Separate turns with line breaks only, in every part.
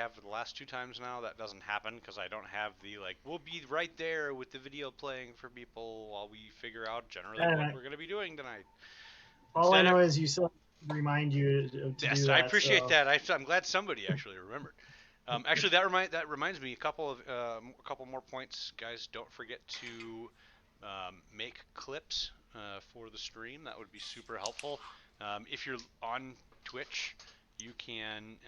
have the last 2 times now. That doesn't happen because I don't have the like. We'll be right there with the video playing for people while we figure out generally
And
what we're going to be doing tonight.
all I
Instead,
know is you still have to remind you to do
yes, I
that.
appreciate
So
that. I'm glad somebody actually remembered. Actually, that reminds me a couple more points, guys. Don't forget to make clips for the stream. That would be super helpful. If you're on Twitch, you can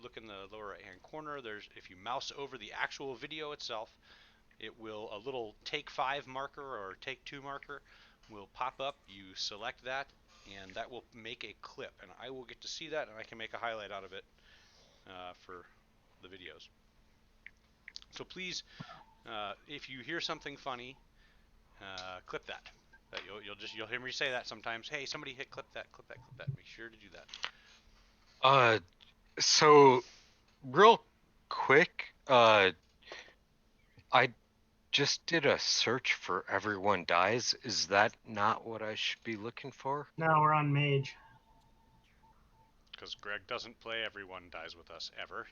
look in the lower right hand corner. There's if you mouse over the actual video itself, it will a little take 5 marker or take 2 marker will pop up. You select that, and that will make a clip, and I will get to see that, and I can make a highlight out of it for the videos. So please, if you hear something funny, clip that. You'll hear me say that sometimes. Hey, somebody hit clip that, clip that, clip that. Make sure to do that.
So real quick, I just did a search for Everyone Dies. Is that not what I should be looking for?
now we're on Mage.
Because Greg doesn't play Everyone Dies with us ever.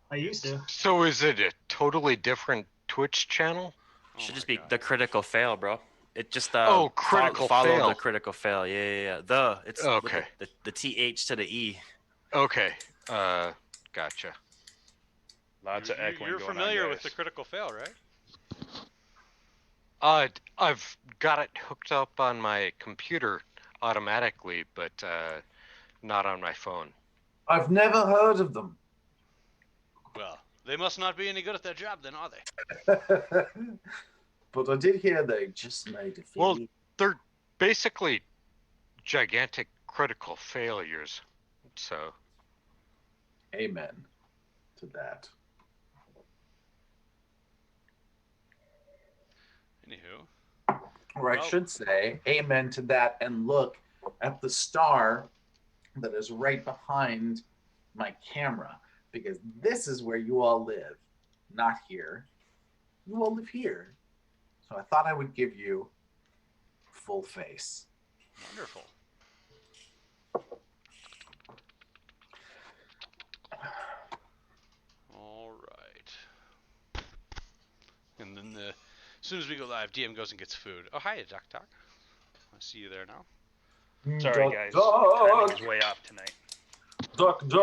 I used to.
So is it a totally different Twitch channel?
Should just be the critical fail, bro. It just
critical
follow
fail.
the critical fail. Yeah. It's
okay.
The TH to the E.
Okay. Gotcha.
Lots of echoing
You're
going on,
familiar with
guys.
the critical fail, right?
I've got it hooked up on my computer automatically, but not on my phone.
I've never heard of them.
Well, they must not be any good at their job then, are they?
But I did hear they just made a feed.
Well, they're basically gigantic critical failures. So.
Amen to that.
Anywho.
Or I should say, amen to that, and look at the star that is right behind my camera, because this is where you all live, not here. You all live here. So I thought I would give you full face.
Wonderful. All right. And then as soon as we go live, DM goes and gets food. Oh, hi, Doc Doc. I see you there now.
Sorry, guys. Timing is way off tonight.
Duck, duck.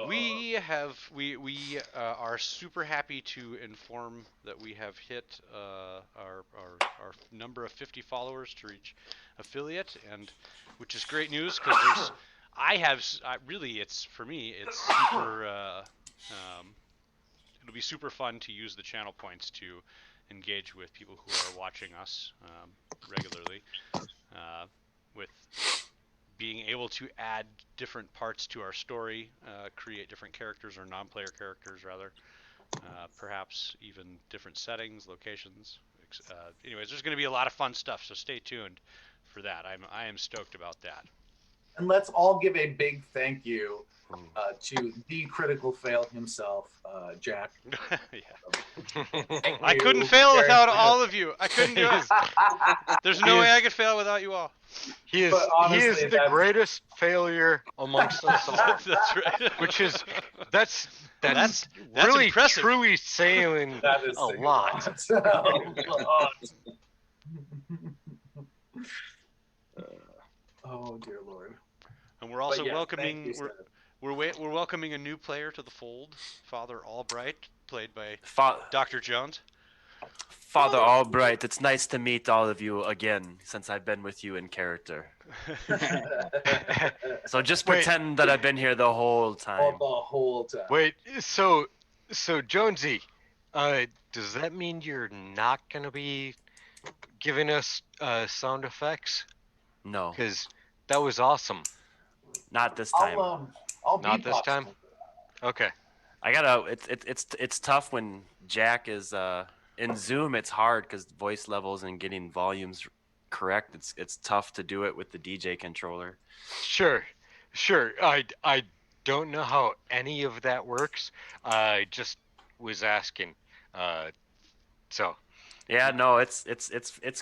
We are super happy to inform that we have hit our number of 50 followers to reach affiliate, and which is great news because really it's for me it's super it'll be super fun to use the channel points to engage with people who are watching us regularly with being able to add different parts to our story, create different characters or non-player characters rather, perhaps even different settings, locations. Anyways, there's going to be a lot of fun stuff, so stay tuned for that. I am stoked about that.
And let's all give a big thank you to the critical fail himself, Jack.
I couldn't fail without all of you. I couldn't do it. There's no way I could fail without you all.
He is the greatest failure amongst us all.
That's right.
Which is that's really
impressive.
Truly saying a lot.
Oh dear Lord.
And we're also welcoming we're welcoming a new player to the fold, Father Albright, played by Dr. Jones.
Father Albright, it's nice to meet all of you again since I've been with you in character. So just pretend that I've been here the whole time.
The whole time.
Wait, so Jonesy, does that mean you're not gonna be giving us sound effects?
No.
Because that was awesome.
Not this time.
I'll
not this time. Okay.
I gotta. It's tough when Jack is in Zoom. It's hard because voice levels and getting volumes correct. It's tough to do it with the DJ controller.
Sure. I don't know how any of that works. I just was asking. So.
Yeah, no, it's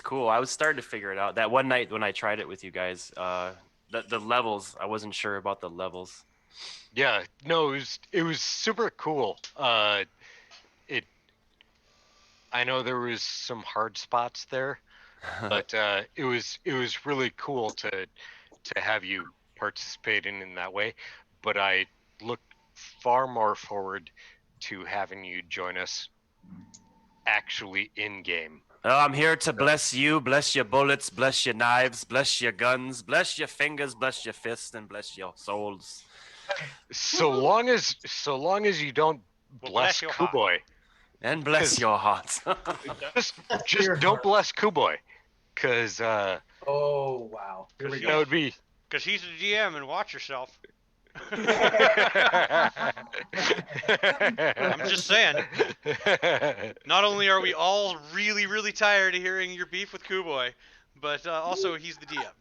cool. I was starting to figure it out. That one night when I tried it with you guys, the levels. I wasn't sure about the levels.
Yeah, no, it was super cool. I know there was some hard spots there, but it was really cool to have you participating in that way. But I look far more forward to having you join us actually in game.
Oh, I'm here to bless you, bless your bullets, bless your knives, bless your guns, bless your fingers, bless your fists, and bless your souls.
So long as you don't
Well,
bless
bless your heart.
Kuboy.
And bless your hearts.
Just
Your
don't
heart.
bless Kuboy, because
Oh wow. Here we
that
go.
would be.
Because he's the GM, and watch yourself. I'm just saying. Not only are we all really, really tired of hearing your beef with Kuboy, but also he's the DM.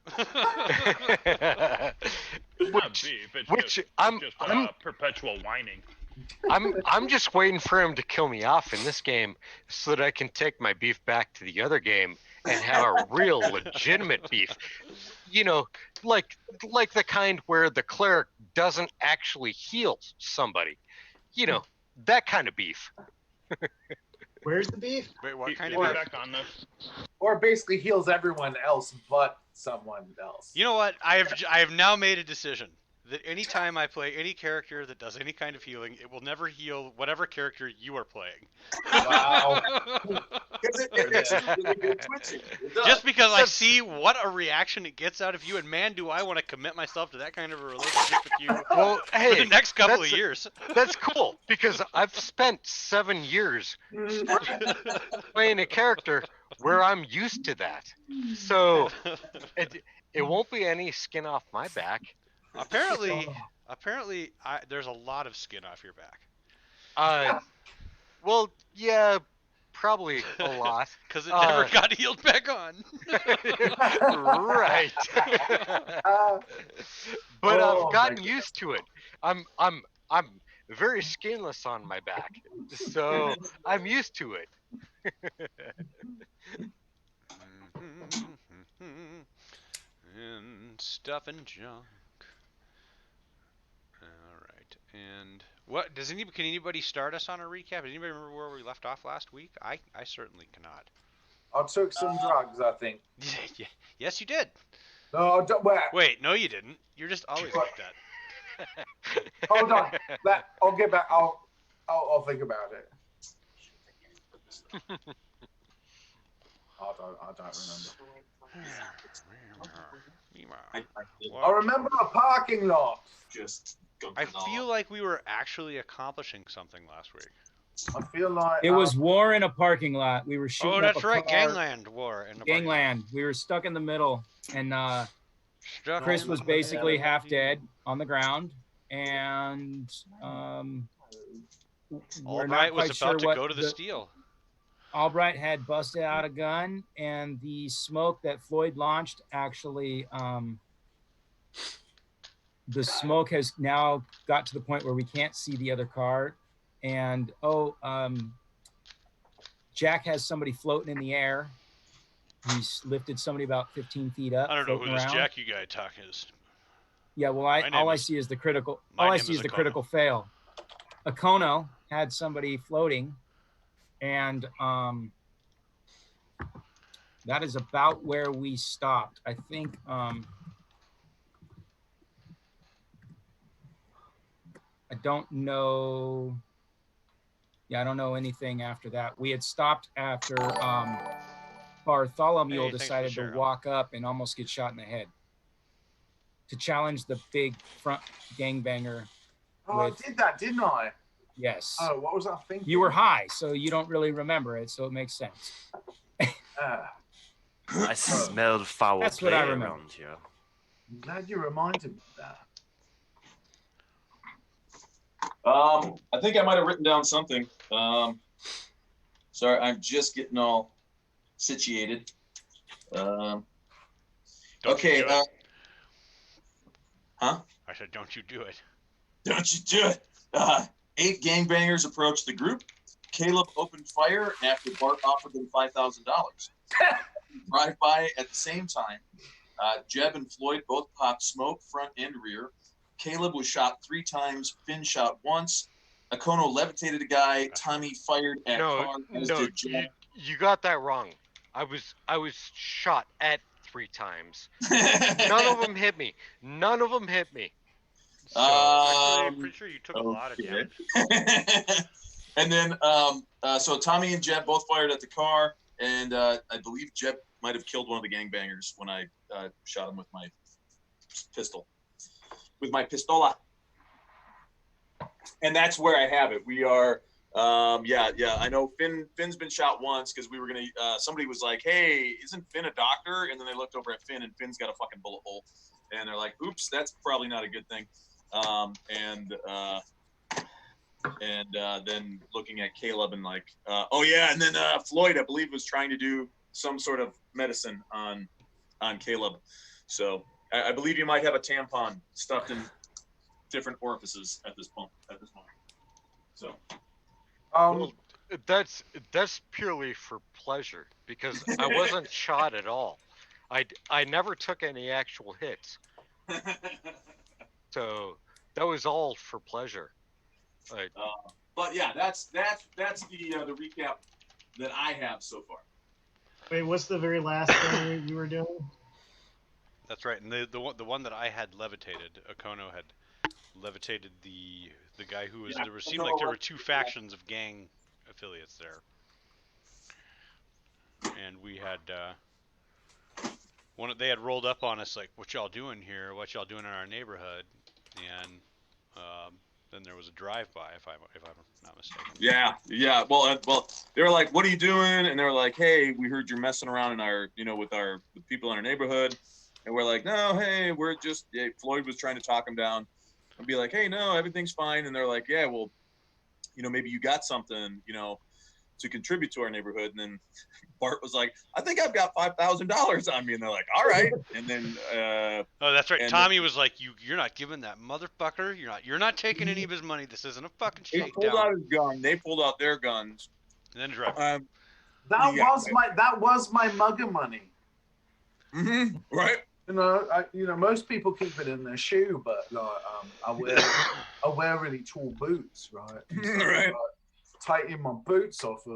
It's not beef. It's
which
just,
I'm
perpetual whining.
I'm just waiting for him to kill me off in this game so that I can take my beef back to the other game and have a real legitimate beef. You know, like the kind where the cleric doesn't actually heal somebody. You know, that kind of beef.
Where's the beef?
Wait, what kind
We're
of beef?
back on this.
Or basically heals everyone else but someone else.
You know what? I have now made a decision that anytime I play any character that does any kind of healing, it will never heal whatever character you are playing.
Wow.
Because it makes you really good twitching. It does.
Just because I see what a reaction it gets out of you, and man, do I want to commit myself to that kind of a relationship with you
Well,
for
hey,
the next couple of
that's-
years.
That's cool because I've spent 7 years playing a character where I'm used to that. So it won't be any skin off my back.
apparently, there's a lot of skin off your back.
Well, yeah, probably a lot.
Because it never got healed back on.
Right. But
Oh,
I've gotten
my
used to it. I'm very skinless on my back, so I'm used to it.
And stuff and junk. All right. And what does anybody? Can anybody start us on a recap? Does anybody remember where we left off last week? I certainly cannot.
I took some drugs, I think.
Yeah, yes, you did.
No, don't wait.
Wait, no, you didn't. You're just always like that.
Hold on. I'll get back. I'll think about it. I don't remember. I remember a parking lot.
Just
I feel like we were actually accomplishing something last week.
I feel like
It was war in a parking lot. We were shooting.
Oh,
up
that's
a
right,
car.
Gangland War. In the parking lot.
Gangland. We were stuck in the middle, and
Stuck
Chris
in
was
the
basically
middle.
half dead on the ground, and we're not
Albright was
quite sure
about to
what
go to the steel.
Albright had busted out a gun, and the smoke that Floyd launched actually, the smoke has now got to the point where we can't see the other car. And Jack has somebody floating in the air. He's lifted somebody about 15 feet up.
I don't know who
floating
this
around.
Jackie guy talking is.
Yeah, well,
My name
all I
is-
see is the critical.
my
All I
name
see
is
is the
Akono.
critical fail. Akono had somebody floating, and that is about where we stopped. I think. I don't know. Yeah, I don't know anything after that. We had stopped after Bartholomew
Hey, thanks for
decided to
sharing.
walk up and almost get shot in the head to challenge the big front gangbanger.
Oh, I
with-
did that, didn't I?
Yes.
Oh, what was I thinking?
You were high, so you don't really remember it, so it makes sense.
I smelled foul
That's
play
what I remember.
around here.
I'm glad you reminded me of that.
I think I might have written down something. Sorry, I'm just getting all situated.
Don't
Okay.
you do it.
Huh?
I said, don't you do it.
Don't you do it. 8 gangbangers approached the group. Caleb opened fire after Bart offered them $5,000. Drive by at the same time. Jeb and Floyd both popped smoke, front and rear. Caleb was shot 3 times. Finn shot once. Akono levitated a guy. Tommy fired at Carr.
You got that wrong. I was shot at 3 times. None of them hit me.
So, actually, I'm pretty sure you took a lot of damage.
And then, so Tommy and Jeb both fired at the car, and I believe Jeb might have killed one of the gangbangers when I shot him with my pistol. With my pistola. And that's where I have it. We are, I know Finn's been shot once because we were going to, somebody was like, hey, isn't Finn a doctor? And then they looked over at Finn, and Finn's got a fucking bullet hole. And they're like, oops, that's probably not a good thing. Then looking at Caleb and like, oh yeah, and then Floyd, I believe, was trying to do some sort of medicine on Caleb. So I believe you might have a tampon stuffed in different orifices at this moment. So,
well, that's purely for pleasure because I wasn't shot at all. I never took any actual hits. So that was all for pleasure.
But yeah, that's the recap that I have so far.
Wait, what's the very last thing you were doing?
That's right, and the one that I had levitated, Akono had levitated the guy who was. There seemed like there were 2 factions of gang affiliates there, and we had they had rolled up on us like, "What y'all doing here? What y'all doing in our neighborhood?" And then there was a drive-by, if I'm not mistaken.
Yeah. Well, they were like, "What are you doing?" And they were like, "Hey, we heard you're messing around in our, with the people in our neighborhood." And we're like, "No, hey, we're just." Floyd was trying to talk him down, and be like, "Hey, no, everything's fine." And they're like, "Yeah, well, maybe you got something, to contribute to our neighborhood." And then Bart was like, "I think I've got $5,000 on me." And they're like, "All right." And then
oh, that's right. Tommy was like, "You're not giving that motherfucker. You're not taking any of his money. This isn't a fucking shakedown."
He pulled out his gun. They pulled out their guns.
And then dropped.
That was my mugger money.
Mm-hmm. Right.
Most people keep it in their shoe, but I wear really tall boots, right? So,
right.
Tightening my boots off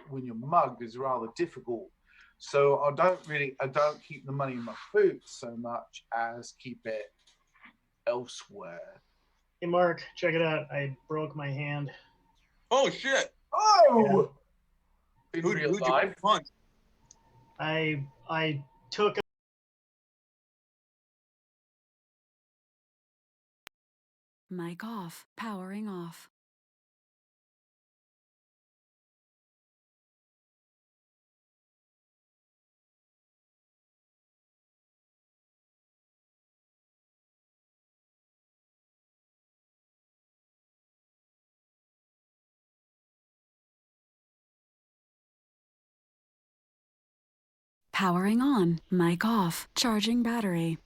when you're mugged is rather difficult. So I don't keep the money in my boots so much as keep it elsewhere.
Hey, Mark, check it out. I broke my hand.
Oh shit!
Oh.
Yeah. Who'd you punch?
I took.
Mic off. Powering off. Powering on. Mic off. Charging battery.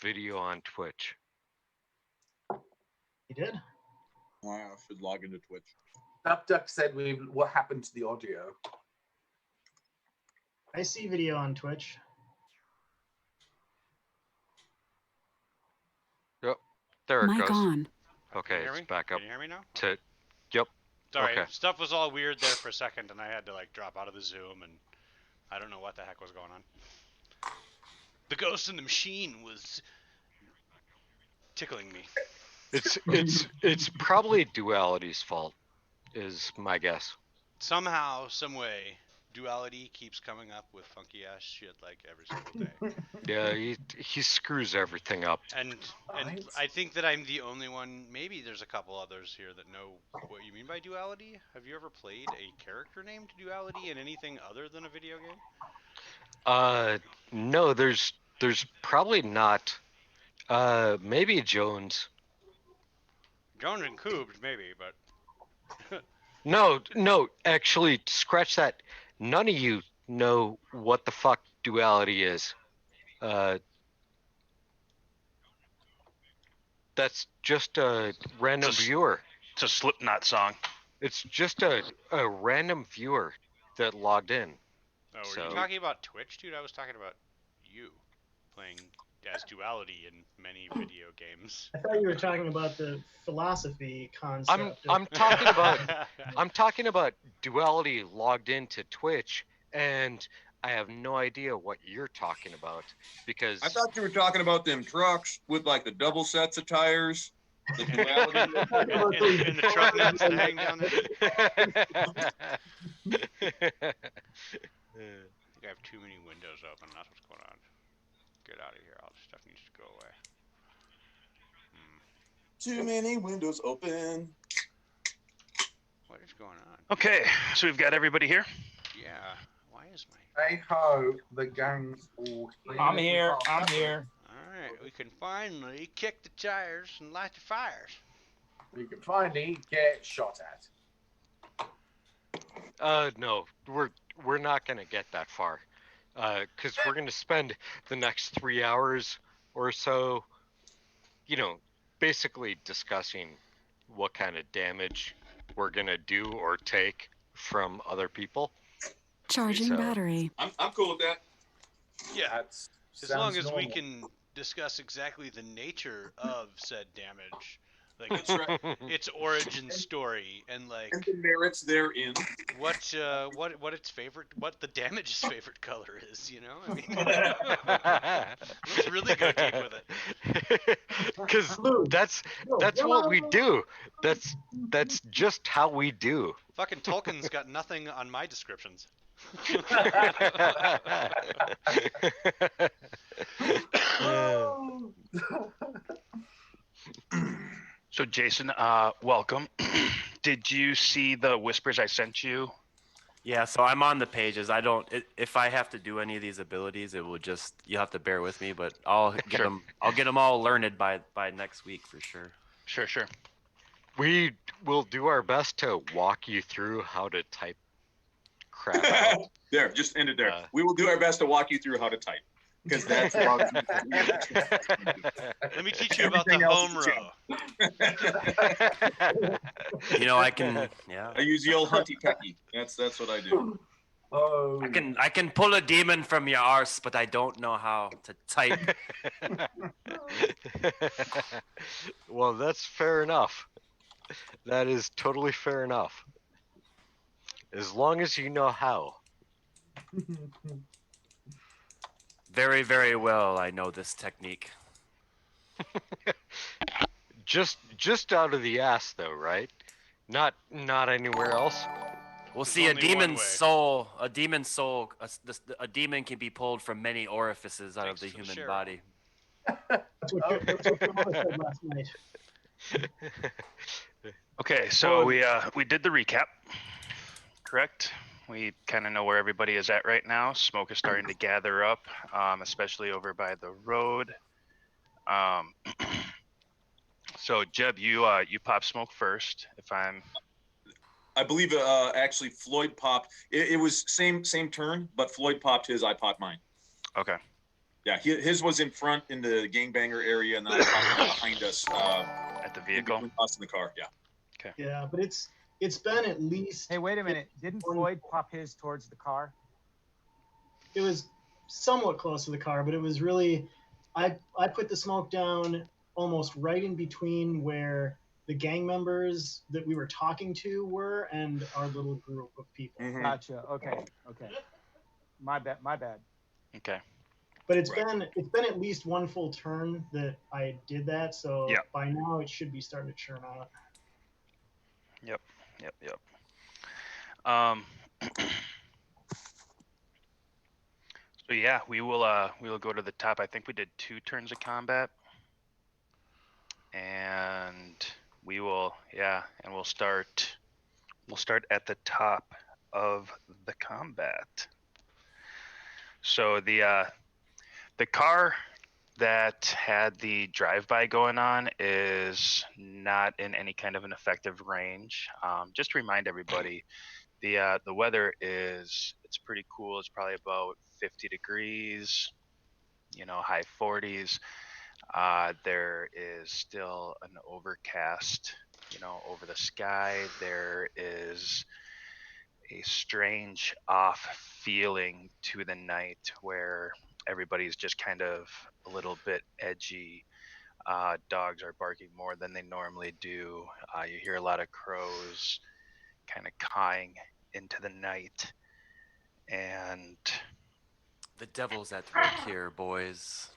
Video on Twitch.
You did?
I should log into Twitch.
Duck said what happened to the audio?
I see video on Twitch.
Yep. There it
Mic
goes.
on.
Okay,
Can you hear
it's
me?
back up.
Can you hear me now?
Yep.
Sorry,
Okay.
stuff was all weird there for a second, and I had to drop out of the Zoom, and I don't know what the heck was going on. The ghost in the machine was tickling me.
It's probably Duality's fault, is my guess.
Somehow, some way, Duality keeps coming up with funky ass shit like every single day.
Yeah, he screws everything up.
And I think that I'm the only one. Maybe there's a couple others here that know what you mean by duality. Have you ever played a character named Duality in anything other than a video game?
No, there's probably not. Maybe Jones.
Jones and Coobs, maybe, but
No, actually, scratch that. None of you know what the fuck duality is. That's just a random viewer.
It's a Slipknot song.
It's just a random viewer that logged in.
Oh, were you talking about Twitch, dude? I was talking about you playing as Duality in many video games.
I thought you were talking about the philosophy concept.
I'm talking about duality logged into Twitch, and I have no idea what you're talking about because
I thought you were talking about them trucks with like the double sets of tires. The duality.
and the truck nuts that hang down there. I think I have too many windows open. That's what's going on. Get out of here. All this stuff needs to go away.
Too many windows open.
What is going on?
Okay, so we've got everybody here.
Yeah. Why is my...
Hey ho, the gang's all here.
I'm here. I'm here.
Alright, we can finally kick the tires and light the fires.
We can finally get shot at.
No, we're not gonna get that far, because we're gonna spend the next 3 hours or so, basically discussing what kind of damage we're gonna do or take from other people.
Charging battery.
I'm cool with that.
Yeah.
That's
As long as we can discuss exactly the nature of said damage. Like
That's right.
its origin story and like
And the merits therein.
what the damage's favorite color is, I mean, let's really go deep with it.
Because that's what we do. That's just how we do.
Fucking Tolkien's got nothing on my descriptions.
So Jason, welcome. Did you see the whispers I sent you?
Yeah, so I'm on the pages. If I have to do any of these abilities, it will just, you'll have to bear with me, but I'll get
Sure.
them. I'll get them all learned by next week for sure.
Sure.
We will do our best to walk you through how to type crap out.
There, just end it there.
Uh,
We will do our best to walk you through how to type. Because that's
Let me teach you about the
Everything else
home
is
row.
I can, yeah.
I use the old hunty tucky. That's what I do.
Oh.
I can pull a demon from your arse, but I don't know how to type.
Well, that's fair enough. That is totally fair enough. As long as you know how.
Very, very well, I know this technique.
Just out of the ass, though, right? Not anywhere else.
We'll
There's
see, a
only one
demon's
way.
soul, a a demon can be pulled from many orifices out of
Thanks
the
for the
human
share.
body.
That's what Mama said last night.
Okay, so we did the recap. Correct. We kind of know where everybody is at right now. Smoke is starting to gather up, especially over by the road. So Jeb, you pop smoke first.
I believe actually Floyd popped. It was same turn, but Floyd popped his. I popped mine.
Okay.
Yeah, his was in front in the gangbanger area, and then I popped mine behind us.
At the vehicle.
Between us in the car. Yeah.
Yeah, but it's been at least.
Hey, wait a minute. Didn't Floyd pop his towards the car?
It was somewhat close to the car, but it was really. I put the smoke down almost right in between where the gang members that we were talking to were and our little group of people.
Mhm.
Gotcha. Okay. My bad.
Okay.
But it's been at least one full turn that I did that, so
Yeah.
by now it should be starting to churn out.
Yep. So yeah, we will go to the top. I think we did 2 turns of combat. And we'll start at the top of the combat. So the car that had the drive-by going on is not in any kind of an effective range. Just to remind everybody, the weather it's pretty cool. It's probably about 50 degrees, high 40s. There is still an overcast, over the sky. There is a strange off feeling to the night where everybody's just kind of a little bit edgy. Dogs are barking more than they normally do. You hear a lot of crows kind of cawing into the night. And
The devil's at work here, boys.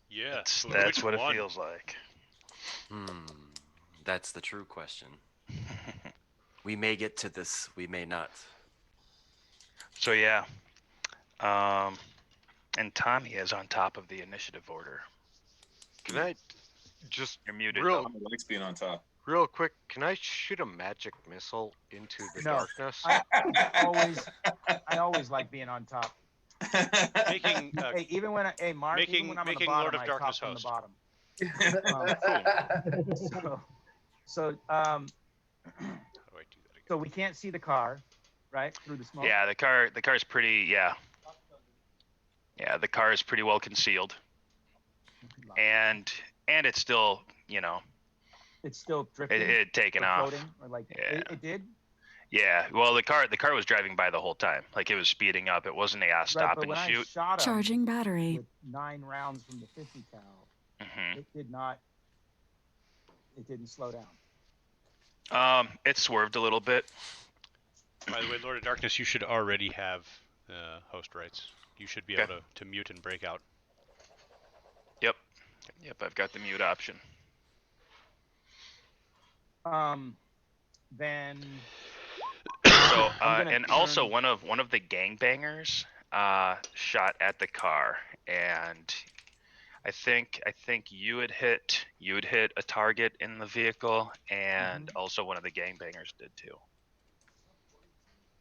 Yeah,
that's
which
what
one?
it feels like.
That's the true question. We may get to this, we may not.
So yeah, and Tommy is on top of the initiative order.
Can I just
You're muted.
real
Tommy likes being on top.
real quick? Can I shoot a magic missile into the
No.
darkness?
I always like being on top.
Making
Hey, even when Mark, even when I'm on the
making
bottom,
Lord of
I
Darkness
talk from the
host.
bottom. So,
How do I do that again?
so we can't see the car, right, through the smoke.
Yeah, the car's pretty. Yeah, the car is pretty well concealed, and it's still,
It's still drifting.
it had taken
or
off.
floating, or like
Yeah.
it did.
Yeah, well, the car was driving by the whole time, like it was speeding up. It wasn't a
Right,
stop
but
and
when I
shoot.
shot him
Charging battery.
with 9 rounds from the 50 cal,
Hmm.
it didn't slow down.
It swerved a little bit.
By the way, Lord of Darkness, you should already have host rights. You should be able to mute and break out.
Yep, I've got the mute option.
Then
So,
I'm gonna
and also
turn-
one of the gangbangers shot at the car, and I think you had hit a target in the vehicle, and also one of the gangbangers did too.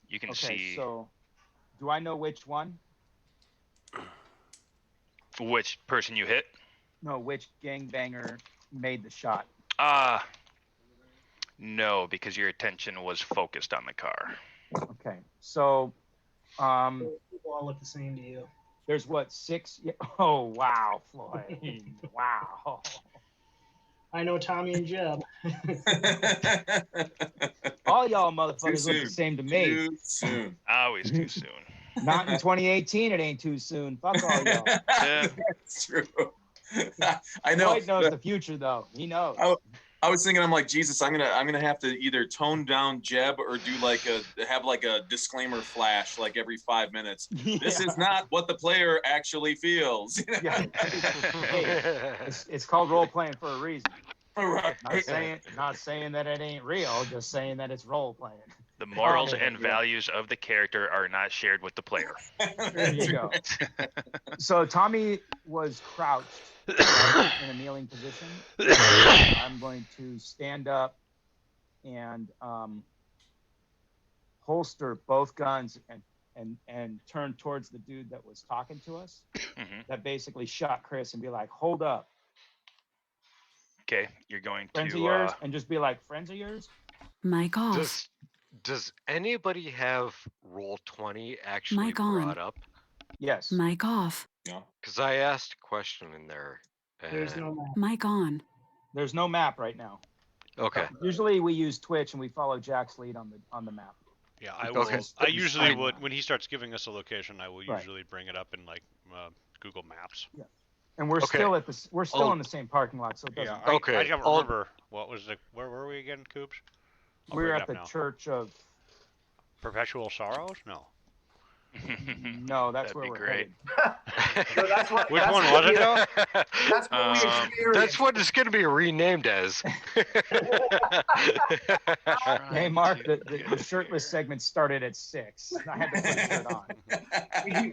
You can
okay,
see
so do I know which one?
which person you hit.
No, which gangbanger made the shot?
No, because your attention was focused on the car.
Okay, so
People all look the same to you.
there's what 6? Oh wow, Floyd! Wow.
I know Tommy and Jeb.
All y'all
Too
motherfuckers look
soon.
the same to me.
Too soon.
Always too soon.
Not in 2018, it ain't too soon. Fuck all y'all.
Yeah.
That's true. I know.
Floyd knows the future though. He knows.
I was thinking, I'm like, Jesus, I'm gonna have to either tone down Jeb or do have a disclaimer flash like every 5 minutes. This is not what the player actually feels.
Yeah. Hey, it's called role playing for a reason.
Right.
Not saying that it ain't real, just saying that it's role playing.
The morals
Oh,
and
yeah.
values of the character are not shared with the player.
There you go. So Tommy was crouched in a kneeling position. I'm going to stand up and holster both guns and turn towards the dude that was talking to us.
Mhm.
That basically shot Chris and be like, "Hold up,
Okay, you're going
friends of
to
yours," and just be like, "Friends of yours."
Mic off.
Does anybody have Roll20 actually
Mic on.
brought up?
Yes.
Mic off.
Because I asked a question in there.
There's
and-
no map.
Mic on.
There's no map right now.
Okay.
Usually we use Twitch and we follow Jack's lead on the map.
Yeah, I will.
Okay.
I usually
Fine.
would when he starts giving us a location. I will
Right.
usually bring it up in like Google Maps.
And we're
Okay.
still we're still
I'll-
in the same parking lot, so it doesn't.
Yeah,
Okay,
I can't
I'll-
remember what was the where were we again, Coops? I'll
We're
bring it
at
up
the
now.
Church of
Perpetual Sorrows? No.
No, that's
That'd
where
be
we're
great.
headed.
So that's what,
Which
that's
one
what
was it,
we-
though?
That's what we experienced.
That's what it's going to be renamed as.
Hey,
Trying
Mark,
to
the
get
shirtless
here.
segment started at 6. I had to put a shirt on.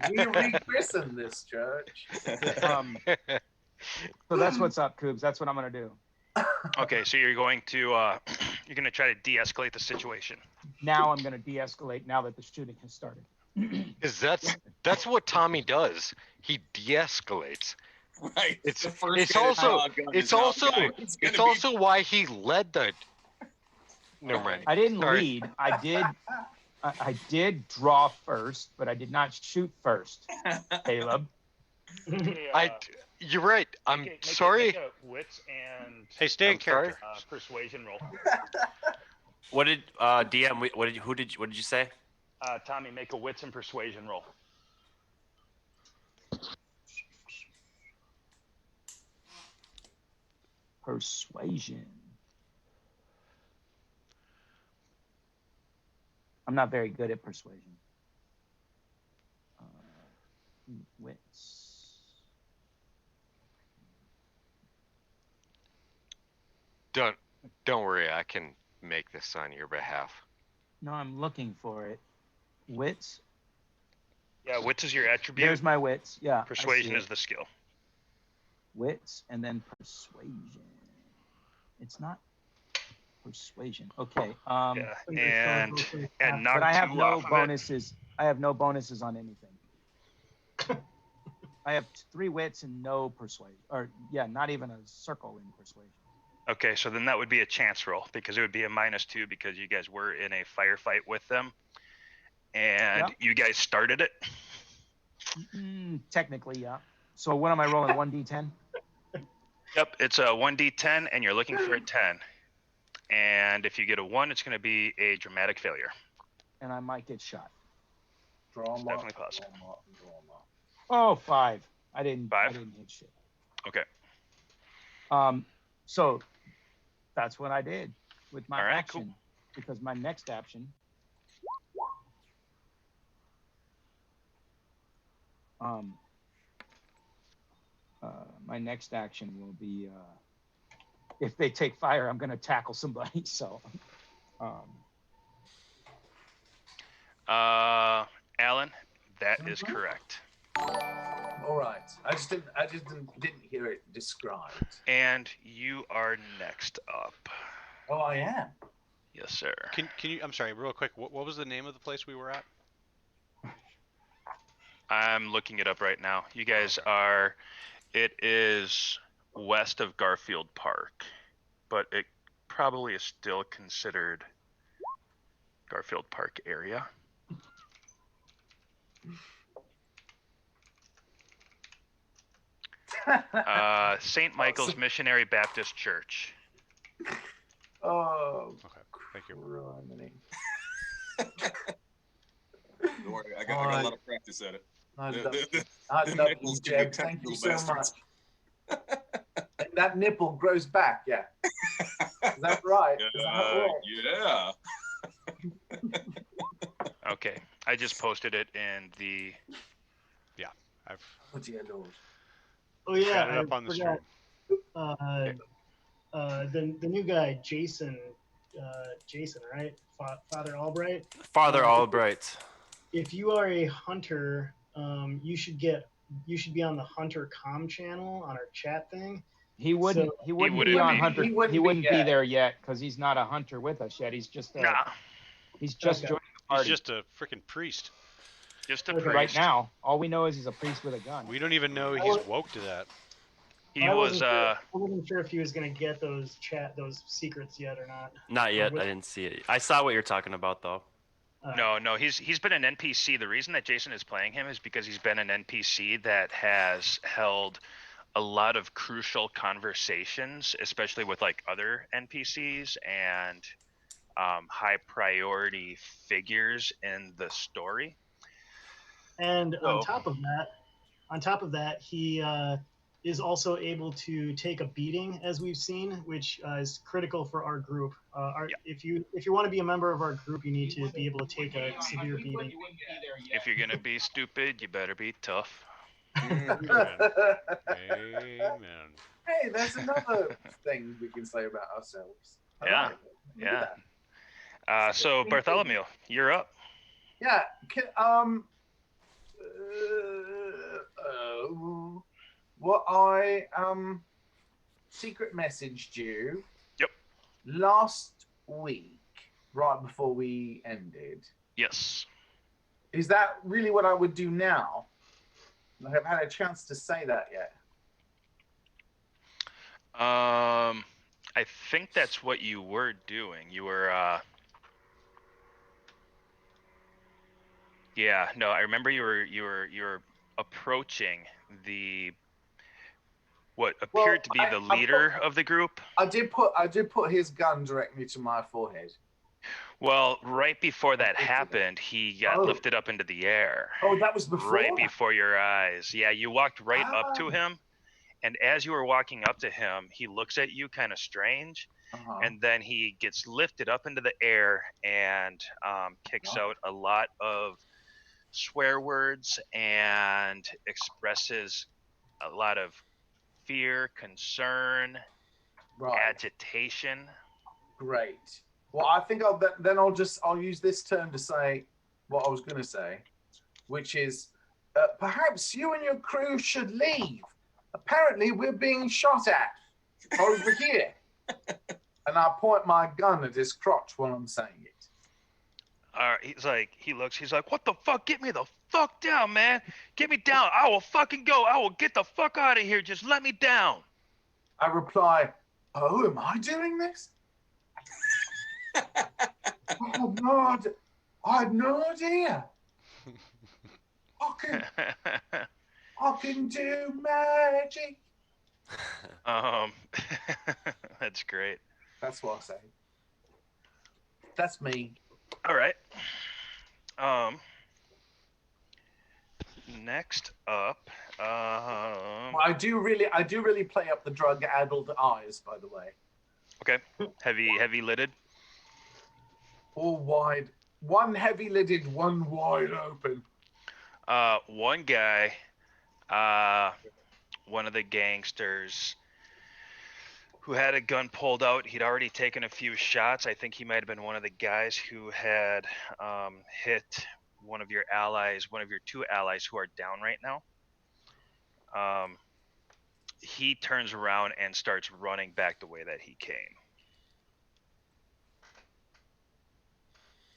we rechristened this church.
So that's what's up, Coobs. That's what I'm gonna do.
Okay, so you're going to you're going to try to de-escalate the situation.
Now I'm gonna de-escalate now that the shooting has started.
Is that's what Tommy does. He de-escalates.
Right.
It's
The first
it's
guy to
also
draw a gun
it's
is not the
also
guy who's gonna
it's
be-
also why he led the. Never mind.
I didn't
Sorry.
lead. I did draw first, but I did not shoot first. Caleb.
You're right. I'm sorry.
Make a wits and
Hey, stay in
I'm sorry?
character.
persuasion roll.
What did DM? What did you say?
Tommy, make a wits and persuasion roll.
Persuasion. I'm not very good at persuasion. Wits.
Don't worry. I can make this on your behalf.
No, I'm looking for it. Wits.
Yeah, wits is your attribute.
There's my wits. Yeah. I
Persuasion
see
is
it.
the skill.
Wits and then persuasion. It's not persuasion. Okay.
Yeah, and knock
But I have
two
no
off of it.
bonuses. I have no bonuses on anything. I have 3 wits and no persuasion. Or yeah, not even a circle in persuasion.
Okay, so then that would be a chance roll because it would be a -2 because you guys were in a firefight with them, and
Yeah.
you guys started it.
Technically, yeah. So what am I rolling? 1d10?
Yep, it's a 1d10, and you're looking for a 10. And if you get a 1, it's going to be a dramatic failure.
And I might get shot.
Draw
It's
them up,
definitely possible.
draw 'em up, draw 'em up.
Oh, 5. I didn't
5?
I didn't hit shit.
Okay.
So that's what I did with my
All right,
action.
cool.
Because my next action my next action will be if they take fire, I'm gonna tackle somebody. So
Alan, that is correct.
All right. I just didn't hear it described.
And you are next up.
Oh, I am.
Yes, sir.
Can you? I'm sorry, real quick. What was the name of the place we were at?
I'm looking it up right now. You guys are. It is west of Garfield Park, but it probably is still considered Garfield Park area. St. Michael's Missionary Baptist Church.
Oh.
Okay, thank you.
Criminy.
Don't worry, I got a lot of practice at it.
I
The-
love,
the-
I
the
love
nipples
you,
give you
Jeb. Thank you
tentacle
so much.
bastards.
That nipple grows back, yeah. Is that right? Is that how it works?
Yeah.
Okay, I just posted it in the.
I've
Oh, dear Lord.
Oh yeah,
got it up on the
forgot.
stream.
The new guy, Jason, right? Father Albright.
Father Albright.
If you are a hunter, you should be on the Hunter Com channel on our chat thing.
he wouldn't
So-
he wouldn't
wouldn't
be on
be.
Hunter.
He wouldn't
He
be
wouldn't be
yet.
there yet because he's not a hunter with us yet. He's just
Nah,
he's just
Okay.
joined the
He's
party.
just a freaking priest.
just a
Okay.
priest.
Right now, all we know is he's a priest with a gun.
We don't even know he's woke to that.
He
I
was.
I wasn't sure if he was gonna get those secrets yet or not.
Not yet. I didn't see it. I saw what you're talking about though.
No, he's been an NPC. The reason that Jason is playing him is because he's been an NPC that has held a lot of crucial conversations, especially with like other NPCs and high priority figures in the story.
And
Oh.
on top of that, he is also able to take a beating, as we've seen, which is critical for our group. If you want to be a member of our group, you need to be able to take a severe beating.
If you're gonna be stupid, you better be tough.
Amen. Amen.
Hey, there's another thing we can say about ourselves. I
Yeah,
like it. Look at
yeah.
that.
So Bartholomew, you're up.
Yeah. What I secret messaged you.
Yep.
Last week, right before we ended.
Yes.
Is that really what I would do now? I haven't had a chance to say that yet.
I think that's what you were doing. You were yeah, no, I remember you were approaching what appeared to be the leader of the group.
I did put his gun directly to my forehead.
Well, right before that happened, he got lifted up into the air.
Oh, that was before?
Right before your eyes. Yeah, you walked right up to him, and as you were walking up to him, he looks at you kind of strange, and then he gets lifted up into the air and kicks out a lot of swear words and expresses a lot of fear, concern, agitation.
Great. Well, I think I'll use this turn to say what I was going to say, which is perhaps you and your crew should leave. Apparently, we're being shot at over here. And I point my gun at his crotch while I'm saying it.
He's like, what the fuck? Get me the fuck down, man. Get me down. I will fucking go. I will get the fuck out of here. Just let me down.
I reply, oh, am I doing this? Oh, no, I had no idea. I can do magic.
That's great.
That's what I say. That's me.
All right. Next up,
I do really play up the drug-addled eyes, by the way.
Okay. Heavy lidded.
All wide. One heavy lidded, one wide open.
One guy, one of the gangsters who had a gun pulled out. He'd already taken a few shots. I think he might have been one of the guys who had hit one of your allies, one of your two allies who are down right now. He turns around and starts running back the way that he came.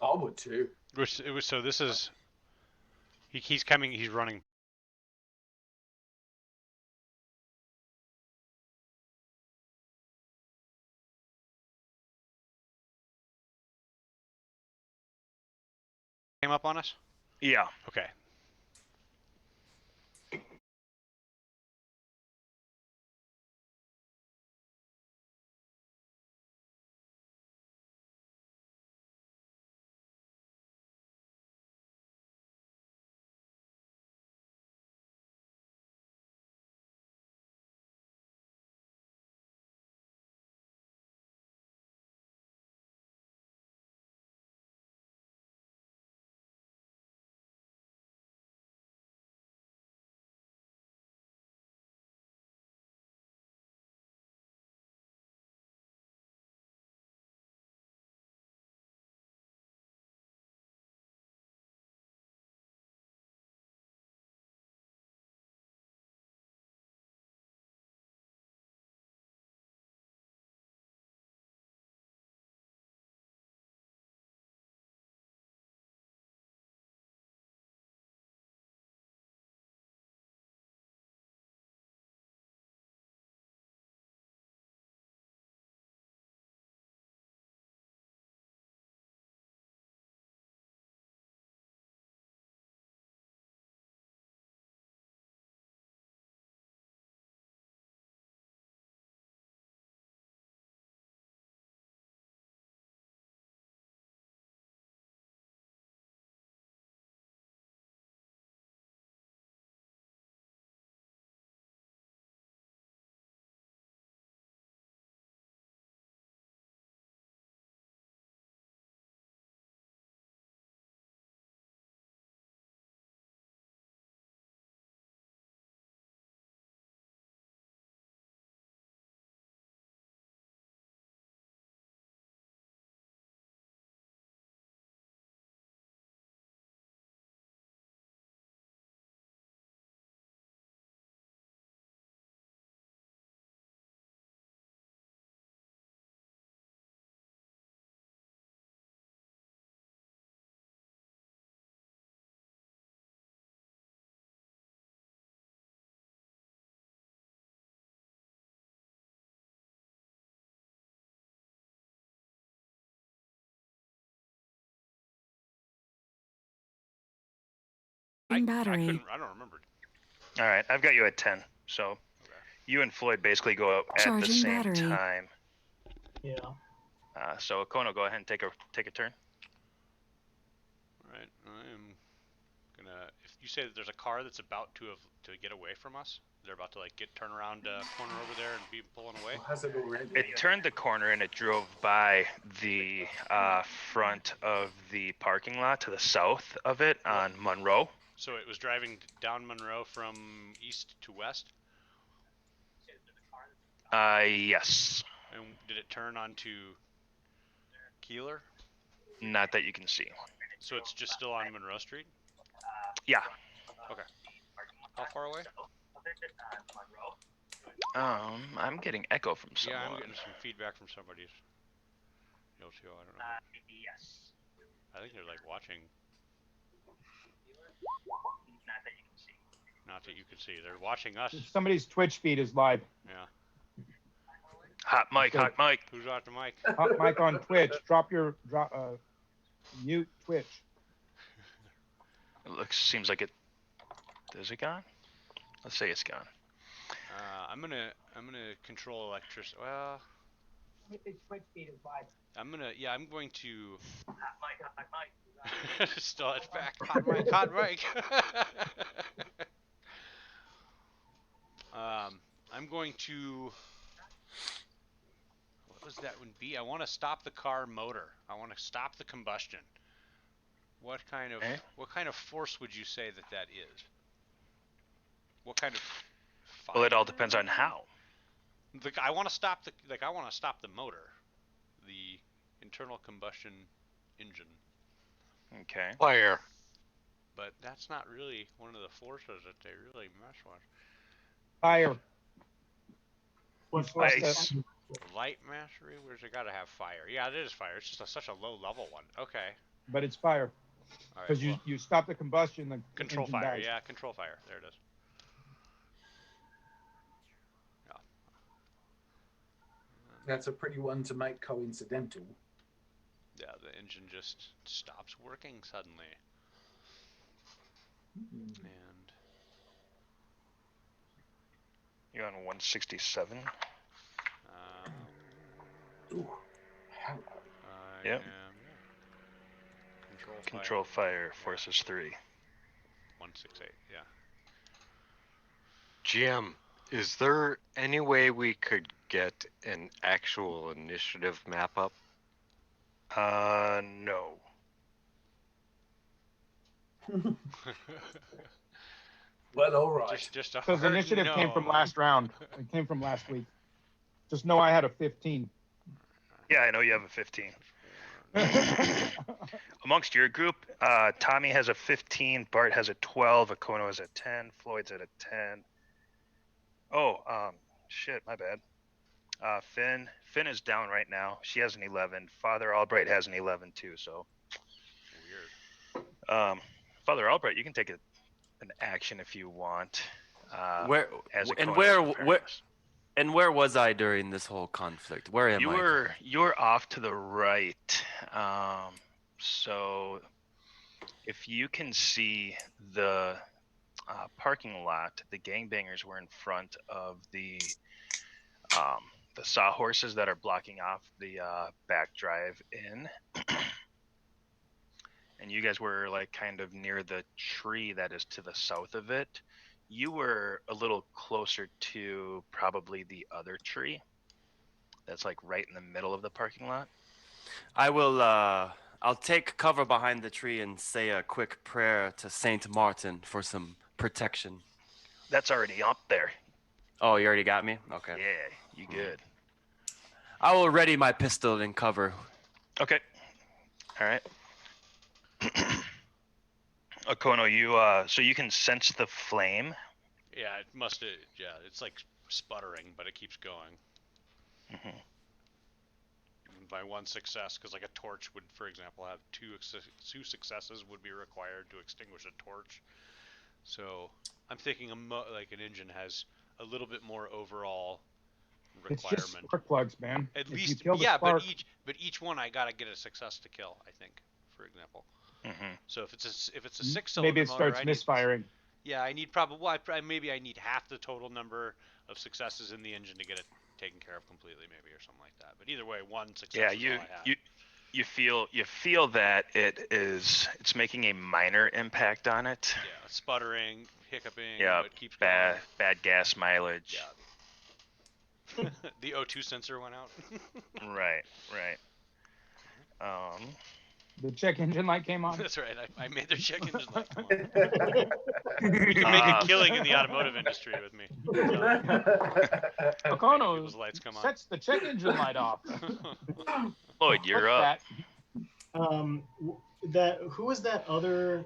I would too.
So this is he's coming. He's running. Came up on us?
Yeah.
Okay.
Charging battery.
I don't remember.
All right, I've got you at 10. So you and Floyd basically go out at the
Charging
same
battery.
time.
Yeah.
So Kono, go ahead and take a turn.
All right, I am gonna. If you say that there's a car that's about to get away from us, they're about to like turn around corner over there and be pulling away.
Has it already?
It turned the corner and it drove by the front of the parking lot to the south of it on Monroe.
So it was driving down Monroe from east to west.
Yes.
And did it turn onto Keeler?
Not that you can see.
So it's just still on Monroe Street?
Yeah.
Okay. How far away?
I'm getting echo from someone.
Yeah, I'm getting some feedback from somebody. Yoshio, I don't know. I think they're like watching. Not that you can see. They're watching us.
Somebody's Twitch feed is live.
Yeah.
Hot mic, hot mic.
Who's off the mic?
Hot mic on Twitch. Mute Twitch.
It seems like it. Is it gone? Let's say it's gone.
I'm gonna control electricity. Well,
Twitch feed is live.
I'm going to. Still, it's back. Hot mic, hot mic. I'm going to. What was that one be? I want to stop the car motor. I want to stop the combustion. What kind of force would you say that is? What kind of fire?
Well, it all depends on how.
I want to stop the motor, the internal combustion engine.
Okay.
Fire.
But that's not really one of the forces that they really mess with.
Fire.
What force?
Ice.
Light mastery? Where's it got to have fire? Yeah, it is fire. It's just such a low level one. Okay.
But it's fire.
All right.
Because you stop the combustion, the
Control
engine
fire.
dies.
Yeah, control fire. There it is. Yeah.
That's a pretty one to make coincidental.
Yeah, the engine just stops working suddenly. And
You're on 167.
Ooh, hello.
I
Yep.
am
Control fire, forces 3.
168. Yeah.
Jim, is there any way we could get an actual initiative map up?
No.
Well, all right.
Just a
Because
hard
initiative
no.
came from last round. It came from last week. Just know I had a 15.
Yeah, I know you have a 15. Amongst your group, Tommy has a 15, Bart has a 12, Akono has a 10, Floyd's at a 10. Oh, shit, my bad. Finn is down right now. She has an 11. Father Albright has an 11 too. So
Weird.
Father Albright, you can take an action if you want.
Where
as
and
Akono
where
prepares.
where and where was I during this whole conflict? Where am I?
You were off to the right. So if you can see the parking lot, the gangbangers were in front of the sawhorses that are blocking off the back drive in. And you guys were like kind of near the tree that is to the south of it. You were a little closer to probably the other tree that's like right in the middle of the parking lot.
I will. I'll take cover behind the tree and say a quick prayer to Saint Martin for some protection.
That's already up there.
Oh, you already got me? Okay.
Yeah, you good.
I will ready my pistol in cover.
Okay. All right. Akono, you so you can sense the flame.
Yeah, it must. Yeah, it's like sputtering, but it keeps going.
Mm-hmm.
By one success, because like a torch would, for example, have two successes would be required to extinguish a torch. So I'm thinking like an engine has a little bit more overall
It's
requirement.
just spark plugs, man.
At
If you
least,
kill the
yeah,
spark,
but each one I gotta get a success to kill. I think, for example.
Mm-hmm.
So if it's a 6-cylinder
Maybe it
motor,
starts
I need,
misfiring.
yeah, I need probably maybe I need half the total number of successes in the engine to get it taken care of completely, maybe, or something like that. But either way, one success
Yeah,
is all I have.
you feel that it's making a minor impact on it.
Yeah, sputtering, hiccuping,
Yeah,
but keeps
bad gas mileage.
Yeah. The O2 sensor went out.
Right.
The check engine light came on.
That's right. I made their check engine light come on. You can make a killing in the automotive industry with me.
Okono
People's lights come on.
sets the check engine light off.
Lloyd, you're up.
Who was that other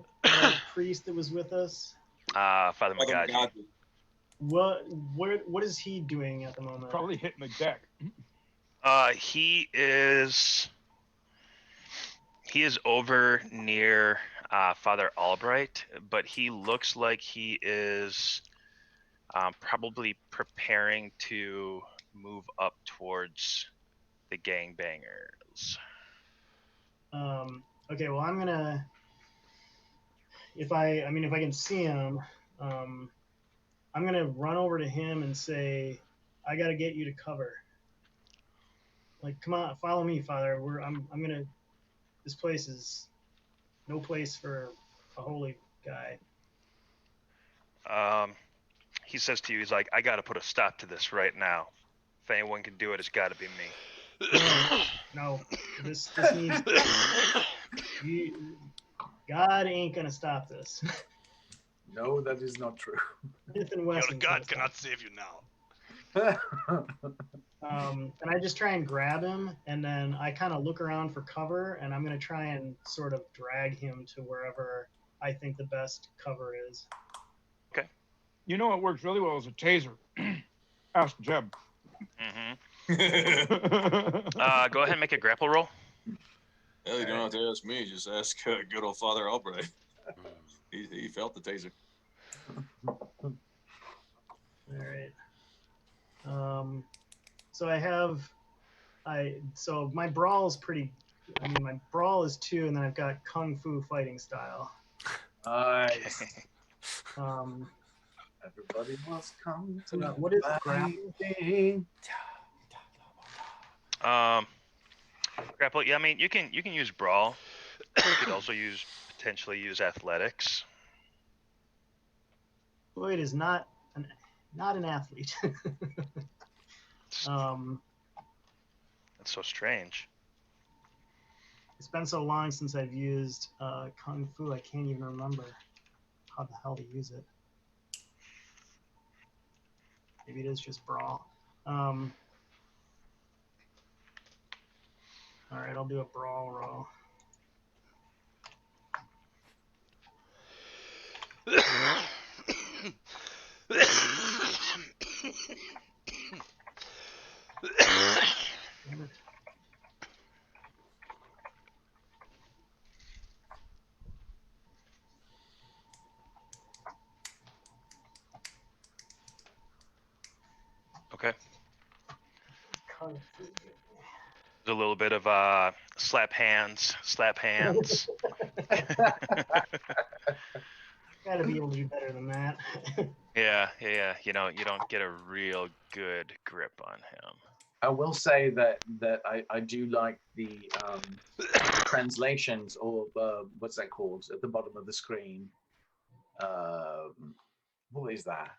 priest that was with us?
Father Magaji.
What is he doing at the moment?
Probably hitting the deck.
He is over near Father Albright, but he looks like he is probably preparing to move up towards the gangbangers.
Okay, well, I'm gonna, if I can see him, I'm gonna run over to him and say, I gotta get you to cover. Like, come on, follow me, Father. This place is no place for a holy guy.
He says to you, he's like, I gotta put a stop to this right now. If anyone can do it, it's gotta be me.
No, this needs. God ain't gonna stop this.
No, that is not true.
Nathan
Your
Weston.
God cannot save you now.
And I just try and grab him, and then I kind of look around for cover, and I'm gonna try and sort of drag him to wherever I think the best cover is.
Okay.
You know what works really well is a taser. Ask Jeb.
Mm-hmm. Go ahead and make a grapple roll.
Hell, you don't have to ask me. Just ask good old Father Albright. He felt the taser.
All right. So my brawl is pretty. I mean, my brawl is 2, and then I've got kung fu fighting style.
Nice.
Everybody
must come
to what is grappling?
Grapple. Yeah, I mean, you can use brawl. You could also potentially use athletics.
Floyd is not an athlete.
That's so strange.
It's been so long since I've used kung fu. I can't even remember how the hell to use it. Maybe it is just brawl. All right, I'll do a brawl roll.
Okay. There's a little bit of slap hands.
Gotta be able to do better than that.
Yeah. You don't get a real good grip on him.
I will say that I do like the translations, or what's that called, at the bottom of the screen. What is that?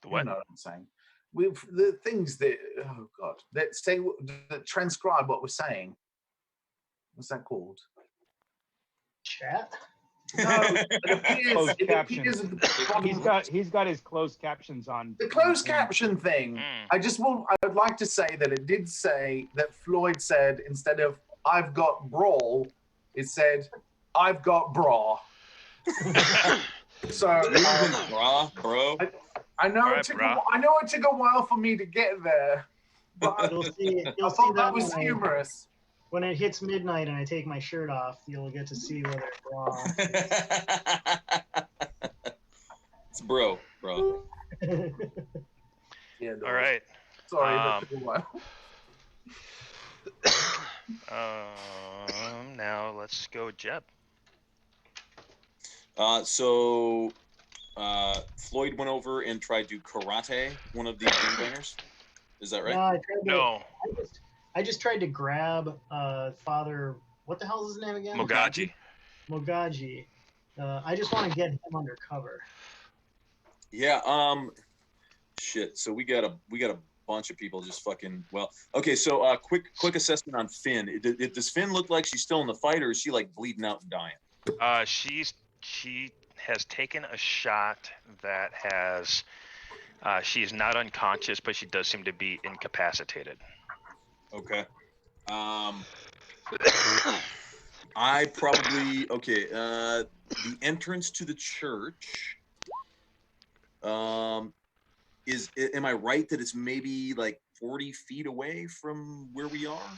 What?
You know what I'm saying? With the things that, oh God, that say, that transcribe what we're saying. What's that called?
Chat?
No, it appears
Closed
at
captions.
the bottom.
He's got his closed captions on.
The closed caption thing. I would like to say that it did say that Floyd said, instead of "I've got brawl," it said "I've got bra." So
bra, bro.
I know it took a while for me to get there, but
You'll see
I thought that was
when
humorous.
When it hits midnight and I take my shirt off, you'll get to see whether it's brawl.
It's bro.
Yeah.
All right.
Sorry, that took a while.
Now let's go, Jeb.
So Floyd went over and tried to karate one of the gangbangers. Is that right?
No, I tried to,
No,
I just tried to grab Father. What the hell is his name again?
Mogaji.
Mogaji. I just want to get him under cover.
Yeah. Shit. So we got a bunch of people just fucking well. Okay. So quick assessment on Finn. Does Finn look like she's still in the fight, or is she like bleeding out and dying?
She has taken a shot that has. She's not unconscious, but she does seem to be incapacitated.
Okay. I probably the entrance to the church. Am I right that it's maybe like 40 feet away from where we are?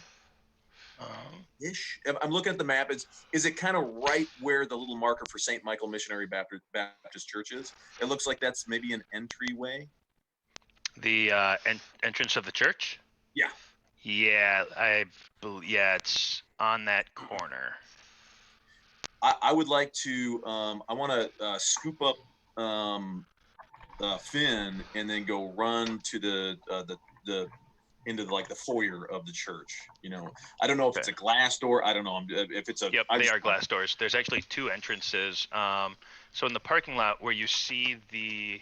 Ish. I'm looking at the map. Is it kind of right where the little marker for St. Michael Missionary Baptist Church is? It looks like that's maybe an entryway.
The entrance of the church?
Yeah.
Yeah, I believe. Yeah, it's on that corner.
I would like to. I want to scoop up Finn and then go run to the into like the foyer of the church. You know, I don't know if it's a glass door. I don't know if it's a.
Yep, they are glass doors. There's actually two entrances. So in the parking lot where you see the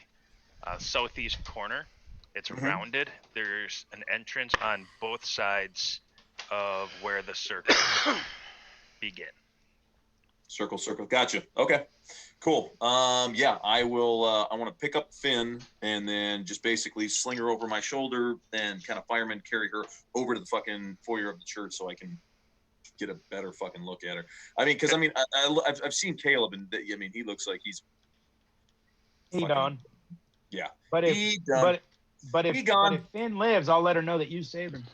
southeast corner, it's rounded. There's an entrance on both sides of where the circles begin.
Circle. Gotcha. Okay. Cool. Yeah, I will. I want to pick up Finn and then just basically sling her over my shoulder and kind of fireman carry her over to the fucking foyer of the church so I can get a better fucking look at her. I mean, because I've seen Caleb and I mean he looks like he's
done.
Yeah.
But if Finn lives, I'll let her know that you saved him.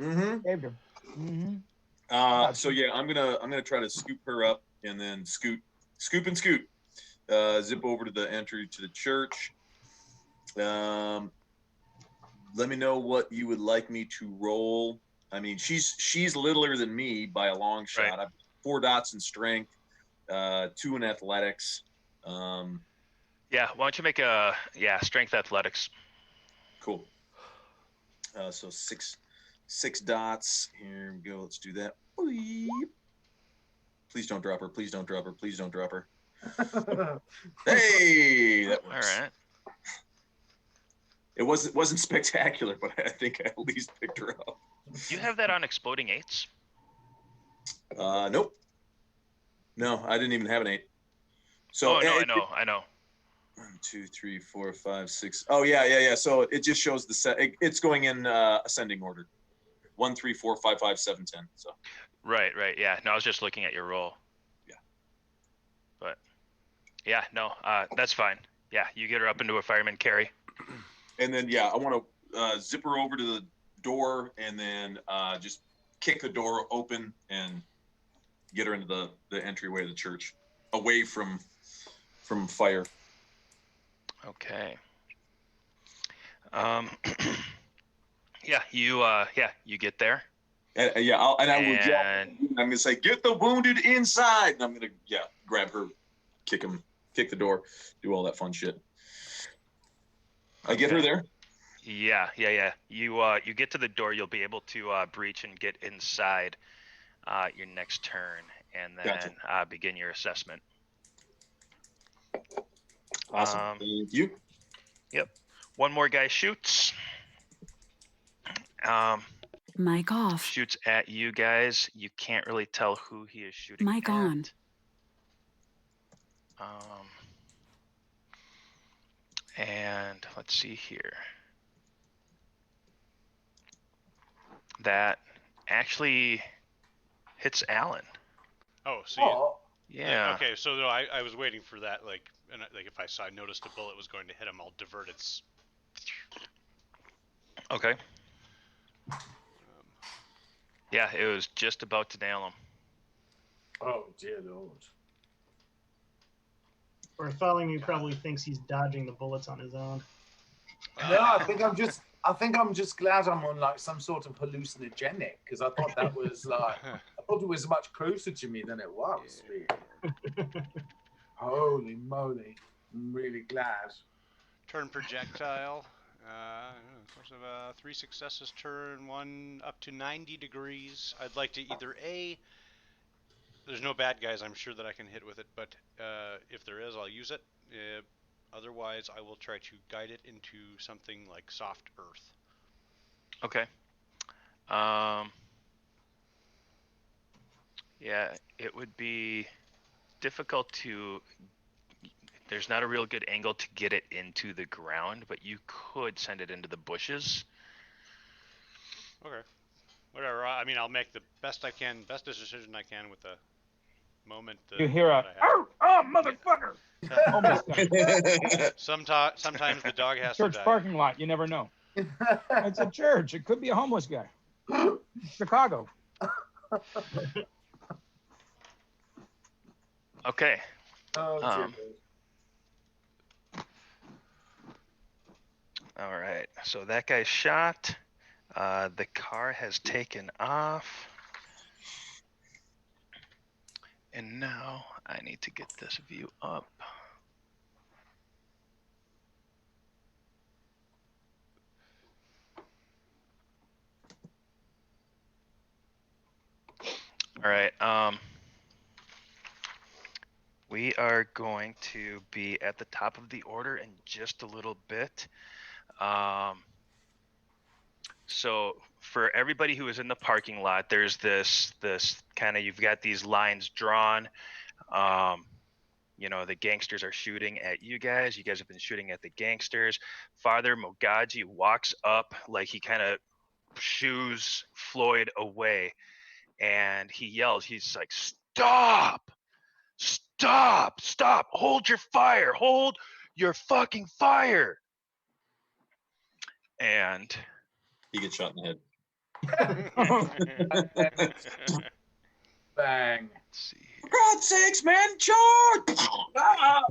Mm-hmm.
Saved her. Mm-hmm.
So yeah, I'm gonna try to scoop her up and then scoop and scoot. Zip over to the entry to the church. Let me know what you would like me to roll. I mean, she's littler than me by a long shot.
Right.
I've 4 dots in strength, 2 in athletics.
Yeah, why don't you make a strength athletics?
Cool. So 6 dots. Here we go. Let's do that. Please don't drop her. Please don't drop her. Please don't drop her. Hey, that works.
All right.
It wasn't spectacular, but I think I at least picked her up.
You have that on exploding 8s?
Nope. No, I didn't even have an 8. So
I know.
1, 2, 3, 4, 5, 6. Oh yeah. So it just shows the set. It's going in ascending order. 1, 3, 4, 5, 5, 7, 10. So.
Right. Yeah. No, I was just looking at your roll.
Yeah.
But yeah, no, that's fine. Yeah, you get her up into a fireman carry.
And then I want to zip her over to the door and then just kick the door open and get her into the entryway of the church, away from fire.
Okay. You get there.
I will yell. I'm gonna say, "Get the wounded inside!" And I'm gonna grab her, kick the door, do all that fun shit. I get her there.
Yeah. You get to the door. You'll be able to breach and get inside your next turn, and then begin your assessment.
Awesome. Thank you.
Yep. One more guy shoots.
Mic off.
Shoots at you guys. You can't really tell who he is shooting
Mic
at.
on.
And let's see here. That actually hits Alan.
Oh, so
yeah.
Okay, so no, I was waiting for that. Like if I noticed a bullet was going to hit him, I'll divert its.
Okay. Yeah, it was just about to nail him.
Oh dear Lord.
Bartholomew probably thinks he's dodging the bullets on his own.
No, I think I'm just glad I'm on like some sort of hallucinogenic because I thought that was like I thought it was much closer to me than it was. Really. Holy moly! I'm really glad.
Turn projectile. Source of 3 successes turn, 1 up to 90 degrees. I'd like to either A, there's no bad guys I'm sure that I can hit with it, but if there is, I'll use it. Otherwise, I will try to guide it into something like soft earth.
Okay. Yeah, it would be difficult to. There's not a real good angle to get it into the ground, but you could send it into the bushes.
Okay. Whatever. I mean, I'll make the best decision I can with the moment.
You hear a,
that I have.
oh, motherfucker! Almost done.
Sometimes the dog has to
Church
die.
parking lot, you never know. It's a church. It could be a homeless guy. Chicago.
Okay.
Oh,
Um, All right, so that guy's shot. The car has taken off. And now I need to get this view up. All right, we are going to be at the top of the order in just a little bit. So for everybody who is in the parking lot, there's this kind of, you've got these lines drawn. You know, the gangsters are shooting at you guys. You guys have been shooting at the gangsters. Father Mogaji walks up, like he kind of shoos Floyd away, and he yells, he's like, stop, stop, stop, hold your fire, hold your fucking fire. And
He gets shot in the head.
Bang.
let's see here.
For God's sakes, man, charge! Ah!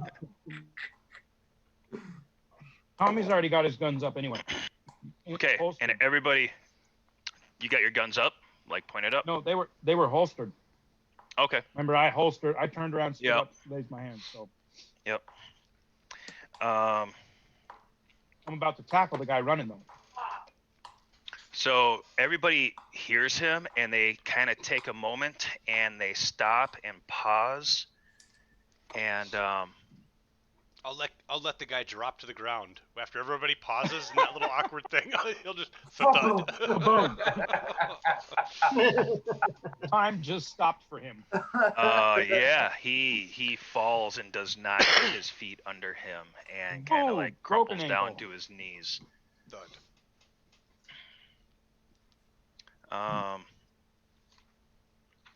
Tommy's already got his guns up anyway.
Okay,
Holstered.
and everybody, you got your guns up, like pointed up?
No, they were holstered.
Okay.
Remember, I holstered. I turned around, stood
Yep.
up, raised my hand. So
Yep.
I'm about to tackle the guy running though.
So everybody hears him, and they kind of take a moment, and they stop and pause, and
I'll let the guy drop to the ground after everybody pauses and that little awkward thing. He'll just thud.
Boom. Time just stopped for him.
yeah, he falls and does not get his feet under him, and kind of
Boom,
like
broken
crumples down
ankle.
to his knees.
Thud.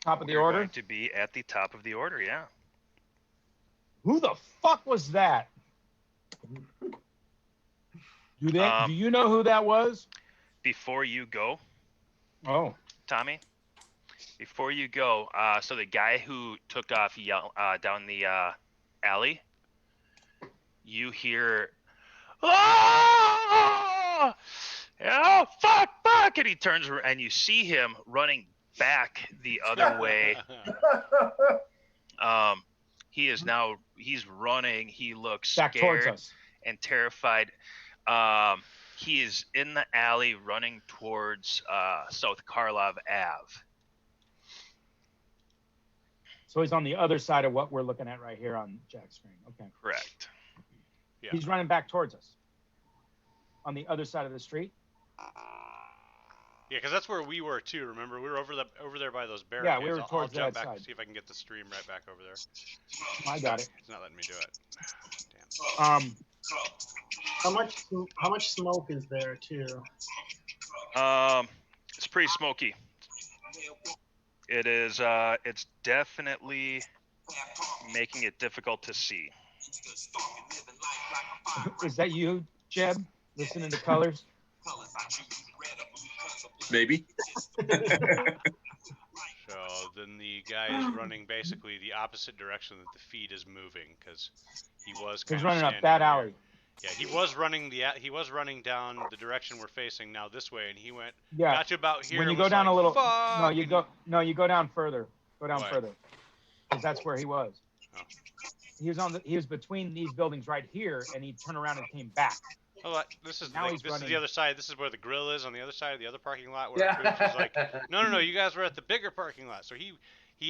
Top of the
We're
order.
going to be at the top of the order, yeah.
Who the fuck was that? Do you know who that was?
Before you go,
Oh,
Tommy, before you go, so the guy who took off down the alley, you hear, oh, fuck, and he turns and you see him running back the other way. He's running. He looks
back towards
scared
us.
and terrified. He is in the alley running towards South Karlov Ave.
So he's on the other side of what we're looking at right here on Jack's screen. Okay.
Correct.
Yeah.
He's running back towards us. On the other side of the street.
Yeah, because that's where we were too. Remember, we were over there by those barricades.
Yeah, we were
I'll
towards
jump
that
back
side.
and see if I can get the stream right back over there.
I got it.
It's not letting me do it. Damn.
How much smoke is there too?
It's pretty smoky. It is. It's definitely making it difficult to see.
Is that you, Jeb? Listening to colors?
Maybe.
So then the guy is running basically the opposite direction that the feed is moving because he was.
He's
kind of
running up
standing
that
there.
alley.
Yeah, he was running down the direction we're facing now this way, and he went.
Yeah.
Got to about here.
When you
and
go
was
down
like,
a little,
Fuck!
you go down further. Go down
Why?
further, because that's where he was.
Oh.
he was between these buildings right here, and he turned around and came back.
Oh, this is
Now he's
this is the
running.
other side. This is where the grill is on the other side of the other parking lot. Where Coops was like, no, you guys were at the bigger parking lot. So he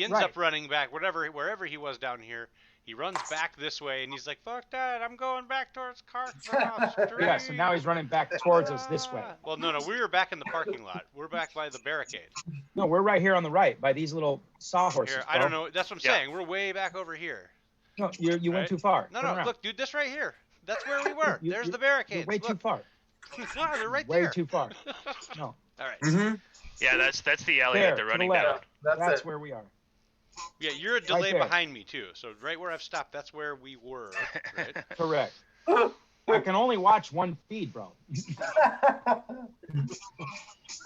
ends up running back wherever he was down here. He runs back this way, and he's like, fuck that, I'm going back towards Carthage Street.
Yeah, so now he's running back towards us this way.
Well, no, we were back in the parking lot. We're back by the barricade.
No, we're right here on the right by these little sawhorses.
Here, I don't know. That's what I'm saying. We're way back over here.
No, you went too far.
No,
Turn around.
look, dude, this right here. That's where we were. There's the barricades.
You're way too far.
No, they're right
way
there.
Too far. No.
All right.
Mm-hmm.
Yeah, that's the alley
There,
that they're
to
running
the
down.
left. That's where we are.
Yeah, you're a delay
there.
behind me too. So right where I've stopped, that's where we were. Right?
Correct. I can only watch one feed, bro.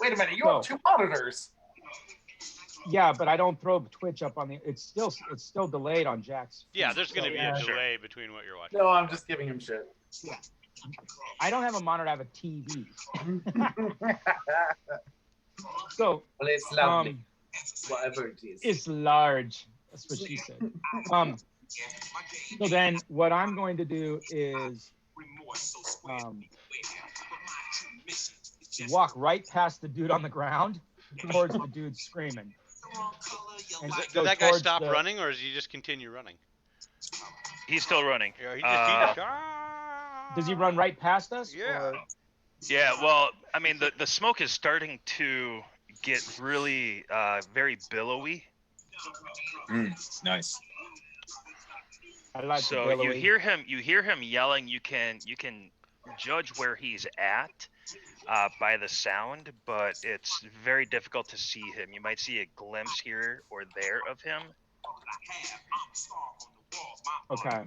Wait a minute, you have two monitors.
Yeah, but I don't throw Twitch up on the. It's still delayed on Jack's.
Yeah, there's going to be a
Sure.
delay between what you're watching.
No, I'm just giving him shit.
Yeah. I don't have a monitor. I have a TV. So.
Well, it's lovely. Whatever it is.
It's large. That's what she said. So then what I'm going to do is walk right past the dude on the ground towards the dude screaming. And
Did that guy stop running, or does he just continue running?
He's still running.
Yeah,
does he run right past us?
Yeah.
Or?
Yeah, well, I mean, the smoke is starting to get really very billowy.
Nice.
I like
so you hear him yelling. You can judge where he's at by the sound, but it's very difficult to see him. You might see a glimpse here or there of him.
Okay.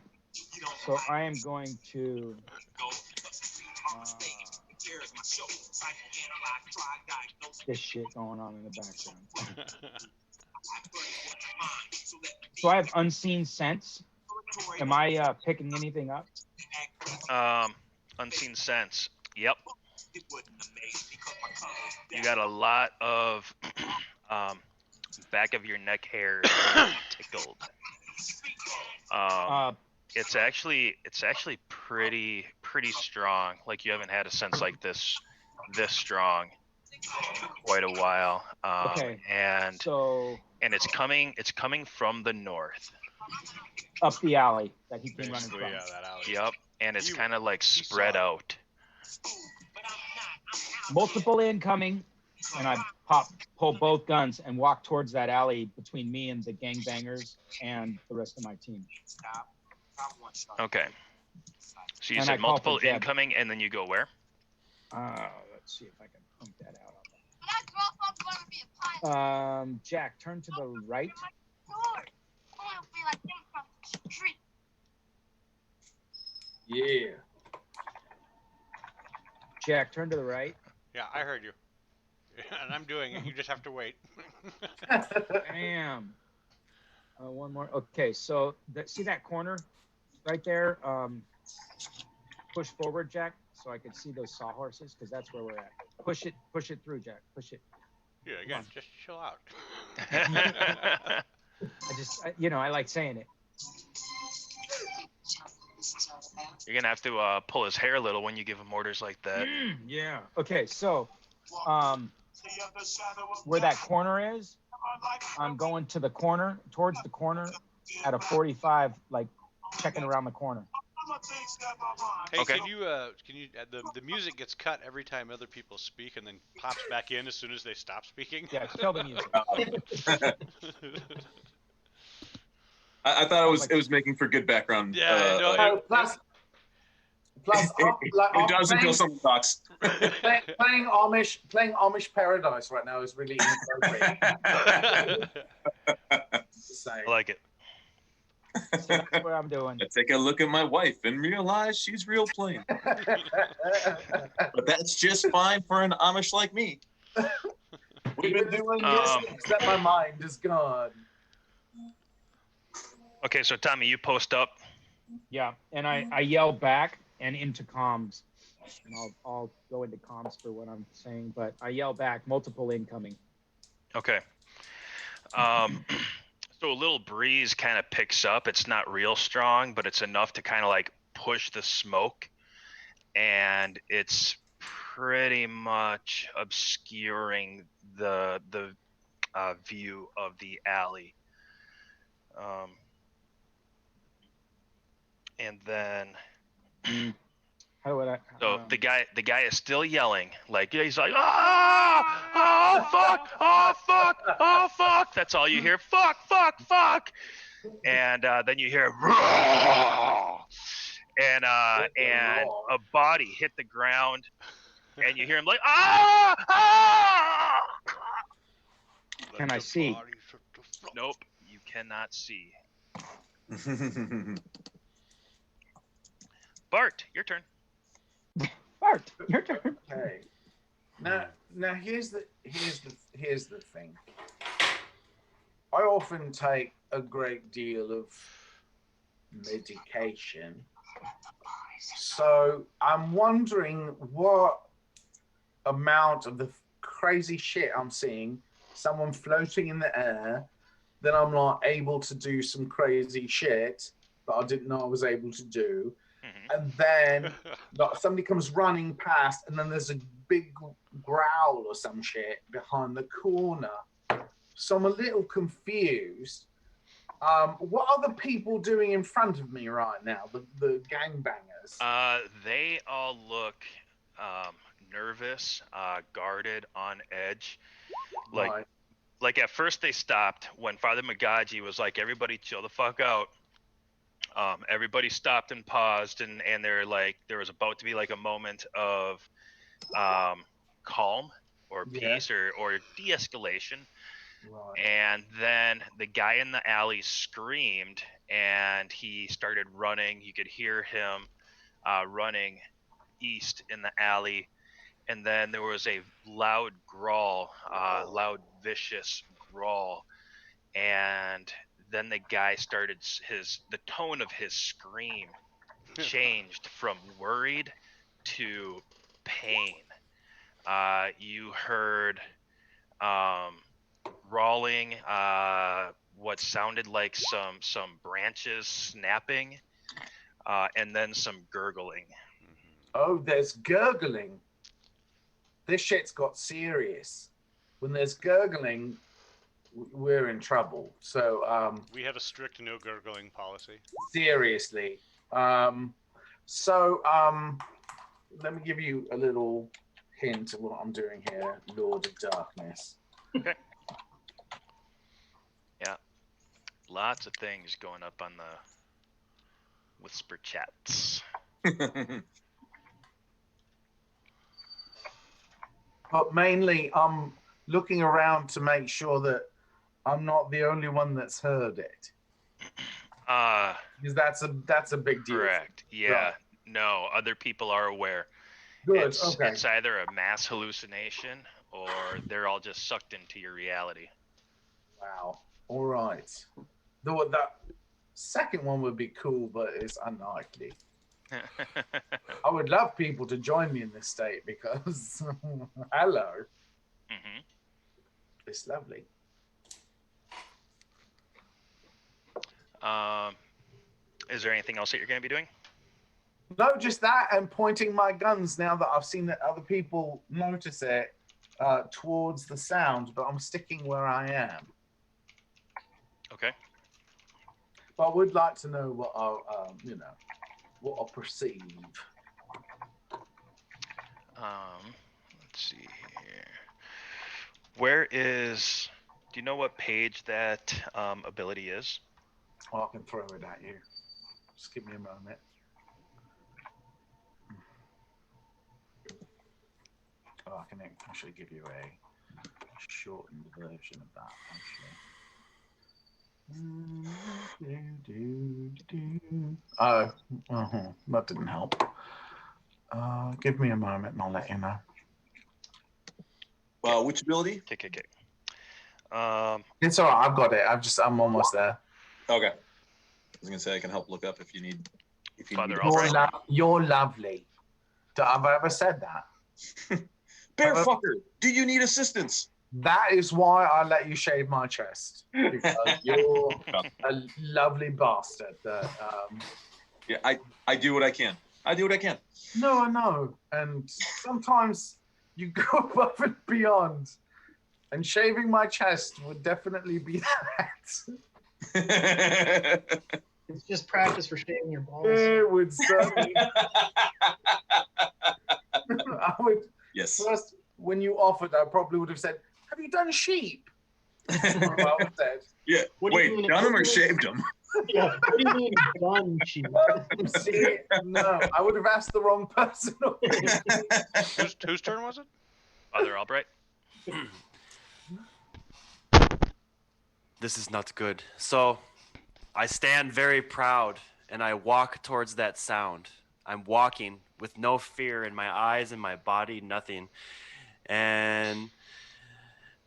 So I am going to this shit going on in the background. So I have unseen sense. Am I picking anything up?
Unseen sense. Yep. You got a lot of back of your neck hair tickled. It's actually pretty strong. Like you haven't had a sense like this strong quite a while.
Okay.
And it's coming from the north.
Up the alley that he came running from.
Yeah, that alley.
Yep. And it's kind of like spread out.
Multiple incoming, and I pull both guns and walk towards that alley between me and the gangbangers and the rest of my team.
Okay. So you
And I
said
call
multiple
for Jeb.
incoming, and then you go where?
Let's see if I can point that out. Jack, turn to the right.
Yeah.
Jack, turn to the right.
Yeah, I heard you. And I'm doing it. You just have to wait.
Damn. One more. Okay, so see that corner right there? Push forward, Jack, so I can see those sawhorses, because that's where we're at. Push it through, Jack. Push it.
Yeah, again, just chill out.
I like saying it.
You're gonna have to pull his hair a little when you give him orders like that.
Yeah. Okay, so where that corner is, I'm going to the corner, towards the corner at a 45, like checking around the corner.
Hey,
Okay.
can you the music gets cut every time other people speak and then pops back in as soon as they stop speaking?
Yeah, kill the music.
I thought it was making for good background.
Yeah, no,
Plus,
it does until someone talks.
playing Amish Paradise right now is really inappropriate.
I like it.
So that's what I'm doing.
I take a look at my wife and realize she's real plain. But that's just fine for an Amish like me.
We've been doing this that my mind is gone.
Okay, so Tommy, you post up.
Yeah, and I yell back and into comms. And I'll go into comms for what I'm saying, but I yell back, multiple incoming.
Okay. So a little breeze kind of picks up. It's not real strong, but it's enough to kind of like push the smoke, and it's pretty much obscuring the view of the alley. And then
How would I?
so the guy is still yelling, like he's like, ah, oh fuck, oh fuck, oh fuck. That's all you hear, fuck, fuck, fuck. And then you hear, and a body hit the ground, and you hear him like, ah, ah.
Can I see?
Nope, you cannot see. Bart, your turn.
Bart, your turn.
Okay. Now here's the thing. I often take a great deal of medication. So I'm wondering what amount of the crazy shit I'm seeing, someone floating in the air, then I'm not able to do some crazy shit that I didn't know I was able to do. And then like, somebody comes running past, and then there's a big growl or some shit behind the corner. So I'm a little confused. What are the people doing in front of me right now? The gangbangers.
They all look nervous, guarded, on edge. Like at first they stopped when Father Magaji was like, "Everybody chill the fuck out." Everybody stopped and paused, and they're like, there was about to be like a moment of calm or peace or de-escalation.
Right.
And then the guy in the alley screamed, and he started running. You could hear him running east in the alley, and then there was a loud growl, loud vicious growl, and then the guy started the tone of his scream changed from worried to pain. You heard brawling, what sounded like some branches snapping, and then some gurgling.
Oh, there's gurgling. This shit's got serious. When there's gurgling, we're in trouble. So
we have a strict no gurgling policy.
Seriously. Let me give you a little hint of what I'm doing here, Lord of Darkness.
Okay. Yeah. Lots of things going up on the whisper chats.
But mainly I'm looking around to make sure that I'm not the only one that's heard it. Because that's a big deal.
Correct. Yeah. Right. No, other people are aware.
Good.
It's either a mass hallucination or they're all just sucked into your reality.
Wow. All right. Though that second one would be cool, but it's unlikely. I would love people to join me in this state because hello.
Mm-hmm.
It's lovely.
Is there anything else that you're going to be doing?
No, just that and pointing my guns now that I've seen that other people notice it towards the sound, but I'm sticking where I am.
Okay.
But I would like to know what what I perceive.
Let's see here. Where is? Do you know what page that ability is?
Oh, I can throw it at you. Just give me a moment. Oh, I can actually give you a shortened version of that, actually. Oh, that didn't help. Give me a moment and I'll let you know.
Well, which ability?
Kick.
It's all right. I've got it. I'm almost there.
Okay. I was gonna say I can help look up if you need.
You're lovely. Have I ever said that?
Bearfucker, do you need assistance?
That is why I let you shave my chest, because you're a lovely bastard. That
Yeah, I do what I can. I do what I can.
no, I know, and sometimes you go above and beyond, and shaving my chest would definitely be that.
It's just practice for shaving your balls.
It would certainly. I would.
Yes.
First, when you offered, I probably would have said, "Have you done sheep?" Well said.
Yeah.
What do you
Wait,
mean
done them or
it's-
shaved them?
Yeah. What do you mean done sheep?
See, no, I would have asked the wrong person.
Whose turn was it?
Father Albright.
This is not good. So I stand very proud and I walk towards that sound. I'm walking with no fear in my eyes and my body, nothing. And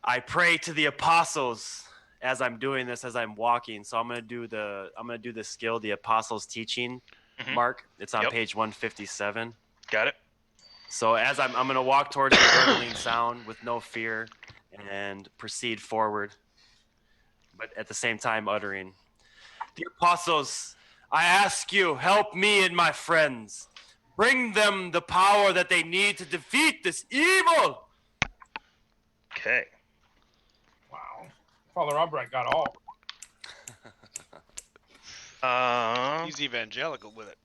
I pray to the apostles as I'm doing this, as I'm walking. So I'm gonna do the skill, the apostles' teaching.
Mhm.
Mark, it's on
Yep.
page 157.
Got it.
So as I'm gonna walk towards the gurgling sound with no fear and proceed forward, but at the same time uttering, "The apostles, I ask you, help me and my friends. Bring them the power that they need to defeat this evil."
Okay.
Wow. Father Albright got all.
He's evangelical with it.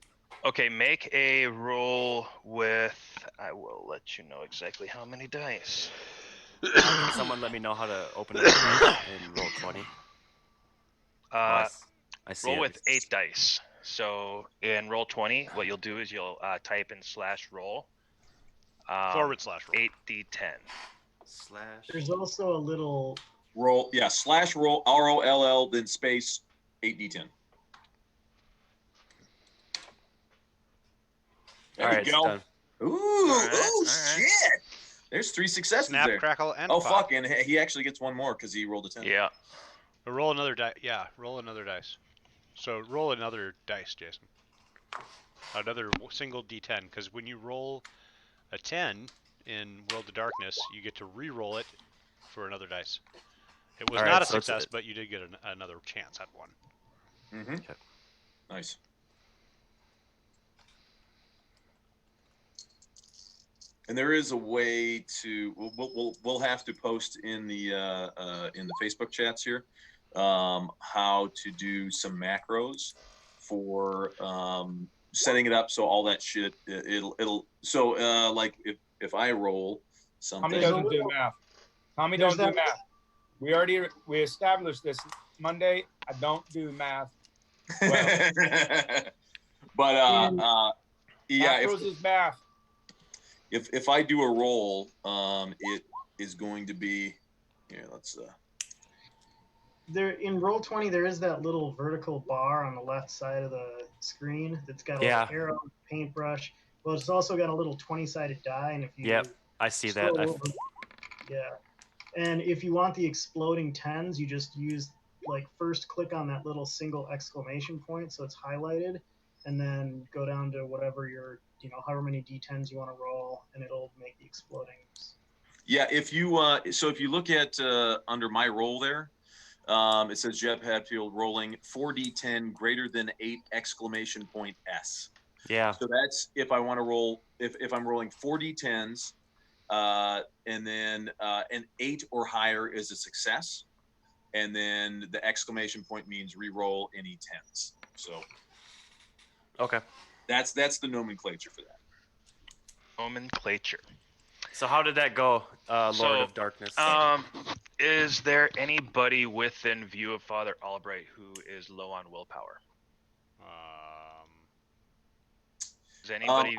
Okay, make a roll with. I will let you know exactly how many dice.
Can someone let me know how to open it in roll 20?
Uh,
I see
roll
it.
with 8 dice. So in roll 20, what you'll do is you'll type in /roll.
/roll.
8d10.
There's also a little
Roll, yeah, /roll, ROLL, then space 8d10. There
All
we
right, it's
go.
done.
Ooh,
All right,
ooh,
all right.
shit. There's 3 successes
Snap,
there.
crackle, and
Oh,
pop.
fuck, and he actually gets one more because he rolled a 10.
Yeah.
Roll another die. Yeah, roll another dice. So roll another dice, Jason. Another single D10, because when you roll a 10 in World of Darkness, you get to re-roll it for another dice. It was
All
not
right,
a
so it's
success, but you did get another chance at one.
Mm-hmm.
Okay.
Nice. And there is a way to. We'll have to post in the Facebook chats here how to do some macros for setting it up so all that shit it'll so like if I roll something.
Tommy doesn't do math. Tommy
There's
don't do
that-
math. We established this Monday. I don't do math.
But yeah,
Macros is math.
if I do a roll, it is going to be here. Let's
there in roll 20. There is that little vertical bar on the left side of the screen that's got a
Yeah.
little arrow, paintbrush. Well, it's also got a little 20-sided die, and if you
Yep, I see that.
scroll over- yeah, and if you want the exploding 10s, you just use first click on that little single exclamation point so it's highlighted, and then go down to whatever your however many d10s you want to roll, and it'll make the exploding.
Yeah, if you so if you look at under my roll there, it says Jeb Hadfield rolling 4d10 greater than 8 exclamation point S.
Yeah.
So that's if I want to roll if I'm rolling 4d10s, and then an 8 or higher is a success, and then the exclamation point means re-roll any 10s. So
Okay.
that's the nomenclature for that.
Nomenclature.
So how did that go, Lord
So,
of Darkness?
Is there anybody within view of Father Albright who is low on willpower? Is anybody?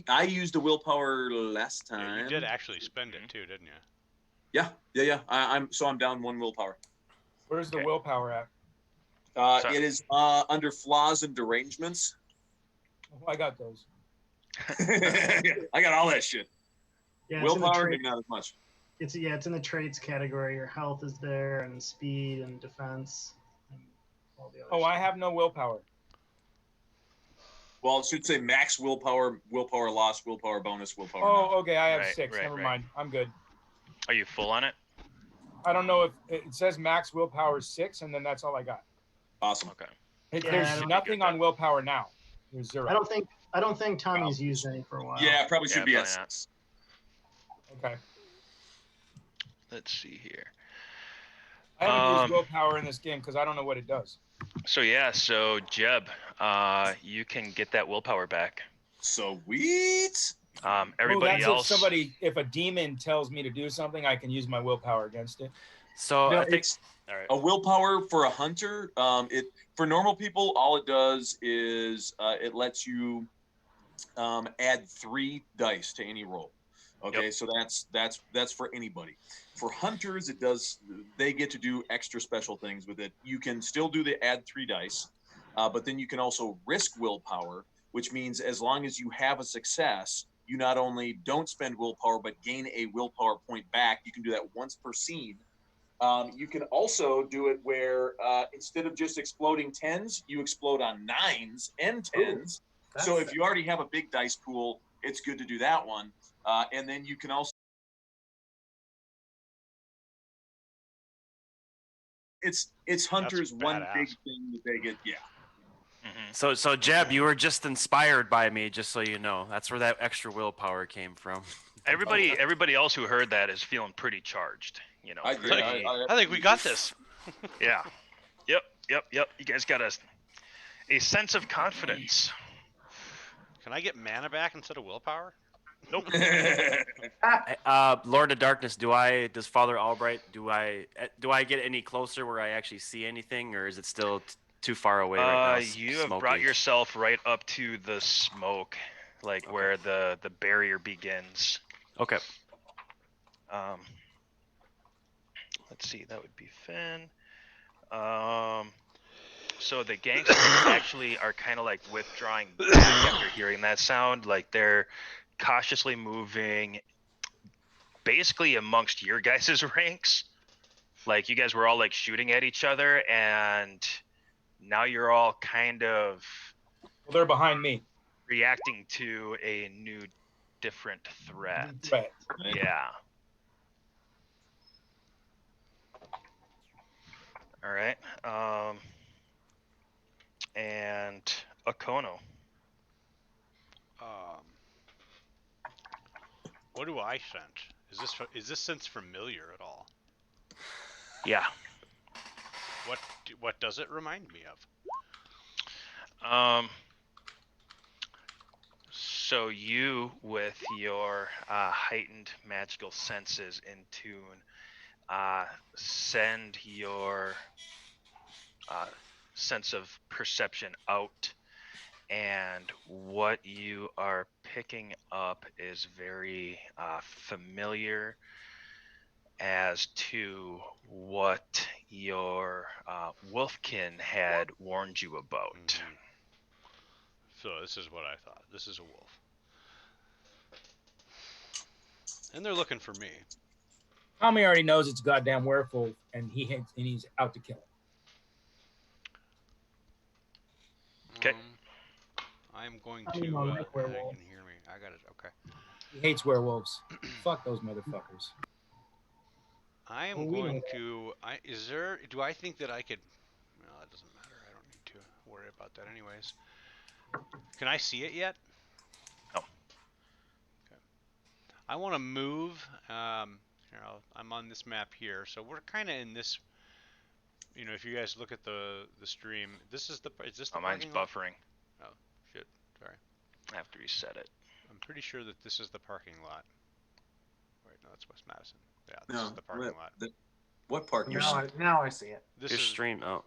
I used a willpower last
Yeah,
time.
you did actually spend it too, didn't you?
Yeah. I'm down 1 willpower.
Where's the
Okay.
willpower at?
It is under flaws and derangements.
Oh, I got those.
I got all that shit.
Yeah, it's in the
Willpower,
trait-
maybe not as much.
it's in the traits category. Your health is there, and speed and defense, and all the other
Oh, I
stuff.
have no willpower.
Well, it should say max willpower, willpower loss, willpower bonus, willpower.
Oh,
not.
okay. I have
Right,
6.
right,
Never
right.
mind. I'm good.
Are you full on it?
I don't know if it says max willpower is 6, and then that's all I got.
Awesome.
Okay.
Yeah, I
There's
don't
nothing on willpower now. There's 0.
I don't think Tommy's used any for a while.
Yeah, probably should
Yeah,
be at
probably not.
6.
Okay.
Let's see here.
I haven't used willpower in this game because I don't know what it does.
So yeah, so Jeb, you can get that willpower back.
Sweet.
Everybody
that's
else.
If a demon tells me to do something, I can use my willpower against it.
So
No,
I think
it's
All right.
a willpower for a hunter. For normal people, all it does is it lets you add 3 dice to any roll. Okay,
Yep.
so that's for anybody. For hunters, they get to do extra special things with it. You can still do the add 3 dice, but then you can also risk willpower, which means as long as you have a success, you not only don't spend willpower but gain a willpower point back. You can do that once per scene. You can also do it where instead of just exploding 10s, you explode on 9s and 10s. So if you already have a big dice pool, it's good to do that one. And then you can also it's hunters' one big
badass.
thing that they get. Yeah.
so Jeb, you were just inspired by me, just so you know. That's where that extra willpower came from.
Everybody else who heard that is feeling pretty charged. You know.
I agree.
pretty-
I think we got this.
Yeah. Yep. You guys got a sense of confidence.
Can I get mana back instead of willpower?
Nope.
Lord of Darkness, does Father Albright, do I get any closer where I actually see anything, or is it still too far away right now?
You have brought yourself right up to the smoke, like where the barrier begins.
Okay.
Let's see, that would be Finn. So the gangsters actually are kind of like withdrawing back after hearing that sound, like they're cautiously moving basically amongst your guys' ranks. Like you guys were all like shooting at each other, and now you're all kind of
Well, they're behind me.
reacting to a new different threat.
Right.
Yeah. All right. And Akono.
What do I sense? Is this sense familiar at all?
Yeah.
What does it remind me of?
So you, with your heightened magical senses in tune, send your sense of perception out, and what you are picking up is very familiar as to what your wolfkin had warned you about.
So this is what I thought. This is a wolf. And they're looking for me.
Tommy already knows it's a goddamn werewolf, and he's out to kill it.
Okay.
I'm going
I
to.
mean, I like
they
werewolf.
can hear me. I got it. Okay.
He hates werewolves. Fuck those motherfuckers.
I am
Well, we
going
don't-
to. Do I think that I could? Well, it doesn't matter. I don't need to worry about that, anyways. Can I see it yet?
No.
Okay. I want to move. Here, I'm on this map here, so we're kind of in this. You know, if you guys look at the stream, is this the
Mine's
parking lot?
buffering.
Oh, shit. Sorry.
I have to reset it.
I'm pretty sure that this is the parking lot. Wait, no, that's West Madison. Yeah, this is the parking lot.
What parking lot?
Now I see it.
This
Your
is
stream. Oh.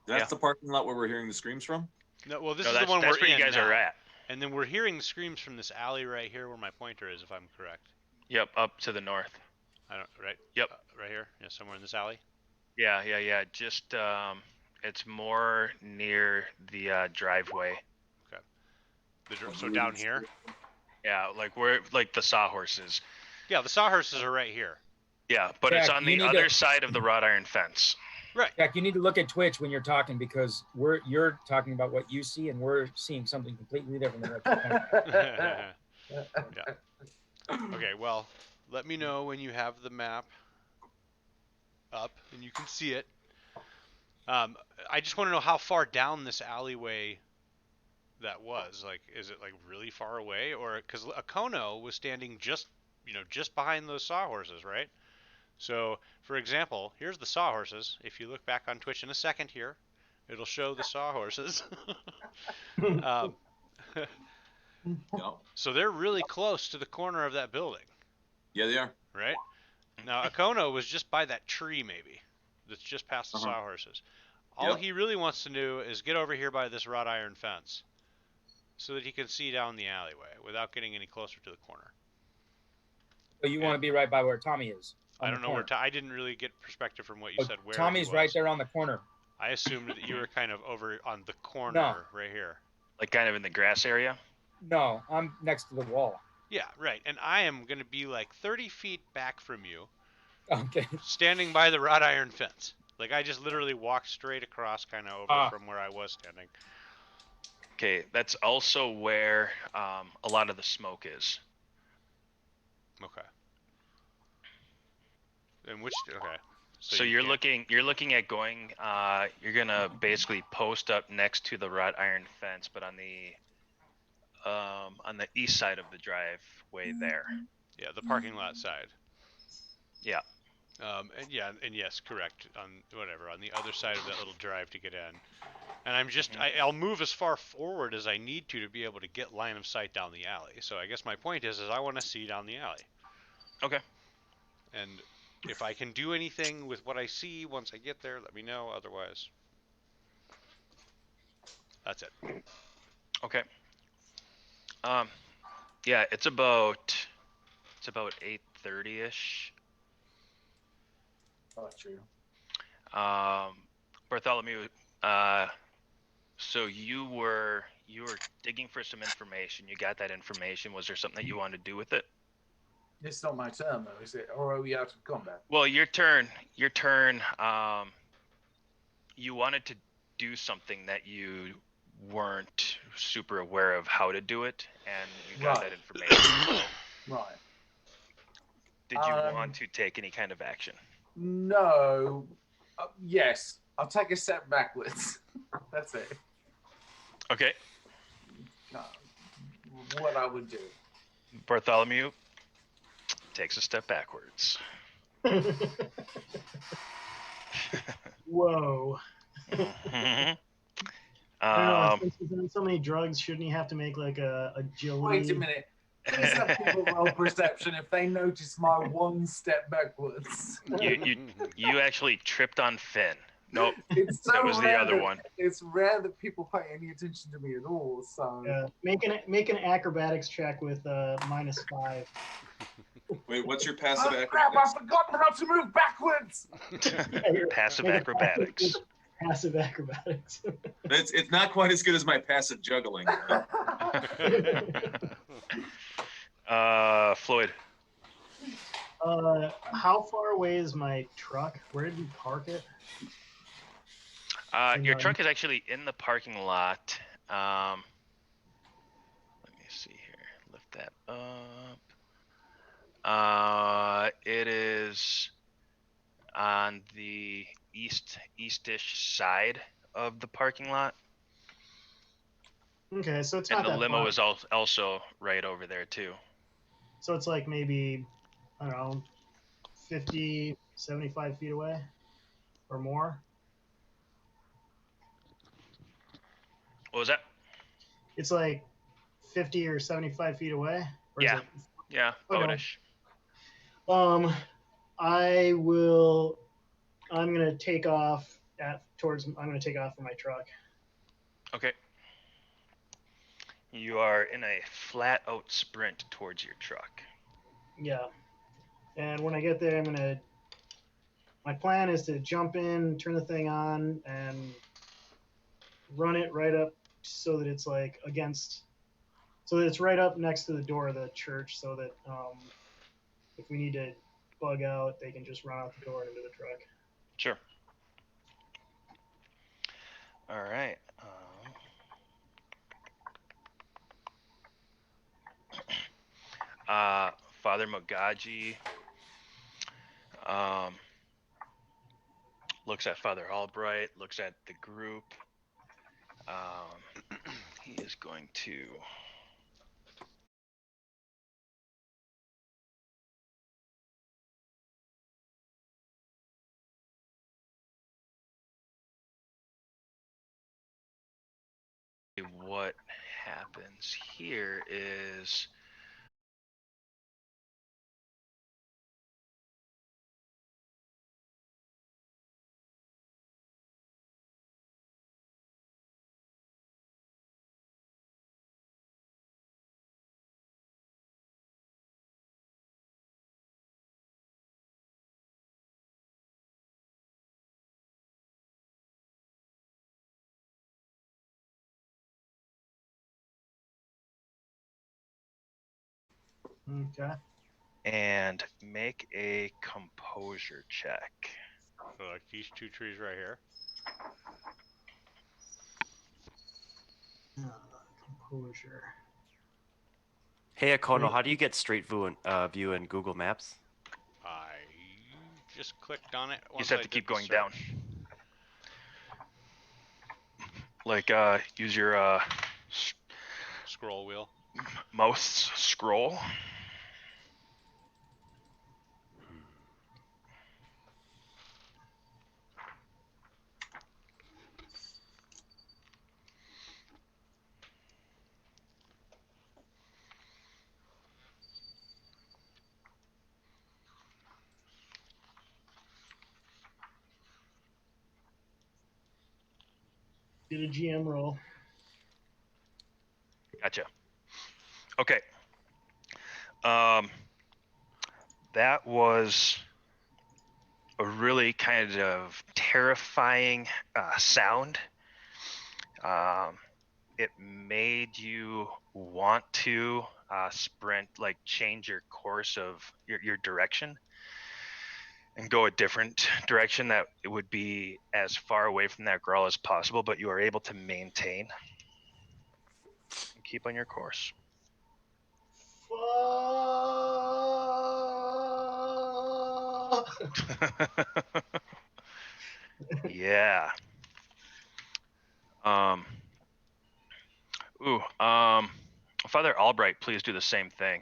That's the parking lot where we're hearing the screams from?
no. Well, this
No,
is the
that's
one
that's
we're
where
in
you guys
now.
are at.
And then we're hearing screams from this alley right here, where my pointer is, if I'm correct.
Yep, up to the north.
I don't right.
Yep.
Right here. Yeah, somewhere in this alley.
Yeah. Just it's more near the driveway.
So down here.
Yeah, like where the sawhorses.
Yeah, the sawhorses are right here.
Yeah, but it's
Jack,
on
you
the
need
other
to-
side of the wrought iron fence.
Right.
Jack, you need to look at Twitch when you're talking because you're talking about what you see and we're seeing something completely different than what you're talking about.
Yeah. Okay. Well, let me know when you have the map up and you can see it. I just want to know how far down this alleyway that was. Like, is it like really far away, or because Akono was standing just behind those sawhorses, right? So, for example, here's the sawhorses. If you look back on Twitch in a second here, it'll show the sawhorses. um,
Yep.
so they're really close to the corner of that building,
Yeah, they are.
right? Now, Akono was just by that tree, maybe, that's just past the
Uh-huh.
sawhorses. All
Yep.
he really wants to do is get over here by this wrought iron fence so that he can see down the alleyway without getting any closer to the corner.
So you want to be right by where Tommy is.
I
on
don't
the
know where
corner.
I didn't really get perspective from what you
Oh,
said where
Tommy's
he
right
was.
there on the corner.
I assumed that you were kind of over on the corner right here.
Like kind of in the grass area.
No, I'm next to the wall.
Yeah, right. And I am going to be like 30 feet back from you,
Okay.
standing by the wrought iron fence. Like I just literally walked straight across kind of over from where I was standing.
Okay, that's also where a lot of the smoke is.
Okay. And which okay.
So
you
you're
can't-
looking at going. You're gonna basically post up next to the wrought iron fence, but on the east side of the driveway there.
Yeah, the parking lot side.
Yeah.
And yes, correct. On the other side of that little drive to get in. And I'm just I'll move as far forward as I need to be able to get line of sight down the alley. So I guess my point is I want to see down the alley.
Okay.
And if I can do anything with what I see once I get there, let me know. Otherwise, that's it.
Okay. Yeah, it's about 8:30ish.
Oh, true.
Bartholomew, so you were digging for some information. You got that information. Was there something that you wanted to do with it?
It's not my turn though, is it? Or are we out of combat?
Well, your turn. You wanted to do something that you weren't super aware of how to do it, and you got
Right.
that information.
Right.
Did you want to take any kind of action?
No. Yes. I'll take a step backwards. That's it.
Okay.
What I would do.
Bartholomew takes a step backwards.
Whoa.
Mhm.
I don't know. Since he's on so many drugs, shouldn't he have to make like a agility?
Wait a minute. Please let people roll perception if they notice my one step backwards.
You actually tripped on Finn. Nope.
It's so
That was the
rare
other
that-
one.
It's rare that people pay any attention to me at all. So
Make an acrobatics check with -5.
Wait, what's your passive
oh,
acrobatics?
crap! I've forgotten how to move backwards.
Passive
Make a
acrobatics.
Passive acrobatics.
It's not quite as good as my passive juggling.
Floyd.
How far away is my truck? Where did we park it?
Your truck is actually in the parking lot. Let me see here. Lift that up. It is on the eastish side of the parking lot,
Okay, so it's
and
not
the
that
limo
far.
is also right over there too.
So it's like maybe, I don't know, 50, 75 feet away or more.
What was that?
It's like 50 or 75 feet away. Or is
Yeah.
it-
Yeah,
Okay.
boatish.
I'm gonna take off I'm gonna take off from my truck.
Okay. You are in a flat out sprint towards your truck.
Yeah. And when I get there, my plan is to jump in, turn the thing on, and run it right up so that it's like so that it's right up next to the door of the church, so that if we need to bug out, they can just run out the door into the truck.
Sure. All right. Father Mogaji. Looks at Father Albright. Looks at the group. He is going to. What happens here is
Okay.
and make a composure check.
So like these two trees right here.
Composure.
Hey, Akono, how do you get street view in Google Maps?
I just clicked on it.
You
once
just have
I
to
did
keep
the
going down.
search.
Like use your
Scroll wheel.
mouse scroll.
Get a GM roll.
Gotcha. Okay. That was a really kind of terrifying sound. It made you want to sprint, like change your course of your direction and go a different direction that it would be as far away from that girl as possible, but you are able to maintain and keep on your course. Yeah. Father Albright, please do the same thing.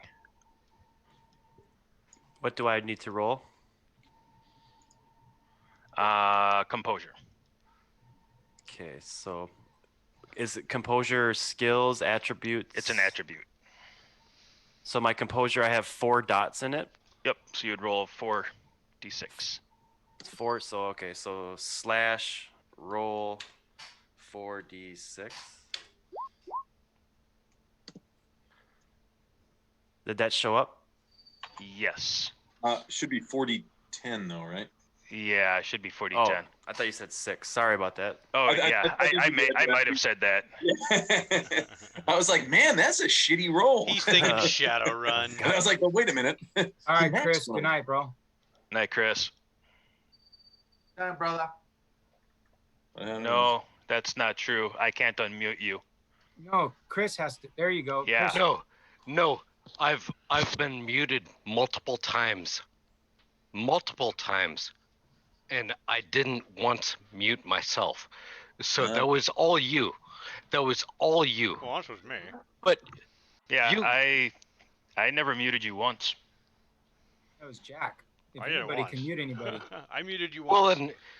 What do I need to roll?
Composure.
Okay, so is it composure skills, attributes?
It's an attribute.
So my composure, I have 4 dots in it.
Yep. So you'd roll 4d6.
4, so okay, so slash roll 4d6. Did that show up?
Yes.
Should be 40-10 though, right?
Yeah, it should be 40-10.
Oh, I thought you said 6. Sorry about that.
Oh yeah, I might have said that.
I was like, man, that's a shitty roll.
He's thinking Shadowrun.
And I was like, well, wait a minute.
All right,
Max
Chris.
roll.
Good night, bro.
Night, Chris.
Yeah, brother.
No, that's not true. I can't unmute you.
No, Chris has to. There you go.
Yeah.
Chris,
No, I've been muted multiple times, and I didn't once mute myself. So that was all you. That was all you.
Well, this was me.
But
Yeah,
You-
I never muted you once.
that was Jack. If
I did it
anybody
once.
can mute anybody.
I muted you
well
once.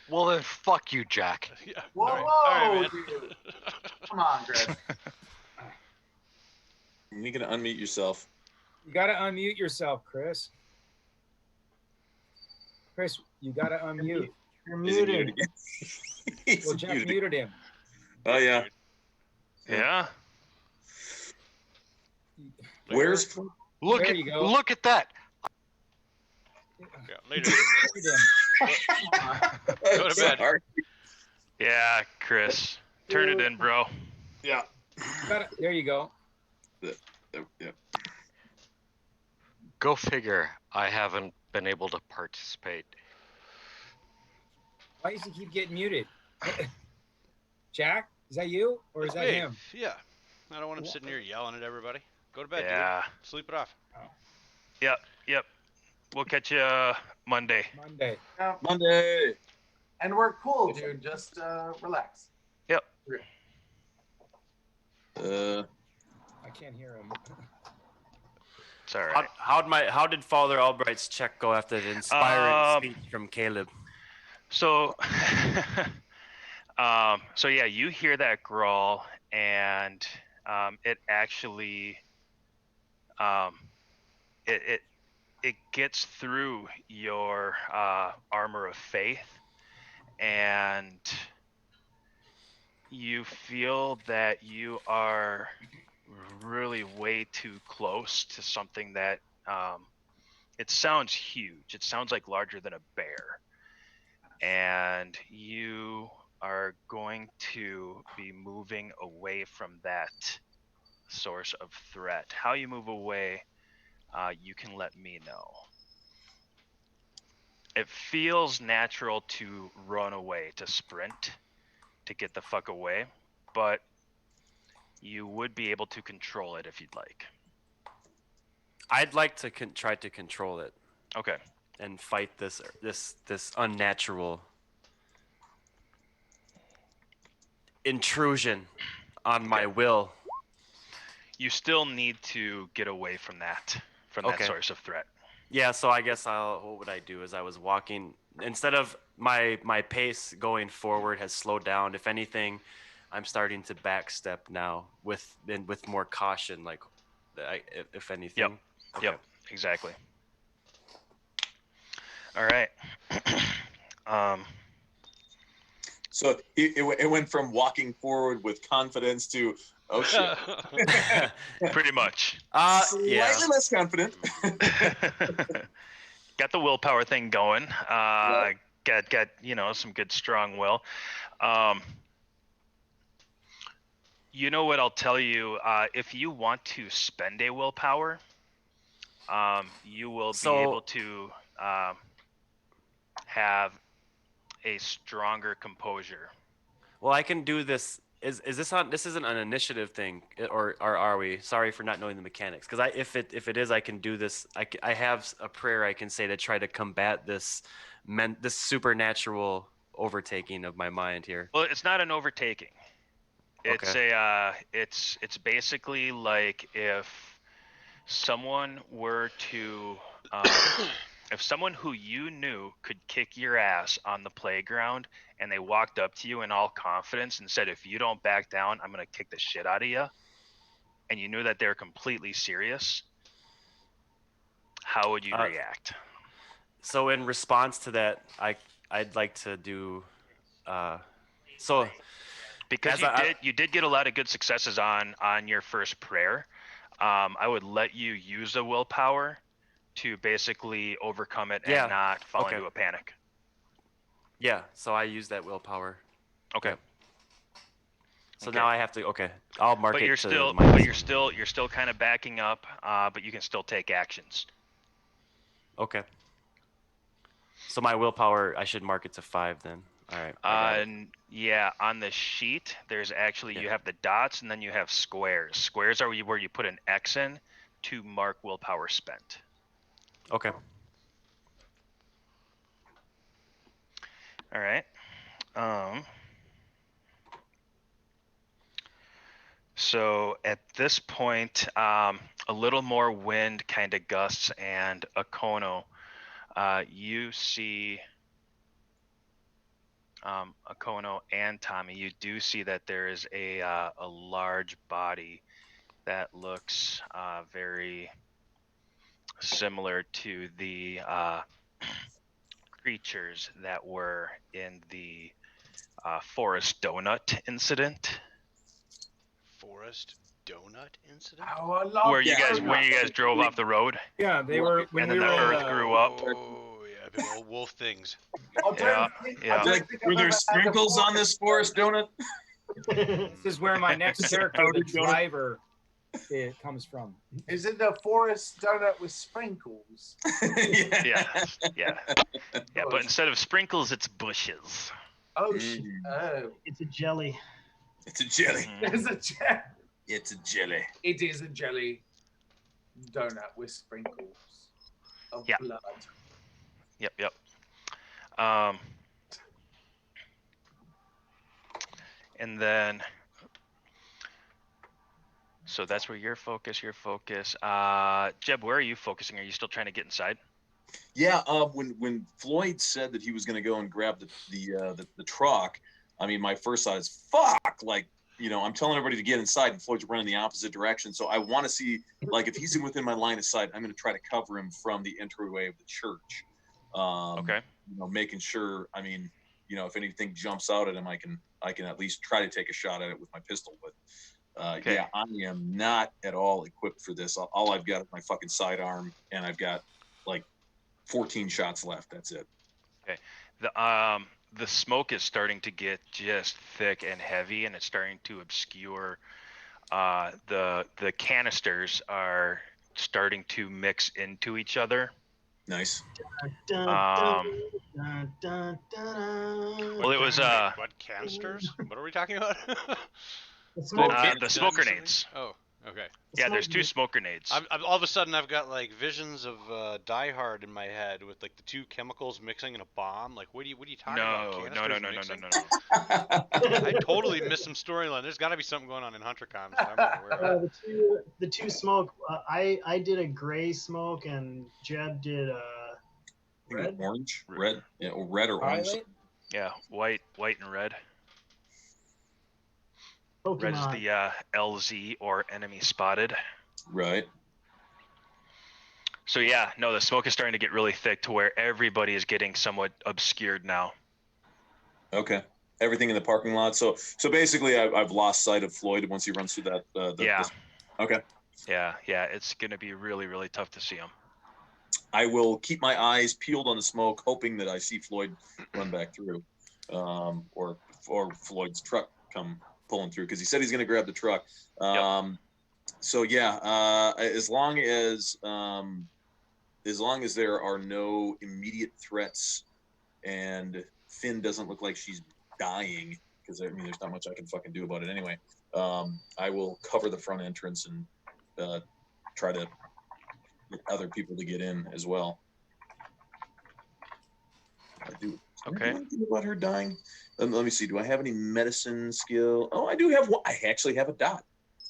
then fuck you, Jack.
Yeah.
Whoa,
all right.
whoa,
All right, man.
dude. Come on, Chris.
You gotta unmute yourself.
You gotta unmute yourself, Chris. Chris, you gotta unmute.
You're
Is he
muted.
again? He's
Well, Jeff
muted.
muted him.
Oh yeah.
Yeah.
Where's
Look
There
at
you go.
look at that.
Yeah, later.
Muted him.
Go to bed.
Sorry.
Yeah, Chris. Turn it in, bro.
Yeah.
There you go.
Yeah.
Go figure. I haven't been able to participate.
Why does he keep getting muted? Jack, is that you or is
That's
that
me.
him?
Yeah. I don't want him sitting here yelling at everybody. Go to bed,
Yeah.
dude. Sleep it off.
Yep. We'll catch you Monday.
Monday.
Yeah.
Monday.
And we're cool, dude. Just relax.
Yep.
I can't hear him.
It's all right.
How did Father Albright's check go after the inspiring speech from Caleb?
So, so yeah, you hear that growl, and it actually, it gets through your armor of faith, and you feel that you are really way too close to something that it sounds huge. It sounds like larger than a bear. And you are going to be moving away from that source of threat. How you move away, you can let me know. It feels natural to run away, to sprint, to get the fuck away, but you would be able to control it if you'd like.
I'd like to try to control it.
Okay.
And fight this unnatural intrusion on my will.
You still need to get away from that source of threat.
Yeah, so I guess what would I do is I was walking, instead of my pace going forward has slowed down. If anything, I'm starting to backstep now with more caution, like if anything.
Yep.
Okay.
Yep. Exactly. All right.
So it went from walking forward with confidence to, oh shit.
Pretty much.
Slightly less confident.
Got the willpower thing going. Got some good strong will. You know what I'll tell you? If you want to spend a willpower, you will be able to have a stronger composure.
Well, I can do this. Is this on? This isn't an initiative thing, or are we? Sorry for not knowing the mechanics. Because if it is, I can do this. I have a prayer I can say to try to combat this supernatural overtaking of my mind here.
Well, it's not an overtaking. It's it's basically like if someone were to if someone who you knew could kick your ass on the playground and they walked up to you in all confidence and said, if you don't back down, I'm going to kick the shit out of you, and you knew that they're completely serious, how would you react?
So in response to that, I'd like to do
because you did get a lot of good successes on your first prayer. I would let you use a willpower to basically overcome it and not fall into a panic.
Yeah, so I use that willpower.
Okay.
So now I have to. Okay, I'll mark
but
it.
You're still kind of backing up, but you can still take actions.
Okay. So my willpower, I should mark it to 5 then. All right.
Yeah, on the sheet, there's actually you have the dots and then you have squares. Squares are where you put an X in to mark willpower spent.
Okay.
All right. So at this point, a little more wind kind of gusts, and Akono, you see Akono and Tommy, you do see that there is a large body that looks very similar to the creatures that were in the Forest Donut incident.
Forest Donut incident?
Where you guys drove off the road?
Yeah, they were. When
and then
we
the
were,
earth grew up.
Oh yeah, big old wolf things.
Yeah.
Were there sprinkles on this Forest Donut?
This is where my next character, the driver, it comes from.
Is it a forest donut with sprinkles?
Yeah. But instead of sprinkles, it's bushes.
Oh, oh.
It's a jelly.
It's a jelly.
It's a jelly.
It's a jelly.
It is a jelly donut with sprinkles. of
Yeah.
blood.
Yep. And then, so that's where your focus. Jeb, where are you focusing? Are you still trying to get inside?
Yeah. When Floyd said that he was going to go and grab the truck, I mean, my first thought is fuck. Like, you know, I'm telling everybody to get inside, and Floyd's running the opposite direction. So I want to see, like, if he's within my line of sight, I'm going to try to cover him from the entryway of the church.
Okay.
You know, making sure. I mean, you know, if anything jumps out at him, I can at least try to take a shot at it with my pistol. But
Okay.
yeah, I am not at all equipped for this. All I've got is my fucking sidearm, and I've got like 14 shots left. That's it.
Okay. The smoke is starting to get just thick and heavy, and it's starting to obscure. The canisters are starting to mix into each other.
Nice.
Well, it was
What canisters? What are we talking about?
the smoke grenades.
Oh, okay.
Yeah, there's 2 smoke grenades.
All of a sudden, I've got like visions of Die Hard in my head with like the 2 chemicals mixing in a bomb. Like, what are you talking about?
No.
I totally missed some storyline. There's got to be something going on in Hunter Comics that I'm not aware of.
The two smoke. I did a gray smoke, and Jeb did red.
Orange, red, yeah, or red or orange.
Violet?
Yeah, white and red.
Pokemon.
Red is the LZ, or enemy spotted.
Right.
So yeah, no, the smoke is starting to get really thick to where everybody is getting somewhat obscured now.
Okay. Everything in the parking lot. So basically, I've lost sight of Floyd once he runs through that.
Yeah.
Okay.
Yeah, it's gonna be really, really tough to see him.
I will keep my eyes peeled on the smoke, hoping that I see Floyd run back through, or Floyd's truck come pulling through, because he said he's going to grab the truck. So yeah, as long as there are no immediate threats, and Finn doesn't look like she's dying, because I mean, there's not much I can fucking do about it anyway. I will cover the front entrance and try to get other people to get in as well.
Okay.
Anything about her dying? Let me see. Do I have any medicine skill? Oh, I do have one. I actually have a dot.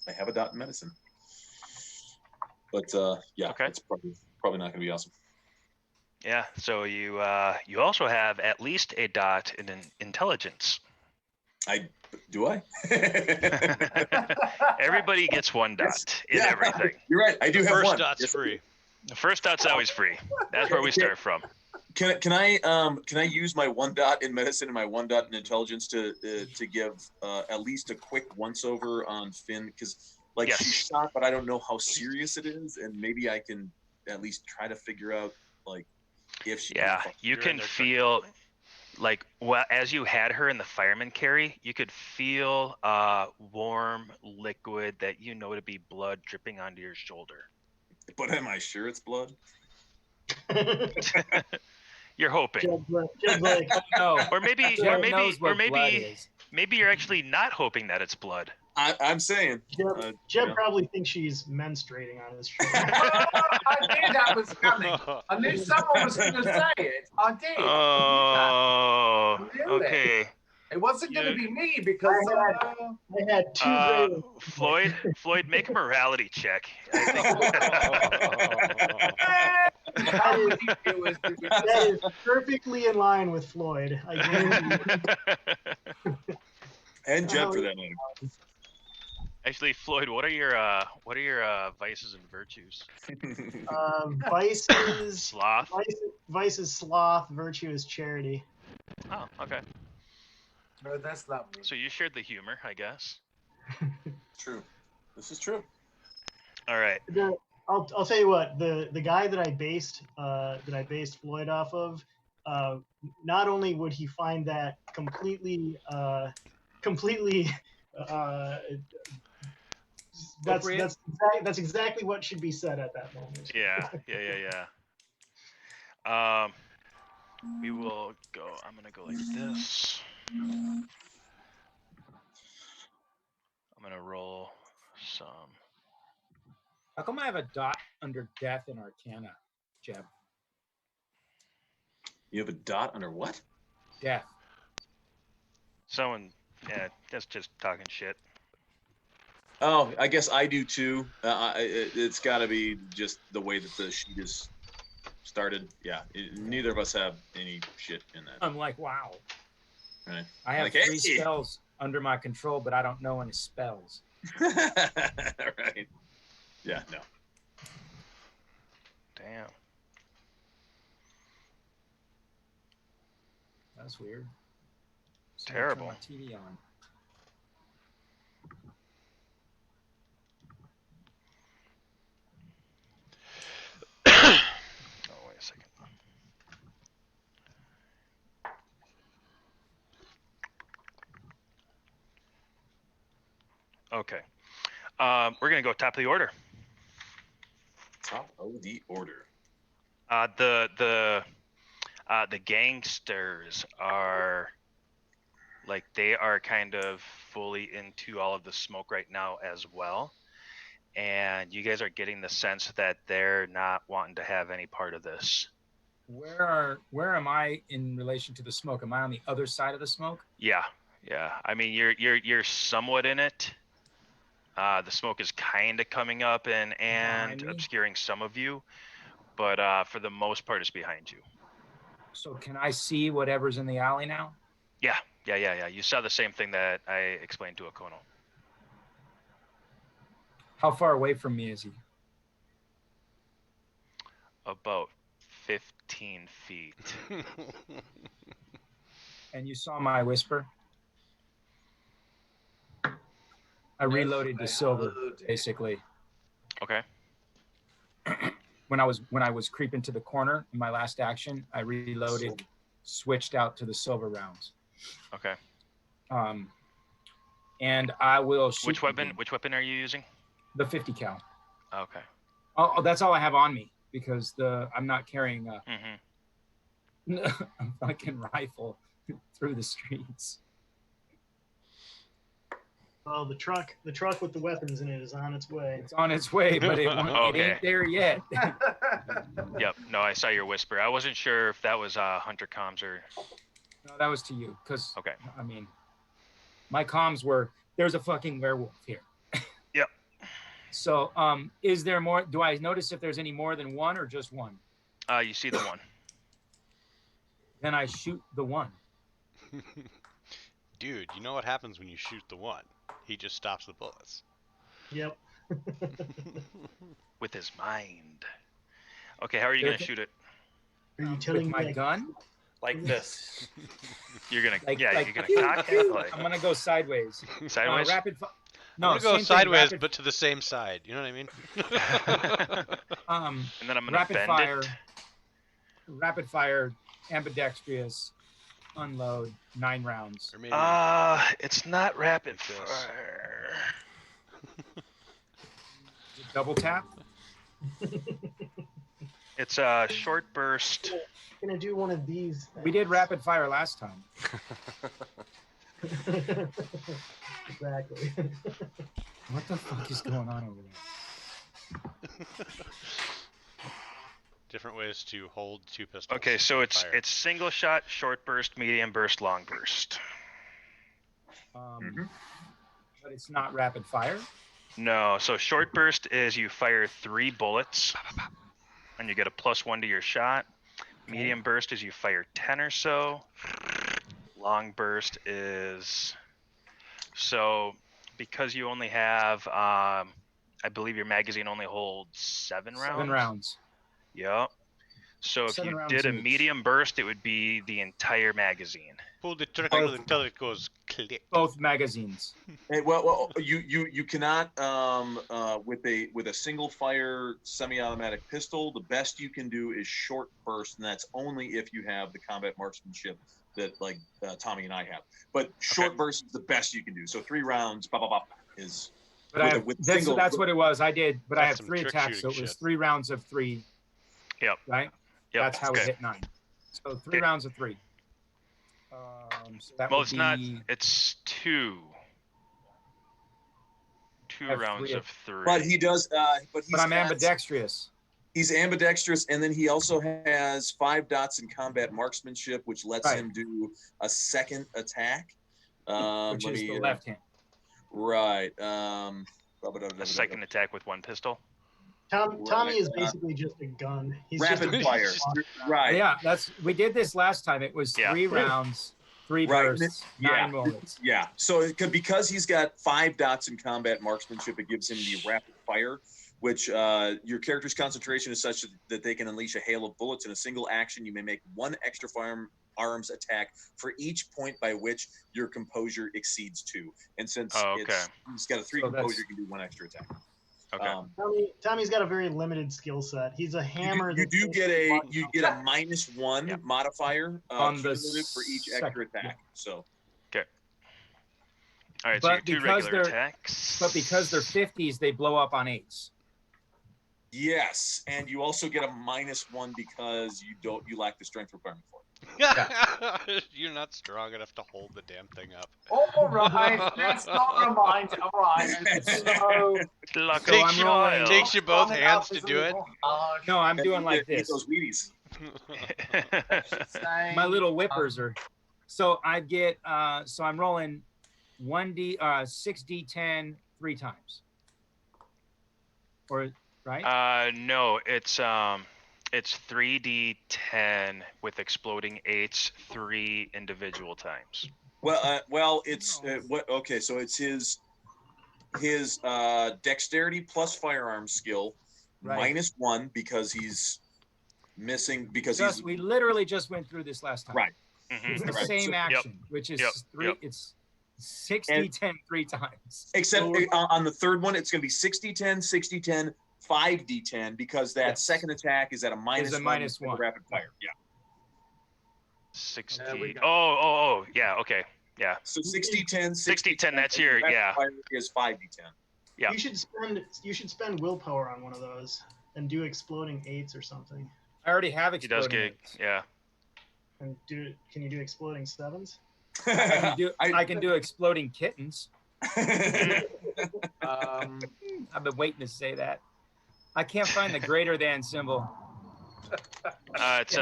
I have a dot in medicine. But yeah,
okay.
It's probably not going to be awesome.
Yeah. So you also have at least a dot in intelligence.
Do I?
Everybody gets 1 dot in everything.
You're right. I do have one.
First dot's free.
The first dot's always free. That's where we start from.
Can I use my 1 dot in medicine and my 1 dot in intelligence to give at least a quick once over on Finn, because
Yes.
she's shot, but I don't know how serious it is, and maybe I can at least try to figure out like if she.
Yeah, you can feel like as you had her in the fireman carry, you could feel warm liquid that you know to be blood dripping onto your shoulder.
But am I sure it's blood?
You're hoping.
No.
Or maybe you're actually not hoping that it's blood.
I'm saying.
Jeb probably thinks she's menstruating on his shoulder.
I knew that was coming. I knew someone was going to say it. I did.
Oh,
I knew
okay.
It wasn't going to be me because
I had 2 gray.
Floyd, make a morality check.
That is perfectly in line with Floyd. I
and Jeb for that matter.
Actually, Floyd, what are your vices and virtues?
Vices.
Sloth.
Vice is sloth. Virtue is charity.
Oh, okay.
No, that's not me.
So you shared the humor, I guess.
True. This is true.
All right.
I'll tell you what, the guy that I based Floyd off of, not only would he find that completely that's exactly what should be said at that moment.
Yeah. We will go. I'm gonna go like this. I'm gonna roll some.
How come I have a dot under death in Arcana, Jeb?
You have a dot under what?
Yeah.
Someone, yeah, that's just talking shit.
Oh, I guess I do too. It's got to be just the way that the sheet is started. Yeah, neither of us have any shit in that.
I'm like, wow.
Right.
I have
Like,
3
hey!
spells under my control, but I don't know any spells.
Right. Yeah. No.
Damn.
That's weird. So
Terrible.
I turn my TV on.
Oh, wait a second. Okay. We're gonna go top of the order.
Top of the order.
The gangsters are like they are kind of fully into all of the smoke right now as well, and you guys are getting the sense that they're not wanting to have any part of this.
Where am I in relation to the smoke? Am I on the other side of the smoke?
Yeah. I mean, you're somewhat in it. The smoke is kind of coming up and
Behind me?
obscuring some of you, but for the most part, it's behind you.
So can I see whatever's in the alley now?
Yeah. You saw the same thing that I explained to Okono.
How far away from me is he?
About 15 feet.
And you saw my whisper? I reloaded to silver, basically.
Okay.
When I was creeping to the corner in my last action, I reloaded, switched out to the silver rounds.
Okay.
And I will shoot.
Which weapon are you using?
The 50 cal.
Okay.
Oh, that's all I have on me because I'm not carrying a fucking rifle through the streets.
Well, the truck with the weapons in it is on its way.
It's on its way, but it
Okay.
ain't there yet.
Yep. No, I saw your whisper. I wasn't sure if that was Hunter comms or.
No, that was to you, because
Okay.
I mean, my comms were there's a fucking werewolf here.
Yep.
So, is there more? Do I notice if there's any more than one or just one?
You see the one.
Then I shoot the one.
Dude, you know what happens when you shoot the one? He just stops the bullets.
Yep.
With his mind. Okay, how are you gonna shoot it?
Are you
With
telling me
my
I-
gun?
Like this.
You're gonna
Like,
you're
like,
gonna
pew,
cock
pew.
it like
I'm gonna go sideways.
sideways.
Rapid fire. No,
I'm gonna go
same thing,
sideways,
rapid-
but to the same side. You know what I mean?
And then I'm gonna
rapid
bend
fire.
it.
Rapid fire, ambidextrous, unload, 9 rounds.
Or maybe
It's not rapid
Like this.
fire.
Double tap.
It's a short burst.
I'm gonna do one of these.
We did rapid fire last time.
Exactly.
What the fuck is going on over there?
different ways to hold two pistols.
Okay, so
and
it's
fire.
single shot, short burst, medium burst, long burst.
But it's not rapid fire.
No, so short burst is you fire 3 bullets, and you get a +1 to your shot. Medium burst is you fire 10 or so. Long burst is so because you only have I believe your magazine only holds 7 rounds.
7 rounds.
Yep. So if
7
you
rounds
did a
each.
medium burst, it would be the entire magazine.
Pull the trigger until it goes click.
Both magazines.
Hey, well, you cannot with a single fire semi-automatic pistol. The best you can do is short burst, and that's only if you have the combat marksmanship that like Tommy and I have. But short burst is the best you can do. So 3 rounds, is.
But
with
that's what it was. I did, but I
That's
had
some
3
trick
attacks, so it
shooting
was
shit.
3 rounds of 3.
Yep.
Right.
Yep.
That's how we
okay.
hit 9. So 3
Okay.
rounds of 3. So that
Well,
would
it's not.
be-
It's 2. 2
I have
rounds
3
of 3.
But he does. But
But I'm ambidextrous.
He's ambidextrous, and then he also has 5 dots in combat marksmanship, which lets
Right.
him do a second attack.
Which
let
is
me,
the left hand.
Right.
A second attack with 1 pistol.
Tommy is basically just a gun. He's
rapid
just a
fire. Right.
Yeah, we did this last time. It was
Yeah.
3 rounds, 3
Right.
bursts,
Yeah.
9 moments.
Yeah. So because he's got 5 dots in combat marksmanship, it gives him the rapid fire, which your character's concentration is such that they can unleash a hail of bullets in a single action. You may make 1 extra firearms attack for each point by which your composure exceeds 2. And since he's got a 3 composure, you can do 1 extra attack.
Okay.
Tommy's got a very limited skill set. He's a hammer.
You do get a -1 modifier
On the
cumulative for each extra attack. So.
Okay. All right.
But
So your 2
because
regular
they're-
attacks.
But because they're 50s, they blow up on 8s.
Yes, and you also get a -1 because you lack the strength requirement for it.
You're not strong enough to hold the damn thing up.
All right, let's not remind. All right. So,
Takes you both hands to do it.
No, I'm doing like
Eat
this.
those Wheaties.
My little whippers are. So I get. So I'm rolling 6d10 3 times. Or right?
No, it's 3d10 with exploding 8s 3 individual times.
Well, it's what? Okay, so it's his dexterity plus firearm skill
Right.
-1 because he's missing
We literally just went through this last time.
Right.
It's the
Right.
same
So-
action, which is It's 60-10 3 times.
Except on the third one, it's going to be 60-10, 60-10, 5d10 because that second attack is at a
Is a
-1
-1.
for the rapid fire. Yeah.
60. Oh, yeah. Okay. Yeah.
So 60-10,
60-10. That's your
rapid
yeah.
fire is 5d10.
Yeah.
You should spend willpower on one of those and do exploding 8s or something.
I already have
He does
exploding.
get yeah.
And can you do exploding 7s?
I can do exploding kittens.
Um,
I've been waiting to say that. I can't find the greater than symbol.
It's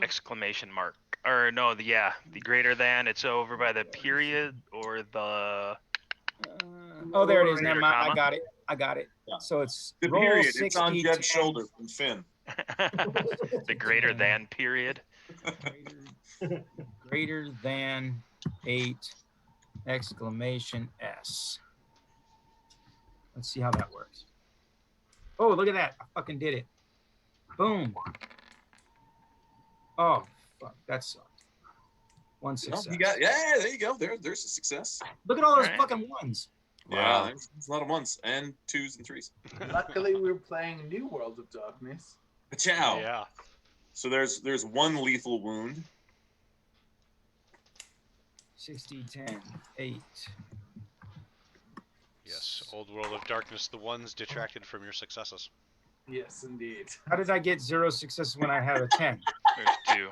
exclamation mark. Or no, the greater than. It's over by the period or the.
Oh, there it is.
Greater
Never mind.
comma?
I got it.
Yeah.
So it's
The
roll
period,
60,
it's on Jed's
10,
shoulder from Finn.
The greater than period.
Greater than 8 exclamation S. Let's see how that works. Oh, look at that. I fucking did it. Boom. Oh, fuck. That sucked. 1 success.
There you go. There's a success.
Look at all those
Alright.
fucking ones.
Yeah, there's a lot of 1s and 2s and 3s.
luckily, we're playing New World of Darkness.
Ciao.
Yeah.
So there's 1 lethal wound.
60, 10, 8.
Yes, Old World of Darkness, the ones detracted from your successes.
Yes, indeed.
How did I get 0 successes when I have a 10?
There's 2.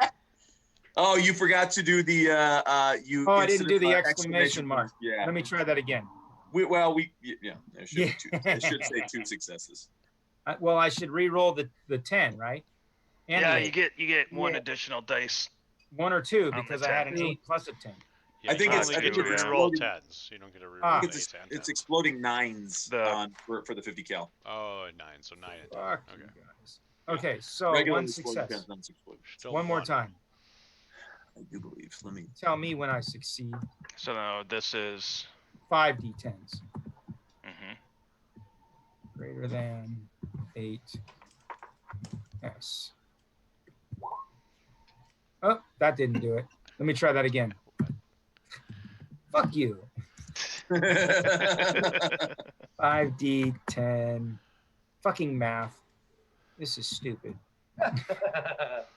Oh, you forgot to do the you.
Oh, I didn't
instead
do
of,
the exclamation mark.
Yeah.
Let me try that again.
There should be 2. It should say 2 successes.
Well, I should re-roll the 10, right? And
Yeah,
an
you
eight.
get 1
Yeah.
additional dice.
1 or 2
On the
because I had an
10.
8 plus a 10.
Yeah,
I think
you
it's-
only
I
get
think
to
it's
reroll
exploding-
10s. You don't get to reroll
Ah.
It's
8s and 10s.
exploding 9s
The-
for the 50 cal.
Oh, 9, so 9 and 10.
Fuck
Okay.
you guys. Okay, so
Regular
1
exploding
success.
10s, non-exploding.
Still
1 more
one.
time.
I do believe. Let me.
Tell me when I succeed.
So no, this is
5 d10s.
mhm.
Greater than 8 S. Oh, that didn't do it. Let me try that again. Fuck you. 5d10. Fucking math. This is stupid.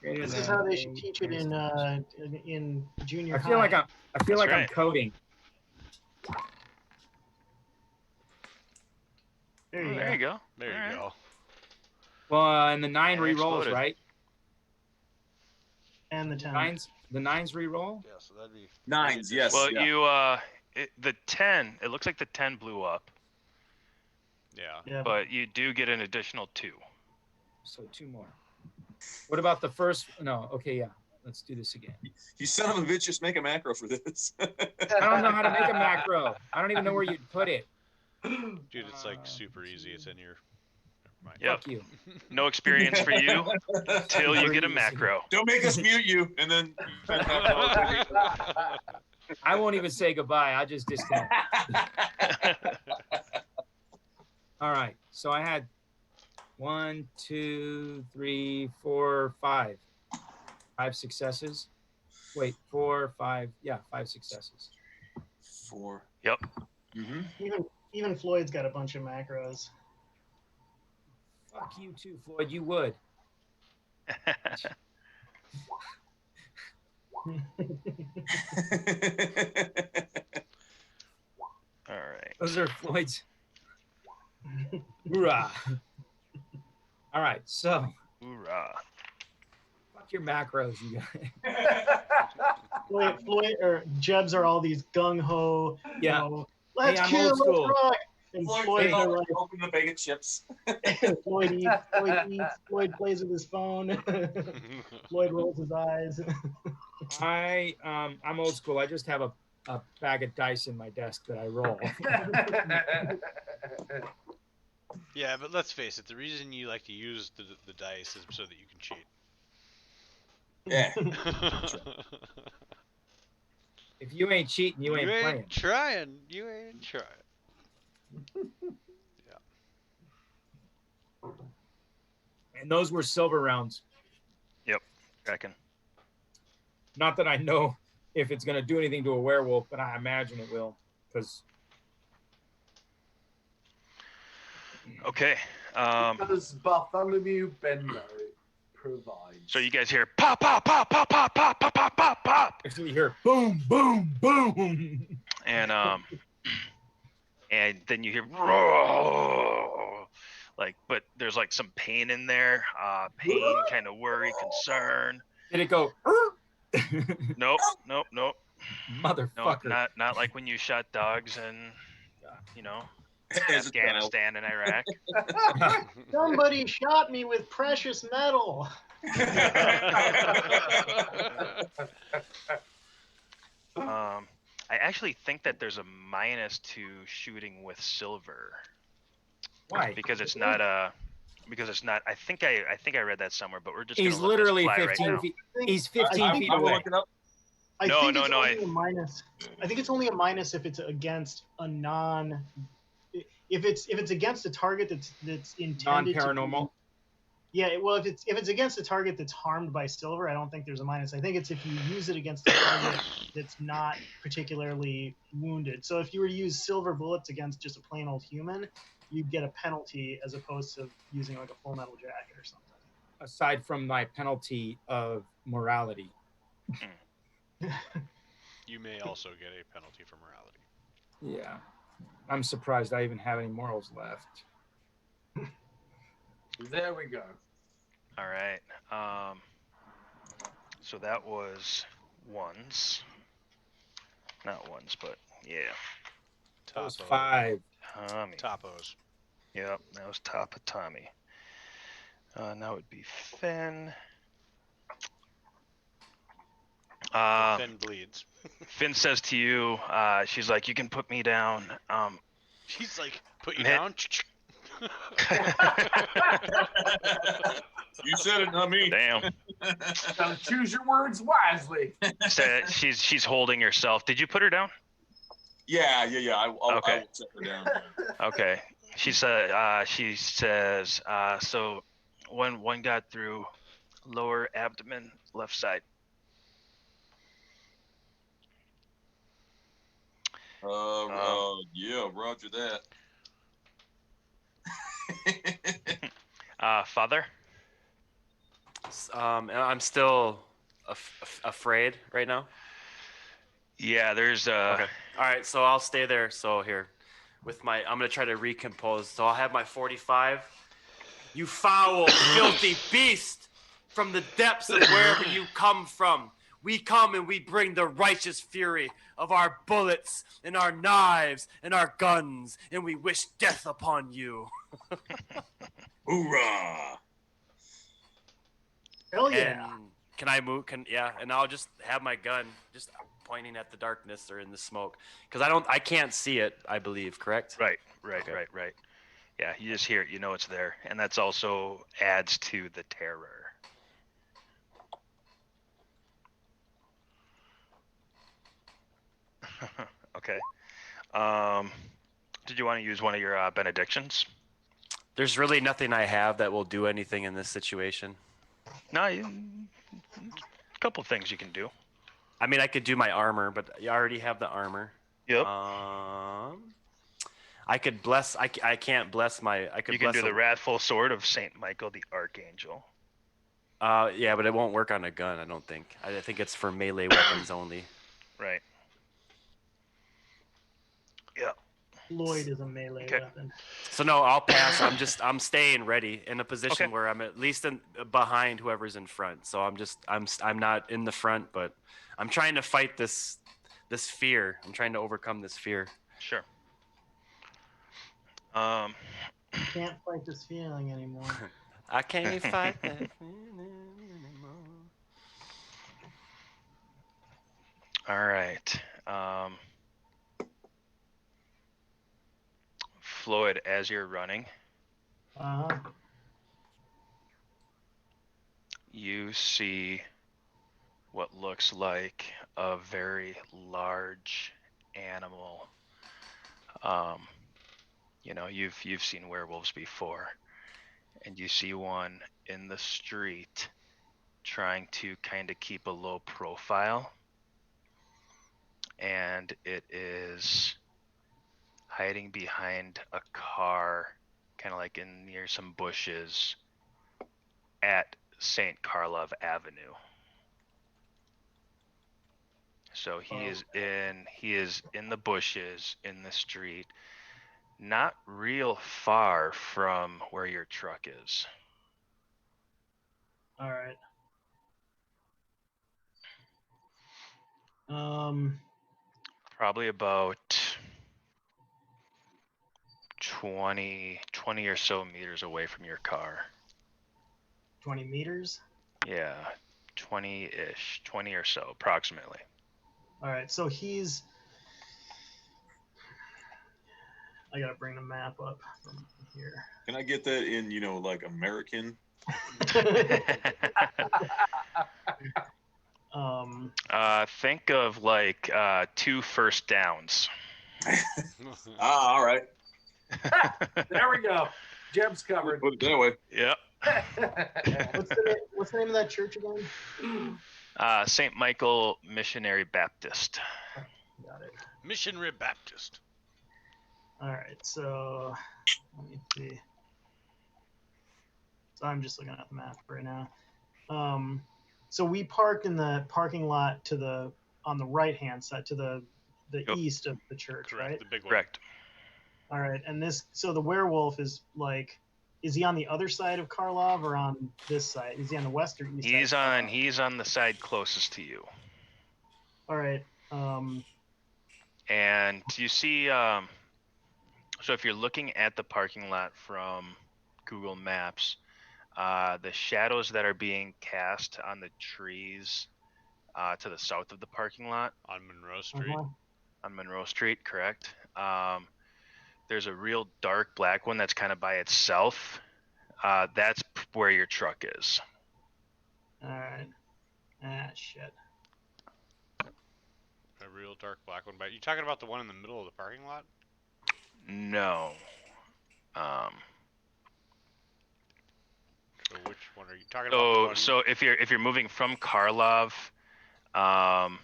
Greater
This is
than
how they should
8
teach it in junior
I
high.
feel like I'm
That's
I'm
right.
coding.
There you
There you
go.
go.
There you
Alright.
go.
Well, and the 9
And
re-rolls,
exploded.
right?
And the 10.
The 9s re-roll?
Yeah, so that'd be
9s, yes.
Well,
yeah.
you the 10. It looks like the 10 blew up,
Yeah.
Yeah,
but you do get an additional 2.
So 2 more. What about the first? No. Okay, yeah. Let's do this again.
You son of a bitch, just make a macro for this.
I don't know how to make a macro. I don't even know where you'd put it.
Dude, it's like super easy. It's in your. Never mind.
Yep.
Fuck you.
No experience for you till you get a
Easy.
macro.
Don't make us mute you, and then.
I won't even say goodbye. I'll just disconnect. All right. So I had 1, 2, 3, 4, 5. 5 successes. Wait, 4, 5. Yeah, 5 successes.
4.
Yep.
Mm-hmm.
Even Floyd's got a bunch of macros.
Fuck you too, Floyd. You would.
All right.
Those are Floyd's. Hoorah. All right. So,
Hoorah.
fuck your macros, you guys.
Floyd or Jebs are all these gung ho.
Yeah.
Let's
I'm
kill,
old school.
let's rock. And Floyd,
Floyd,
like,
open the bag of chips.
Floyd eats. Floyd plays with his phone. Floyd rolls his eyes.
I'm old school. I just have a bag of dice in my desk that I roll.
Yeah, but let's face it. The reason you like to use the dice is so that you can cheat.
Yeah.
If you ain't cheating, you ain't playing.
trying. You ain't trying.
And those were silver rounds.
Reckon.
Not that I know if it's going to do anything to a werewolf, but I imagine it will. Because
Okay.
Because Bartholomew Benbow provides.
So you guys hear pop, pop, pop, pop, pop, pop, pop, pop, pop, pop,
actually you hear boom, boom, boom.
and then you hear roar, like, but there's like some pain in there. Pain, kind of worry, concern.
Did it go?
Nope.
Motherfucker.
No, not like when you shot dogs in,
As a child.
Afghanistan and Iraq.
Somebody shot me with precious metal.
I actually think that there's a minus to shooting with silver.
Why?
Because it's not a. Because it's not. I think I read that somewhere, but we're just.
He's
gonna let this
literally
fly
15
right now.
feet. He's 15 feet
I will
away.
look it up.
I
No,
think
no,
it's
no,
only a minus. I think it's only a minus if it's against a non. If it's against a target that's intended
Non-paranormal.
Yeah, well, if it's against a target that's harmed by silver, I don't think there's a minus. I think it's if you use it against a target that's not particularly wounded. So if you were to use silver bullets against just a plain old human, you'd get a penalty as opposed to using like a full metal jacket or something.
Aside from my penalty of morality.
You may also get a penalty for morality.
Yeah. I'm surprised I even have any morals left.
There we go.
All right. So that was ones. Not ones, but yeah.
That was
Topo.
5.
Tommy.
Topos.
Yep, that was top of Tommy. Now it would be Finn.
Finn bleeds.
Finn says to you, she's like, you can put me down.
She's like, put you
Hit.
down.
You said it, not me.
Damn.
Gotta choose your words wisely.
So she's holding herself. Did you put her down?
Yeah. I
Okay.
will set her down.
Okay. She says, so one got through lower abdomen, left side.
Yeah, roger that.
Father?
And I'm still afraid right now.
Yeah, there's
Okay. All right, so I'll stay there. So here, I'm gonna try to recompose. So I'll have my 45. You foul, filthy beast! From the depths of wherever you come from, we come and we bring the righteous fury of our bullets and our knives and our guns, and we wish death upon you.
Hoorah!
Hell yeah.
And can I move? And I'll just have my gun just pointing at the darkness or in the smoke, because I can't see it. I believe, correct?
Right.
Okay.
Yeah, you just hear it, you know it's there, and that's also adds to the terror. Okay. Did you want to use one of your benedictions?
There's really nothing I have that will do anything in this situation.
No, a couple things you can do.
I mean, I could do my armor, but I already have the armor.
Yep.
I could bless. I can't bless my. I could.
You can
bless
do the wrathful sword of Saint Michael the Archangel.
Yeah, but it won't work on a gun. I don't think. I think it's for melee weapons only.
Right. Yeah.
Floyd is a melee weapon.
So no, I'll pass. I'm staying ready in a position where I'm at least behind whoever's in front. So I'm not in the front, but I'm trying to fight this fear. I'm trying to overcome this fear.
Sure.
Can't fight this feeling anymore.
I can't fight that feeling anymore.
All right. Floyd, as you're running, you see what looks like a very large animal. You've seen werewolves before, and you see one in the street trying to kind of keep a low profile, and it is hiding behind a car, kind of like near some bushes at St. Karlov Avenue. So he is in the bushes in the street, not real far from where your truck is.
All right.
Probably about 20 or so meters away from your car.
20 meters?
Yeah, 20-ish, 20 or so, approximately.
All right, so I gotta bring the map up from here.
Can I get that in, like American?
Think of like 2 first downs.
All right.
There we go. Jeb's covered.
Put it that way.
Yep.
What's the name of that church again?
St. Michael Missionary Baptist.
Got it.
Missionary Baptist.
All right, so let me see. So I'm just looking at the map right now. So we parked in the parking lot on the right hand side to the east of the church,
Correct,
right?
the big one.
Correct.
All right, and so the werewolf is he on the other side of Karlov or on this side? Is he on the west or east side?
He's on the side closest to you.
All right.
And you see, so if you're looking at the parking lot from Google Maps, the shadows that are being cast on the trees to the south of the parking lot
on Monroe Street.
On Monroe Street, correct. There's a real dark black one that's kind of by itself. That's where your truck is.
All right. Ah, shit.
A real dark black one. But you talking about the one in the middle of the parking lot?
No.
So which one are you talking about?
So if you're moving from Karlov, on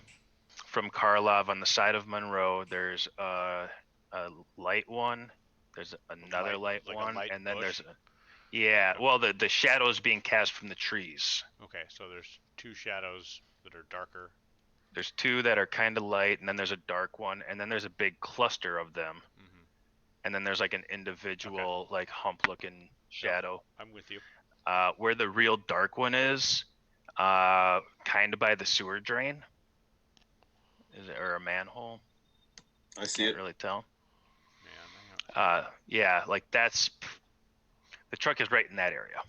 the side of Monroe, there's a light one. There's another light one, and then there's the shadows being cast from the trees.
Okay, so there's 2 shadows that are darker.
There's 2 that are kind of light, and then there's a dark one, and then there's a big cluster of them.
Mm-hmm.
And then there's like an individual like hump-looking shadow.
I'm with you.
Where the real dark one is, kind of by the sewer drain. Is it or a manhole?
I see
Can't
it.
really tell. Yeah, like that's the truck is right in that area.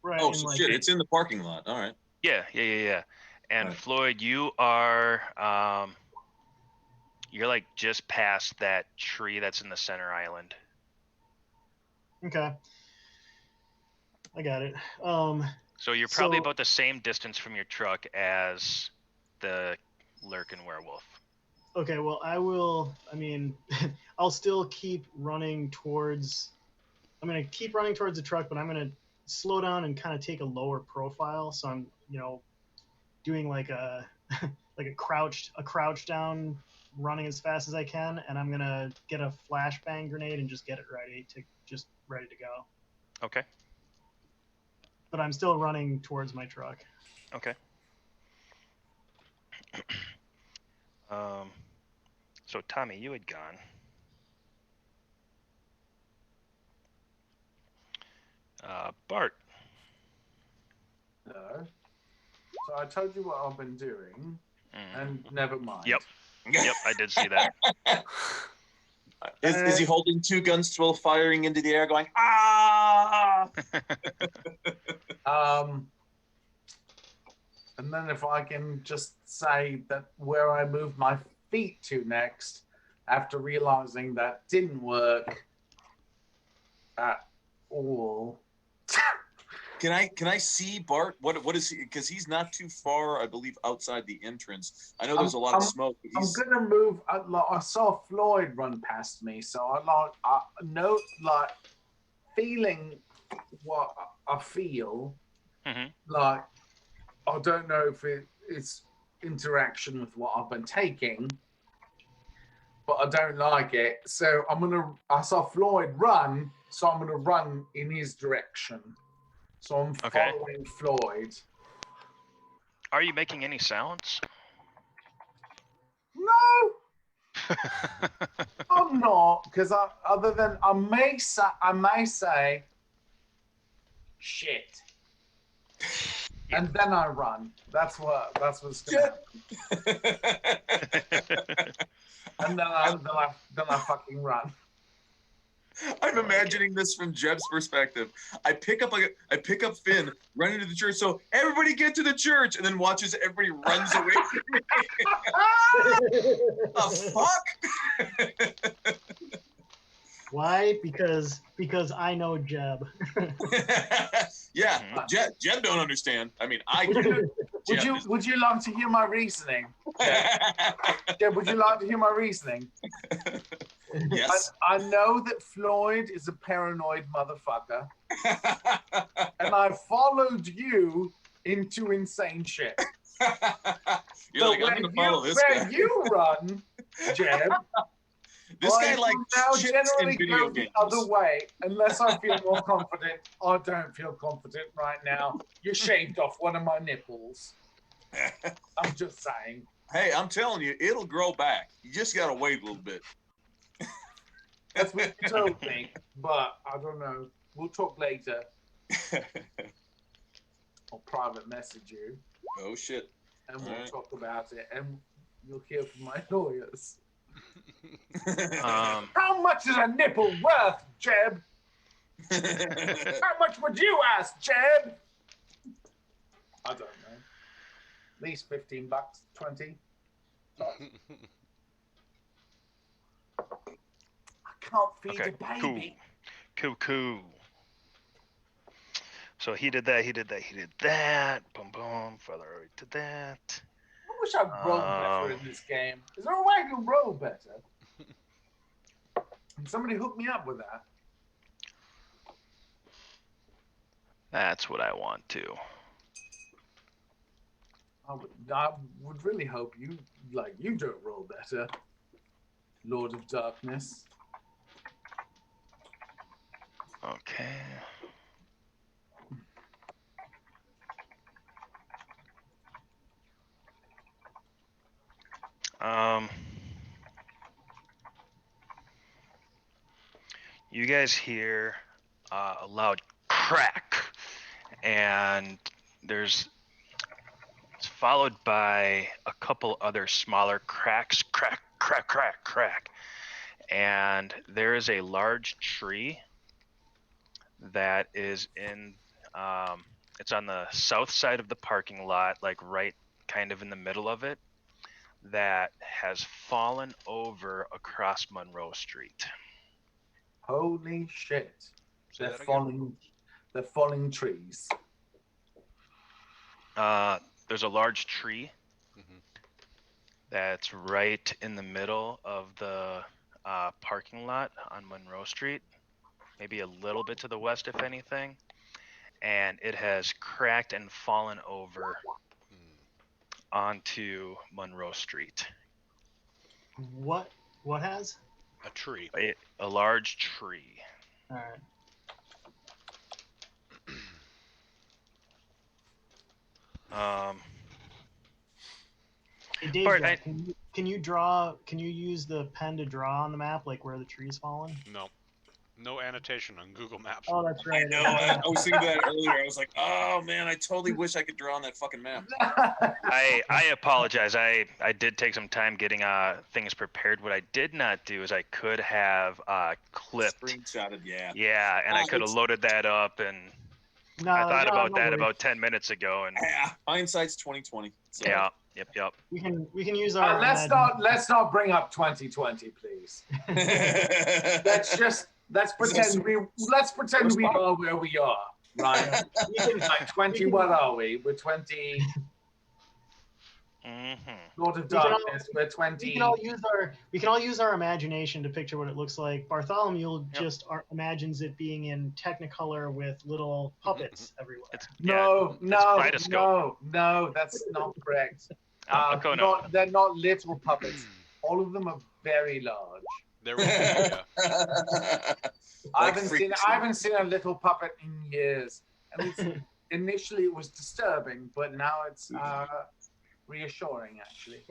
Right.
Oh,
and
so
like,
shit! It's in the parking lot. All right.
Yeah. And
Right.
Floyd, you are you're like just past that tree that's in the center island.
okay. I got it.
So you're probably
So-
about the same distance from your truck as the lurking werewolf.
Okay, well, I'll still keep running towards. I'm gonna keep running towards the truck, but I'm gonna slow down and kind of take a lower profile. So I'm, doing like a like a crouch down, running as fast as I can, and I'm gonna get a flashbang grenade and just get it ready to go.
Okay.
But I'm still running towards my truck.
Okay. So Tommy, you had gone. Bart.
No. So I told you what I've been doing, and never mind.
Yep, I did see that.
Is he holding two guns while firing into the air, going ah?
And then if I can just say that where I moved my feet to next, after realizing that didn't work at all.
Can I see Bart? What is he? Because he's not too far, I believe, outside the entrance. I know there's a lot of smoke. But
I'm gonna move. I saw Floyd run past me, so I know feeling what I feel. Like I don't know if it's interaction with what I've been taking, but I don't like it. So I saw Floyd run, so I'm gonna run in his direction. So I'm following Floyd.
Are you making any sounds?
No, I'm not, because other than I may say shit, and then I run. That's what's gonna happen. And then I fucking run.
I'm imagining this from Jeb's perspective. I pick up Finn, run into the church. So everybody get to the church, and then watches everybody runs away from me. The fuck?
Why? Because I know Jeb.
Yeah, Jeb don't understand. I mean, I
Would you like to hear my reasoning? Jeb, would you like to hear my reasoning?
Yes.
I know that Floyd is a paranoid motherfucker, and I followed you into insane shit.
You're like, I'm gonna follow this guy.
Where you run, Jeb.
This guy
I
like
now
shits
generally
in video
go
games.
the other way, unless I feel more confident. I don't feel confident right now. You shaved off one of my nipples. I'm just saying.
Hey, I'm telling you, it'll grow back. You just gotta wait a little bit.
That's what you told me, but I don't know. We'll talk later. I'll private message you.
Oh shit.
And we'll talk about it, and you'll hear from my lawyers. How much is a nipple worth, Jeb? How much would you ask, Jeb? I don't know. At least $15, 20. I can't feed a baby.
Cool. So he did that. Boom, boom. Father already did that.
I wish I'd roll better in this game. Is there a way I can roll better? Can somebody hook me up with that?
That's what I want to.
I would really hope you don't roll better, Lord of Darkness.
Okay. You guys hear a loud crack, and it's followed by a couple other smaller cracks, crack, and there is a large tree that is in It's on the south side of the parking lot, like right kind of in the middle of it, that has fallen over across Monroe Street.
Holy shit!
Say
They're
that again.
falling. They're falling trees.
There's a large tree
Mhm.
that's right in the middle of the parking lot on Monroe Street, maybe a little bit to the west, if anything. And it has cracked and fallen over onto Monroe Street.
What has?
A tree.
A large tree.
All right. Hey, Dave,
Bart,
Jack, can you use the pen to draw on the map, like where the tree's fallen?
No annotation on Google Maps.
Oh, that's right.
I know. I was thinking that earlier. I was like, oh man, I totally wish I could draw on that fucking map.
I apologize. I did take some time getting things prepared. What I did not do is I could have clipped.
Screenshotted, yeah.
Yeah, and I could have loaded that up, and I thought about that about 10 minutes ago, and
Yeah, hindsight's 2020. So.
yeah, yep.
We can use our.
Let's not bring up 2020, please. let's pretend we are where we are, right? Like 20. What are we? We're 20. Lord of Darkness. We're 20.
We can all use our imagination to picture what it looks like. Bartholomew just imagines it being in Technicolor with little puppets everywhere.
No, that's not correct. They're not little puppets. All of them are very large. I haven't seen a little puppet in years, and initially it was disturbing, but now it's reassuring, actually.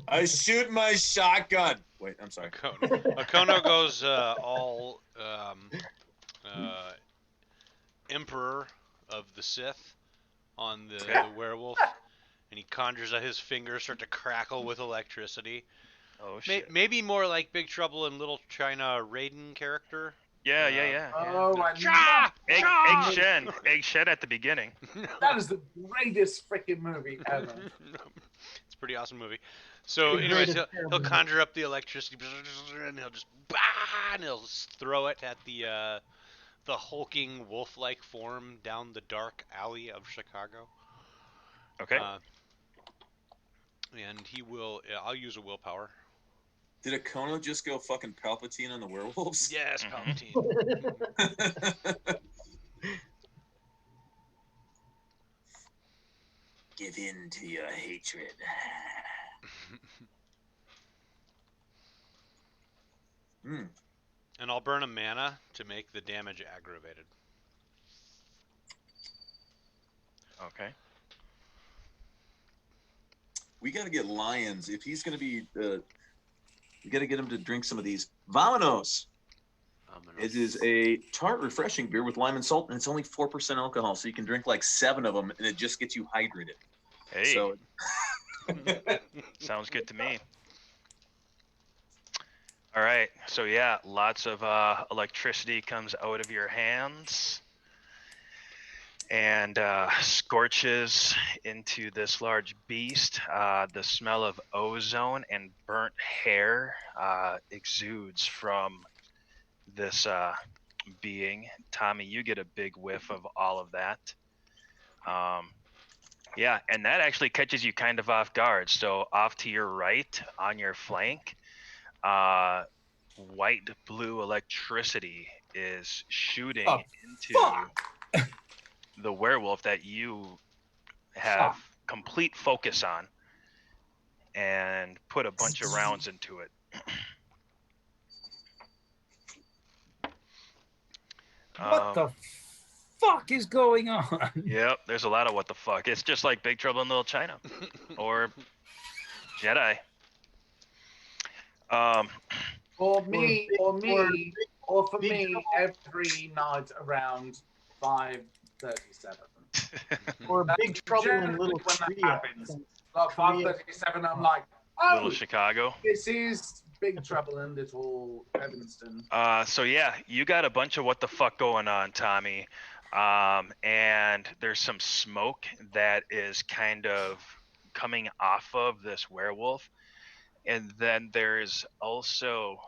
I shoot my shotgun. Wait, I'm sorry.
Akono goes all Emperor of the Sith on the werewolf, and he conjures his fingers start to crackle with electricity.
Oh shit.
Maybe more like Big Trouble in Little China Raiden character.
Yeah.
Oh,
Egg Shen at the beginning.
That is the greatest freaking movie ever.
It's a pretty awesome movie. So, anyways, he'll conjure up the electricity, and he'll just and he'll throw it at the hulking wolf-like form down the dark alley of Chicago.
Okay.
And he will. I'll use a willpower.
Did Akono just go fucking Palpatine on the werewolves?
Yes, Palpatine.
Give in to your hatred.
And I'll burn a mana to make the damage aggravated.
Okay.
We got to get Lions. If he's going to be, we got to get him to drink some of these. Vamonos. It is a tart, refreshing beer with lime and salt, and it's only 4% alcohol, so you can drink like 7 of them, and it just gets you hydrated.
Hey.
So,
sounds good to me. All right. So yeah, lots of electricity comes out of your hands and scorches into this large beast. The smell of ozone and burnt hair exudes from this being. Tommy, you get a big whiff of all of that. Yeah, and that actually catches you kind of off guard. So off to your right, on your flank, white blue electricity is shooting into the werewolf that you have complete focus on, and put a bunch of rounds into it.
What the fuck is going on?
Yep, there's a lot of what the fuck. It's just like Big Trouble in Little China or Jedi.
For me, every night around 5:37.
Or Big Trouble in Little
when that
Korea.
happens. Like 5:37, I'm like, oh,
Little Chicago.
This is Big Trouble in Little Evanston.
So yeah, you got a bunch of what the fuck going on, Tommy. and there's some smoke that is kind of coming off of this werewolf, and then there's also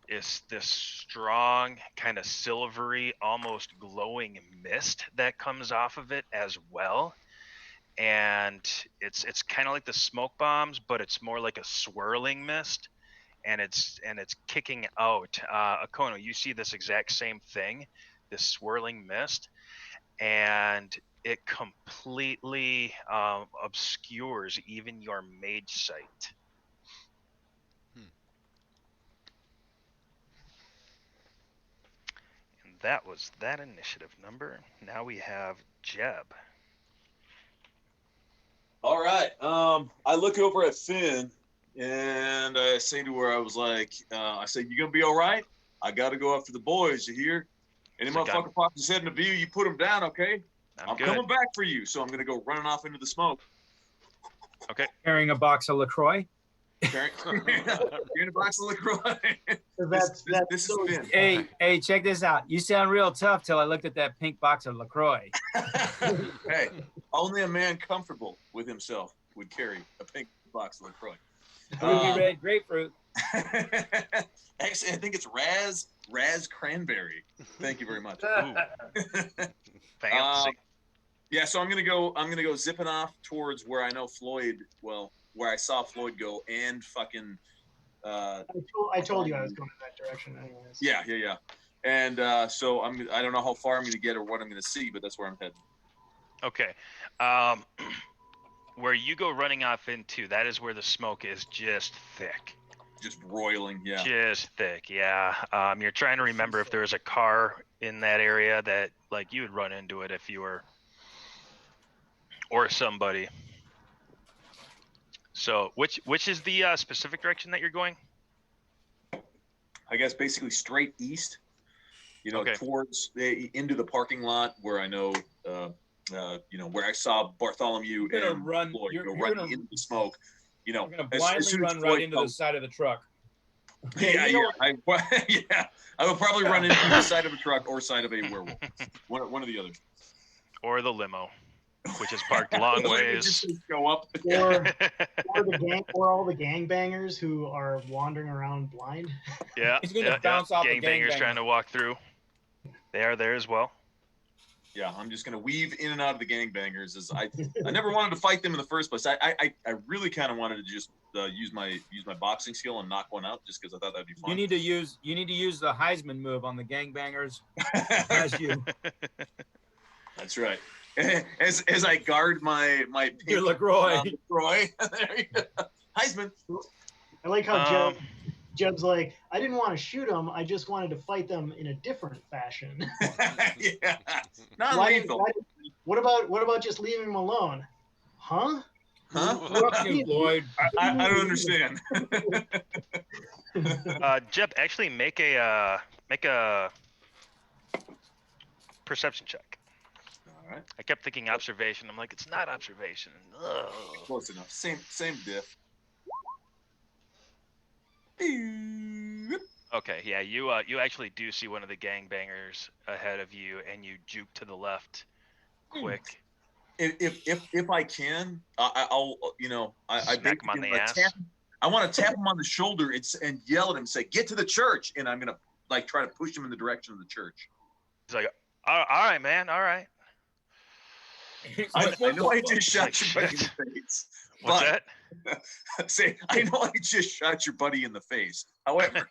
is this strong kind of silvery, almost glowing mist that comes off of it as well. And it's kind of like the smoke bombs, but it's more like a swirling mist, and it's kicking out. Akono, you see this exact same thing, this swirling mist, and it completely obscures even your mage sight. And that was that initiative number. Now we have Jeb.
All right. I look over at Finn and I say to her, I was like, I said, you gonna be all right? I gotta go after the boys, you hear? Any
He's like,
motherfucker pops his head in the view, you put him down, okay? I'm
good.
coming back for you. So I'm gonna go running off into the smoke.
Okay.
Carrying a box of LaCroix.
Carrying a box of LaCroix.
So
This is
so
Finn.
Hey, check this out. You sound real tough till I looked at that pink box of LaCroix.
Hey, only a man comfortable with himself would carry a pink box of LaCroix.
Ruby red grapefruit.
Actually, I think it's Raz Cranberry. Thank you very much.
Fancy.
Yeah, so I'm gonna go zipping off towards where I know Floyd. Well, where I saw Floyd go, and fucking.
I told you I was going in that direction, anyways.
Yeah. And so I don't know how far I'm gonna get or what I'm gonna see, but that's where I'm heading.
Okay. Where you go running off into, that is where the smoke is just thick.
Just roiling, yeah.
Just thick, yeah. You're trying to remember if there was a car in that area that, like, you would run into it if you were, or somebody. So, which is the specific direction that you're going?
I guess basically straight east. You know,
Okay.
towards into the parking lot where I know. Where I saw Bartholomew
You're gonna
and
run-
Floyd
you're-
go
you're
running
gonna-
into the smoke. You know,
We're gonna
as
blindly
soon as
run
Floyd
right into the
comes-
side of the truck.
Yeah,
You know
I will probably run into the side of a truck or side of a werewolf. One or the other.
Or the limo, which is parked long ways.
Just go up.
Or all the gangbangers who are wandering around blind.
Yeah,
He's gonna bounce off the
gangbangers
gangbanger.
trying to walk through. They are there as well.
Yeah, I'm just gonna weave in and out of the gangbangers. As I never wanted to fight them in the first place. I really kind of wanted to just use my boxing skill and knock one out, just because I thought that'd be fun.
You need to use the Heisman move on the gangbangers. As you,
That's right. As I guard my
your LaCroix.
LaCroix. There you go. Heisman.
I like how Jeb's like, I didn't want to shoot them. I just wanted to fight them in a different fashion.
Yeah, non-lethal.
What about just leaving him alone? Huh?
Huh?
Fuck you, Floyd.
I don't understand.
Jeb, actually make a perception check.
All right.
I kept thinking observation. I'm like, it's not observation. Ugh.
Close enough. Same diff.
Okay, yeah, you actually do see one of the gangbangers ahead of you, and you juke to the left, quick.
If I can, I'll I
Smack him on the ass.
I want to tap him on the shoulder and yell at him, say, "Get to the church!" And I'm gonna try to push him in the direction of the church.
He's like, all right, man, all right.
I know I just shot
Like,
your buddy in
shit.
the face.
What's
but-
that?
Say, I know I just shot your buddy in the face. However,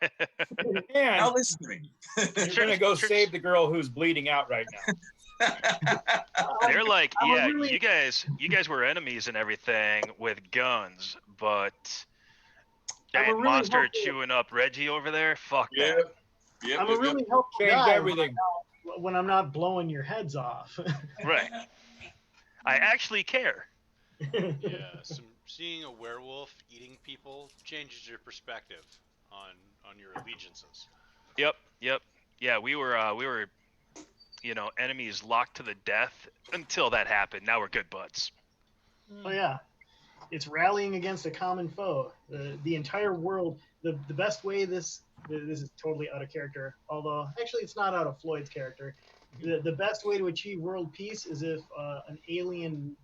Man,
now listen to me.
you're gonna go save the girl who's bleeding out right now.
They're like,
I was
yeah,
really-
you guys were enemies and everything with guns, but
I'm a
giant
really
monster
helpful-
chewing up Reggie over there. Fuck
Yeah.
that.
Yep,
I'm a really helpful
Changed
guy
everything.
when I'm not blowing your heads off.
Right. I actually care.
Yeah, seeing a werewolf eating people changes your perspective on your allegiances.
Yep. Yeah, we were enemies locked to the death until that happened. Now we're good buds.
Oh yeah, it's rallying against a common foe. The entire world. The best way this this is totally out of character. Although actually, it's not out of Floyd's character. The best way to achieve world peace is if an alien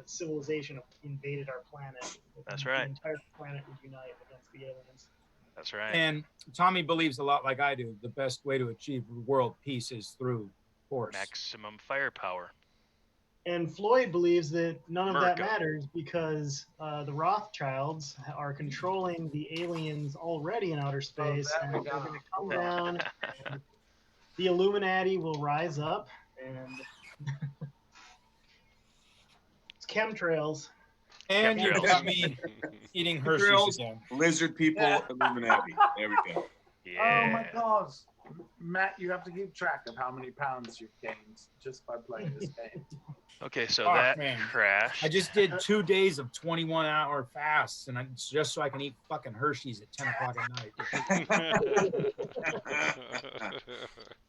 civilization invaded our planet.
That's right.
The entire planet would unite against the aliens.
That's right.
And Tommy believes a lot like I do. The best way to achieve world peace is through force.
Maximum firepower.
And Floyd believes that none of that
Mirko.
matters because the Rothschilds are controlling the aliens already in outer space,
there
and
we
they're
go.
going to come down. And the Illuminati will rise up, and it's chemtrails.
And you
Chemtrails.
got me eating Hershey's
Chemtrails.
again.
Lizard people, Illuminati. There we go.
Yeah.
Oh my God, Matt, you have to keep track of how many pounds you've gained just by playing this game.
Okay, so
Oh,
that
man.
crashed.
I just did 2 days of 21-hour fasts, and just so I can eat fucking Hershey's at 10 o'clock at night.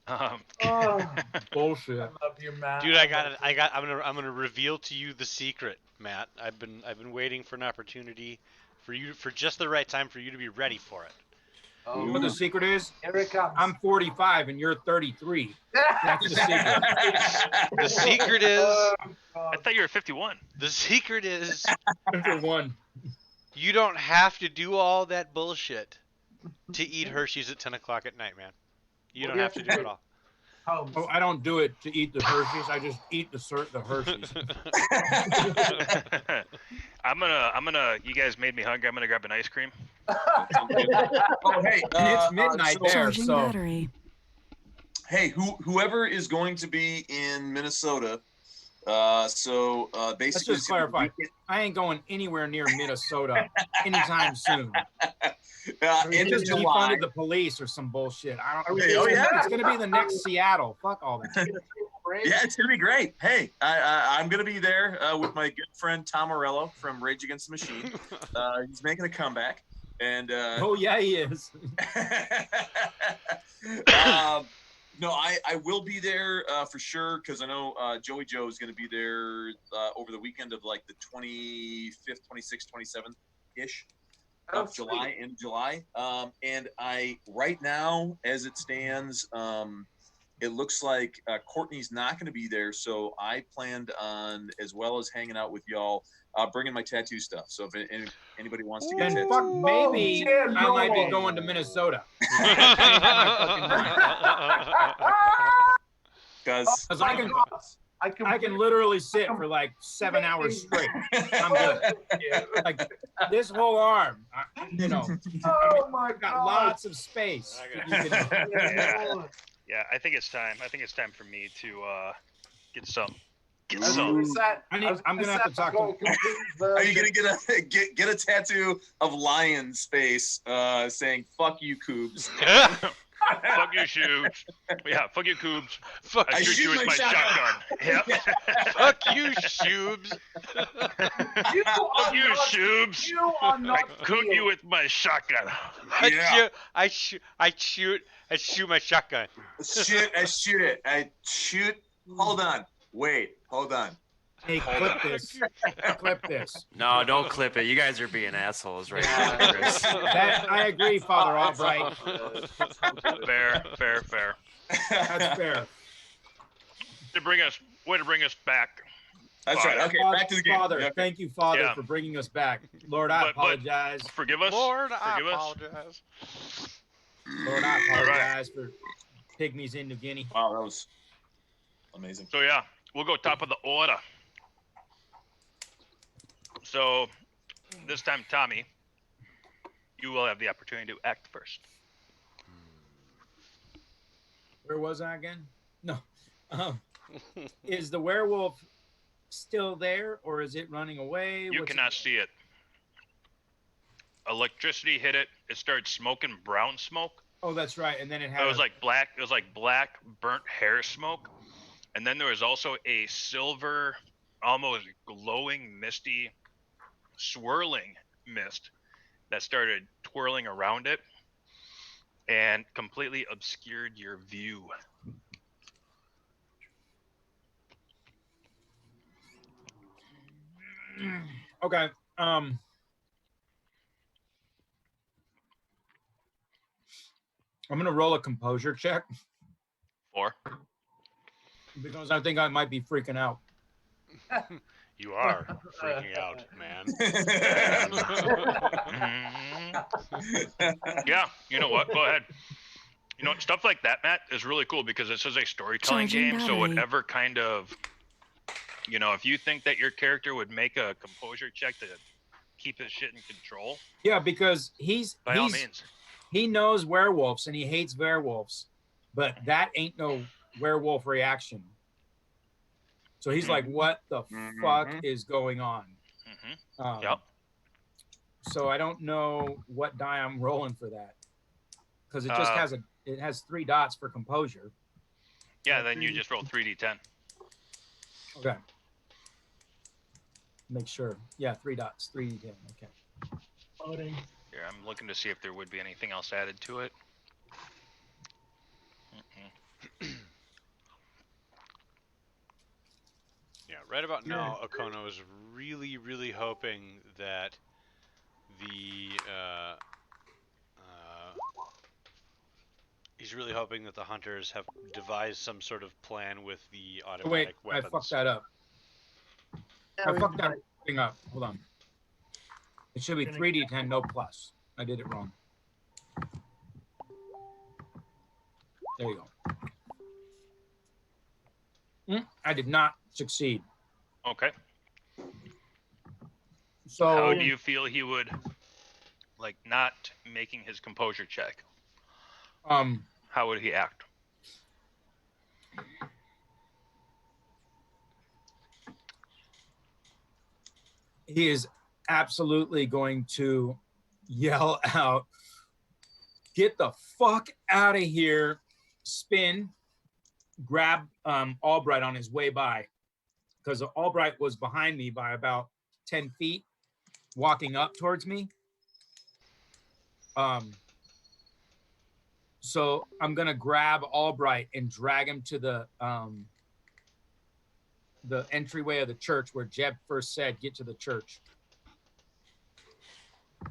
Oh,
Bullshit.
I love you, Matt.
Dude, I'm gonna reveal to you the secret, Matt. I've been waiting for an opportunity for just the right time for you to be ready for it.
Oh,
What the secret is?
here it comes.
I'm 45 and you're 33. That's the secret.
The secret is
I thought you were 51.
the secret is
For one.
you don't have to do all that bullshit to eat Hershey's at 10 o'clock at night, man. You
What
don't
do you
have to
have
do
to
it
do?
all.
Holmes.
Oh, I don't do it to eat the Hershey's. I just eat the Hershey's.
I'm gonna. You guys made me hungry. I'm gonna grab an ice cream.
Oh, hey,
And it's midnight there,
Charging
so
battery.
hey, whoever is going to be in Minnesota, basically,
let's just clarify. I ain't going anywhere near Minnesota anytime soon.
End
They
of
just
July.
defunded the police or some bullshit. I don't.
Okay, oh, yeah.
It's gonna be the next Seattle. Fuck all that.
Yeah, it's gonna be great. Hey, I'm gonna be there with my good friend Tom Morello from Rage Against the Machine. He's making a comeback, and
Oh yeah, he is.
no, I will be there for sure because I know Joey Joe is gonna be there over the weekend of like the 25th, 26th, 27th ish. Of July, in July, and right now, as it stands, it looks like Courtney's not going to be there, so I planned on, as well as hanging out with y'all, bringing my tattoo stuff. So if anybody wants to get
Then
tattoos,
fuck, maybe
dear
I might be
Lord.
going to Minnesota.
because
'Cause I can I can literally sit for like 7 hours straight. I'm good. Like this whole arm, you know,
Oh my
I've got
God.
lots of space. that you can-
Yeah, I think it's time. I think it's time for me to get some. Get
I was
some.
gonna say-
I need-
I was
I'm gonna have to
say
talk to-
go complete
are you
version.
gonna get a tattoo of Lion's face saying "fuck you, Coobs"?
Fuck you, Shoobs. Yeah, fuck you, Coobs.
Fuck
I
I
shoot
shoot
you with
my
my shotgun. Yep.
Fuck you, Shoobs.
You
Fuck
are
you,
not-
Shoobs.
You are
I
not
cook
real.
you with my shotgun.
Yeah.
I shoot my shotgun.
I shoot it. I shoot. Hold on. Wait. Hold on.
Hey, clip this. Clip this.
No, don't clip it. You guys are being assholes right now, Chris.
That, I agree, Father Albright.
Fair, fair, fair.
That's fair.
Way to bring us back.
That's right. Okay, back to the game.
Father,
Okay.
thank you, Father,
Yeah.
for bringing us back. Lord, I
But-
apologize.
Forgive us.
Lord, I
Forgive us.
apologize.
Lord, I
All right.
apologize for pygmies in New Guinea.
Wow, that was amazing.
So yeah, we'll go top of the order. So this time, Tommy, you will have the opportunity to act first.
Where was I again? No. Is the werewolf still there, or is it running away?
You
What's it
cannot
doing?
see it. Electricity hit it. It started smoking brown smoke.
Oh, that's right. And then it had.
It was like black. It was like black burnt hair smoke. And then there was also a silver, almost glowing, misty, swirling mist that started twirling around it and completely obscured your view.
Okay.
I'm gonna roll a composure check
4.
because I think I might be freaking out.
You are freaking out, man.
Yeah, you know what? Go ahead. You know, stuff like that, Matt, is really cool because this is a storytelling
Charging
game. So
battery.
whatever kind of, you know, if you think that your character would make a composure check to keep his shit in control,
Yeah, because
by all means.
he knows werewolves and he hates werewolves, but that ain't no werewolf reaction. So he's like, "What the fuck is going on?"
Yep.
So I don't know what die I'm rolling for that because it just has 3 dots for composure.
Yeah, then you just roll 3d10.
Okay. Make sure. Yeah, 3 dots, 3d10. Okay.
Loading.
Here, I'm looking to see if there would be anything else added to it.
Yeah, right about now, Okono is really, really hoping that he's really hoping that the hunters have devised some sort of plan with the
Oh,
automatic
wait,
weapons.
I fucked that up. I fucked that thing up. Hold on. It should be 3d10, no plus. I did it wrong. There you go. I did not succeed.
Okay.
So
how do you feel he would, like, not making his composure check? How would he act?
he is absolutely going to yell out, "Get the fuck out of here," spin, grab Albright on his way by, because Albright was behind me by about 10 feet, walking up towards me. So I'm gonna grab Albright and drag him to the entryway of the church where Jeb first said, "Get to the church,"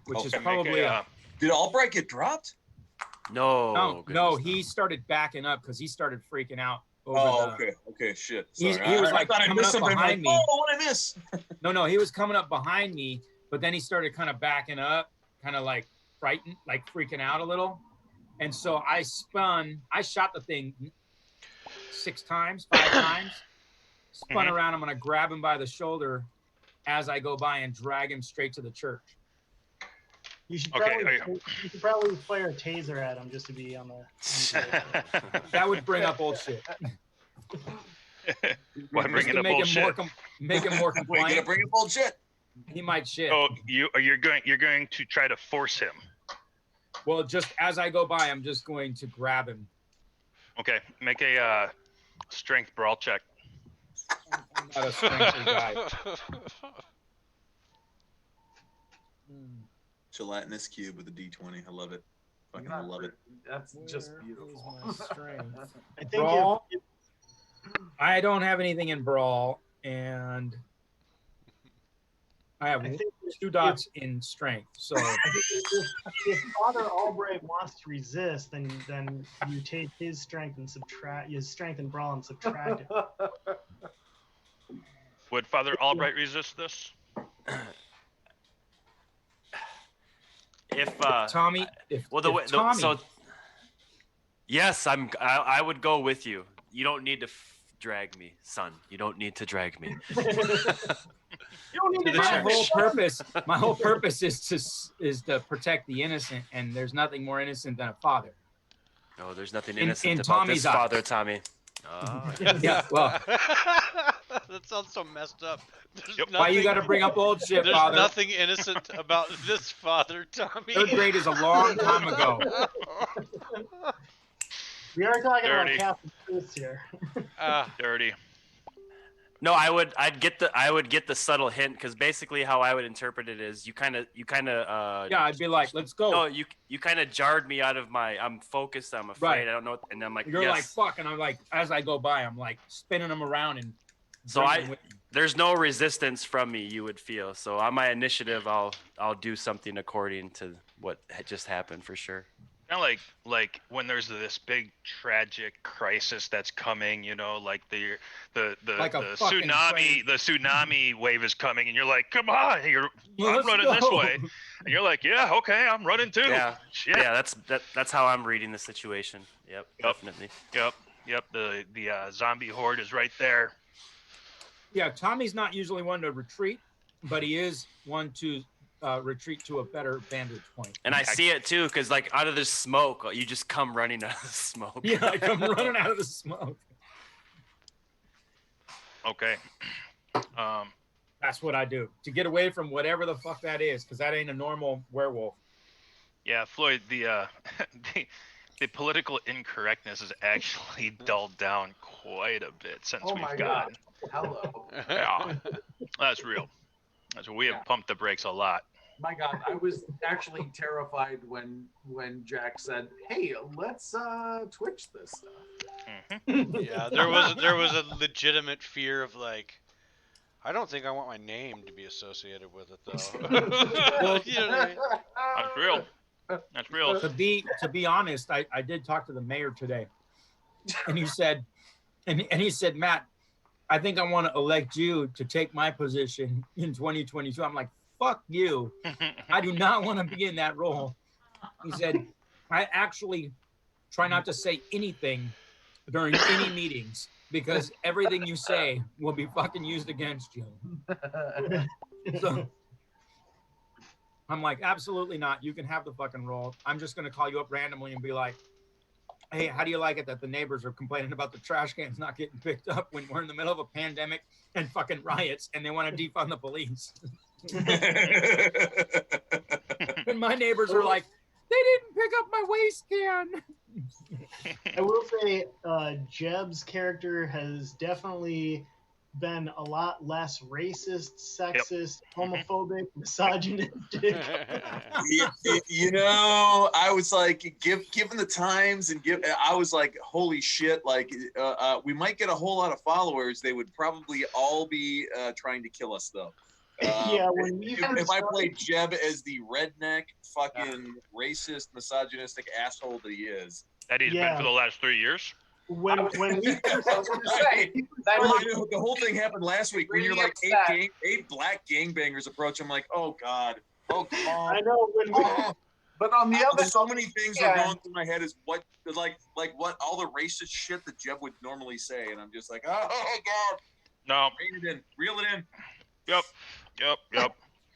which is probably
Did Albright get dropped?
No.
No, he started backing up because he started freaking out.
Okay, shit.
He
Sorry.
was
I
like
thought I
coming
missed
up
something.
behind me.
Oh, what did I miss?
No, he was coming up behind me, but then he started kind of backing up, kind of like frightened, like freaking out a little. And so I spun. I shot the thing 5 times, spun around. I'm going to grab him by the shoulder as I go by and drag him straight to the church.
You should probably fire a taser at him just to be on the.
That would bring up old shit.
Why bring it up old shit?
Make him more compliant.
We're gonna bring up old shit.
He might shit.
Oh, you're going to try to force him.
Well, just as I go by, I'm just going to grab him.
Okay, make a strength brawl check.
I'm not a strength guy.
Gelatinous cube with a D20. I love it. Fucking love it.
That's just beautiful.
I think
Brawl? I don't have anything in brawl, and I have 2 dots in strength. So
if Father Albright wants to resist, then you take his strength and subtract his strength and brawl and subtract it.
Would Father Albright resist this?
If Tommy,
yes, I would go with you. You don't need to drag me, son. You don't need to drag me.
My whole purpose is to protect the innocent, and there's nothing more innocent than a father.
No, there's nothing innocent
in
about
Tommy's
this
eyes.
father, Tommy. Oh,
Yeah, well,
that sounds so messed up.
Why you got to bring up old shit,
There's
father?
nothing innocent about this father, Tommy.
3rd grade is a long time ago.
We are talking
Dirty.
about Captain Truth here.
Dirty.
No, I'd get the subtle hint, because basically how I would interpret it is you kind of
Yeah, I'd be like, "Let's go."
No, you kind of jarred me out of I'm focused, I'm afraid,
Right.
I don't know what, and I'm like,
You're
yes.
like, "Fuck," and I'm like, as I go by, I'm like spinning them around and.
So
bringing them with me.
there's no resistance from me, you would feel. So on my initiative, I'll do something according to what had just happened for sure.
Kind of like when there's this big tragic crisis that's coming, you know, like the
Like a fucking
tsunami wave is coming, and you're like, come on, I'm
Let's
running this
go.
way, and you're like, yeah, okay, I'm running too.
Yeah,
Shit.
yeah, that's how I'm reading the situation. Yep, definitely.
Yep. The zombie horde is right there.
Yeah, Tommy's not usually one to retreat, but he is one to retreat to a better vantage point.
And I see it too, because like out of the smoke, you just come running out of the smoke.
Yeah, I come running out of the smoke.
Okay.
That's what I do to get away from whatever the fuck that is, because that ain't a normal werewolf.
Yeah, Floyd, the political incorrectness has actually dulled down quite a bit since
Oh my
we've
God.
gotten.
Hello.
Yeah, that's real. We have pumped the brakes a lot.
My God, I was actually terrified when Jack said, "Hey, let's Twitch this stuff."
Yeah, there was a legitimate fear of like, I don't think I want my name to be associated with it though. You know what I mean?
That's real. That's real.
To be honest, I did talk to the mayor today, and he said, and he said, Matt, I think I want to elect you to take my position in 2022. I'm like, fuck you. I do not want to be in that role. He said, I actually try not to say anything during any meetings because everything you say will be fucking used against you. So I'm like, absolutely not. You can have the fucking role. I'm just going to call you up randomly and be like, hey, how do you like it that the neighbors are complaining about the trash cans not getting picked up when we're in the middle of a pandemic and fucking riots and they want to defund the police? And my neighbors are like, they didn't pick up my waste can.
I will say, Jeb's character has definitely been a lot less racist, sexist, homophobic, misogynistic.
You know, I was like, given the times and I was like, holy shit! Like, we might get a whole lot of followers. They would probably all be trying to kill us though.
Yeah, when
if I played Jeb as the redneck, fucking racist, misogynistic asshole that he is,
that he's been for the last 3 years.
When we
the whole thing happened last week when you're like eight black gangbangers approach. I'm like, oh god, oh god.
I know when we,
but on the other,
so many things are going through my head. Is what like what all the racist shit that Jeb would normally say, and I'm just like, oh god.
No,
reel it in.
Yep.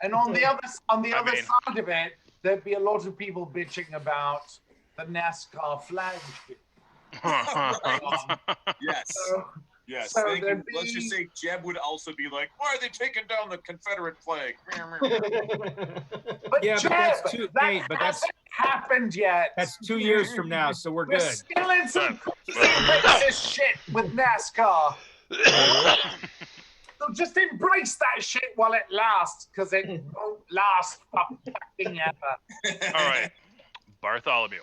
And on the other side of it, there'd be a lot of people bitching about the NASCAR flag shit.
Yes. Yes.
So
Thank you. Let's just say Jeb would also be like, why are they taking down the Confederate flag?
But
Yeah,
Jeb,
but that's
hasn't happened yet.
That's 2 years from now, so we're
We're
good.
still in some racist shit with NASCAR. So just embrace that shit while it lasts, because it won't last fucking ever.
All right, Bartholomew.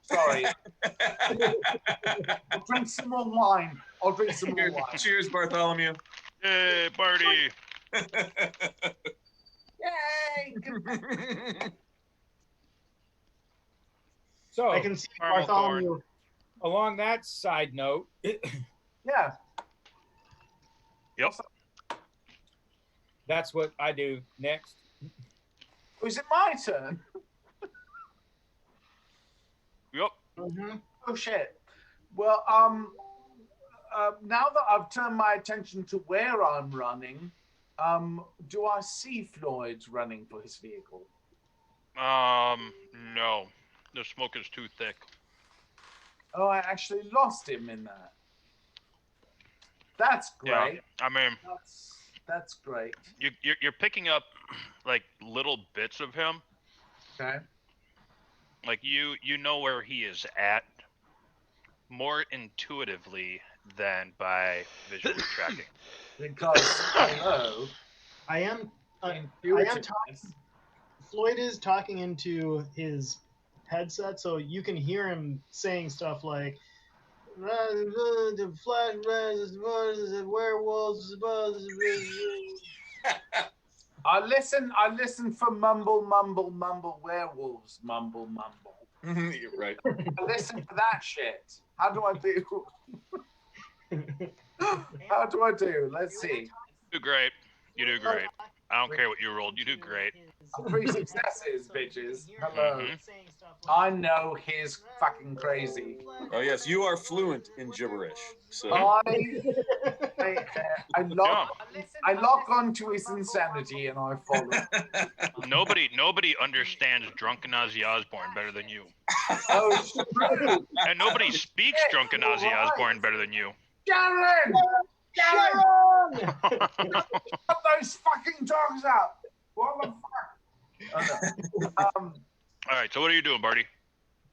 Sorry. I'll drink some more wine.
Cheers, Bartholomew.
Hey, Barty.
Yay!
So
I can see
Caramel
Bartholomew.
Along that side note,
Yeah.
Yep.
that's what I do next.
Oh, is it my turn?
Yep.
Oh shit. Well, now that I've turned my attention to where I'm running, do I see Floyd running for his vehicle?
No. The smoke is too thick.
Oh, I actually lost him in that. That's great.
Yeah. I mean,
that's great.
You're picking up like little bits of him.
Okay.
Like you know where he is at more intuitively than by visually tracking.
Because hello,
I am talking. Floyd is talking into his headset, so you can hear him saying stuff like, "The flash, werewolves."
I listen for mumble, werewolves, mumble.
You're right.
Listen to that shit. How do I do? How do I do? Let's see.
You do great. You do great. I don't care what you rolled. You do great.
3 successes, bitches. Hello.
Mhm.
I know he's fucking crazy.
Oh yes, you are fluent in gibberish. So
I lock onto his insanity and I follow.
Nobody understands drunken Ozzy Osbourne better than you.
Oh, it's true.
And nobody speaks drunken Ozzy
Right.
Osbourne better than you.
Sharon!
Sharon!
Put those fucking dogs out! What the fuck? Oh, no.
All right, so what are you doing, Barty?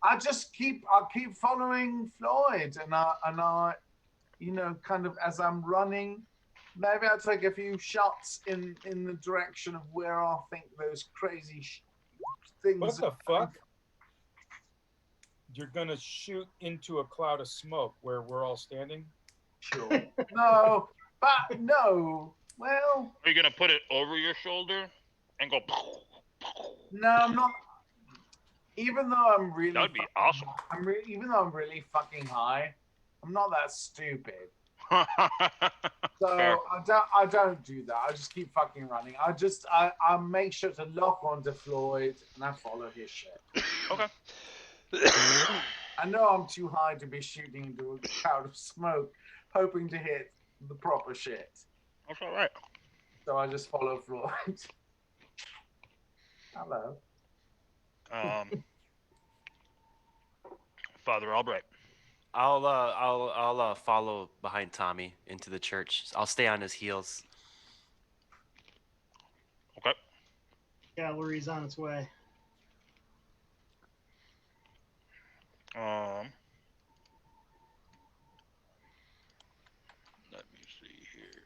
I keep following Floyd, and I, you know, kind of as I'm running, maybe I'll take a few shots in the direction of where I think those crazy things.
What the fuck? You're gonna shoot into a cloud of smoke where we're all standing?
Sure. No, but no. Well,
Are you gonna put it over your shoulder and go?
no, I'm not. Even though I'm really,
That would be awesome.
Even though I'm really fucking high, I'm not that stupid. So
Fair.
I don't do that. I just keep fucking running. I make sure to lock onto Floyd and I follow his shit.
Okay.
I know I'm too high to be shooting into a cloud of smoke, hoping to hit the proper shit.
That's all right.
So I just follow Floyd. Hello.
Father Albright.
I'll follow behind Tommy into the church. I'll stay on his heels.
Okay.
Cavalry's on its way.
Let me see here.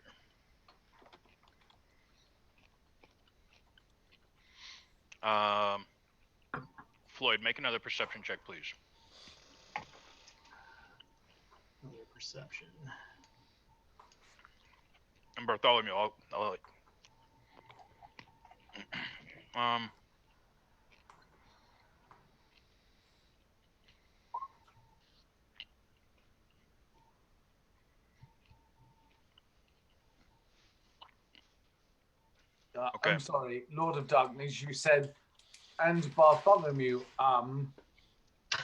Floyd, make another perception check, please.
Another perception.
And Bartholomew, I'll Okay.
I'm sorry, Lord of Darkness, you said, and Bartholomew, I'm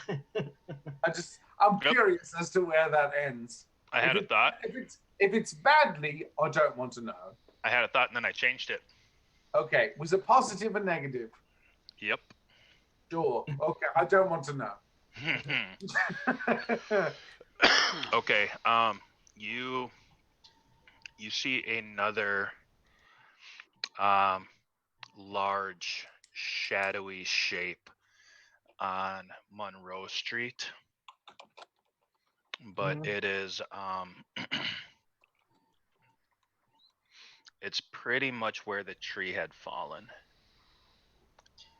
Yep.
curious as to where that ends.
I had a thought.
If it's badly, I don't want to know.
I had a thought and then I changed it.
Okay, was it positive or negative?
Yep.
Sure. Okay, I don't want to know.
Okay. You see another large shadowy shape on Monroe Street, but it is it's pretty much where the tree had fallen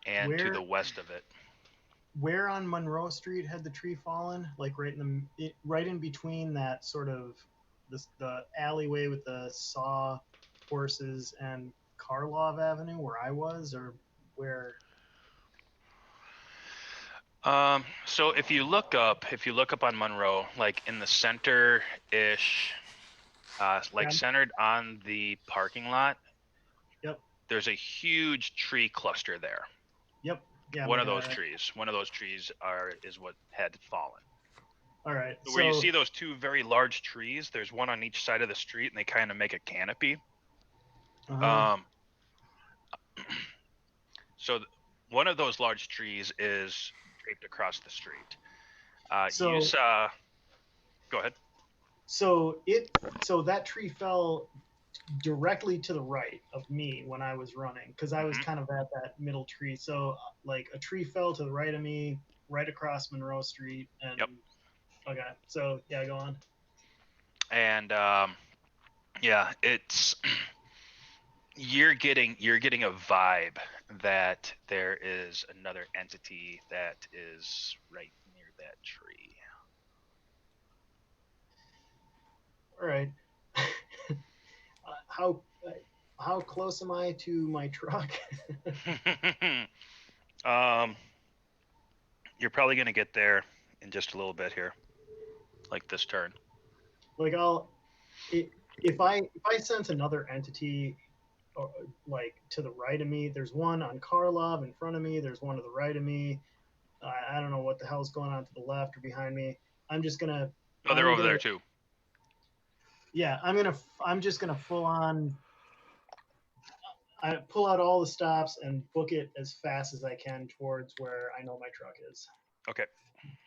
and to the west of it.
Where on Monroe Street had the tree fallen? Like right in between that sort of the alleyway with the saw horses and Karlov Avenue, where I was, or where?
So if you look up on Monroe, like in the center-ish, centered on the parking lot.
Yep.
There's a huge tree cluster there.
Yep. Yeah.
One of those trees is what had fallen.
All right.
So where you see those two very large trees, there's one on each side of the street, and they kind of make a canopy. So one of those large trees is draped across the street. You saw. Go ahead.
So that tree fell directly to the right of me when I was running, because I was kind of at that middle tree. So like a tree fell to the right of me, right across Monroe Street, and okay. So yeah, go on.
And yeah, it's you're getting a vibe that there is another entity that is right near that tree.
All right. How close am I to my truck?
You're probably gonna get there in just a little bit here, like this turn.
Like if I sense another entity, or, like to the right of me, there's one on Karlov in front of me. There's one to the right of me. I don't know what the hell's going on to the left or behind me. I'm just gonna.
Oh, they're
I'm
over
gonna-
there too.
Yeah, I'm just gonna full on. I pull out all the stops and book it as fast as I can towards where I know my truck is.
Okay.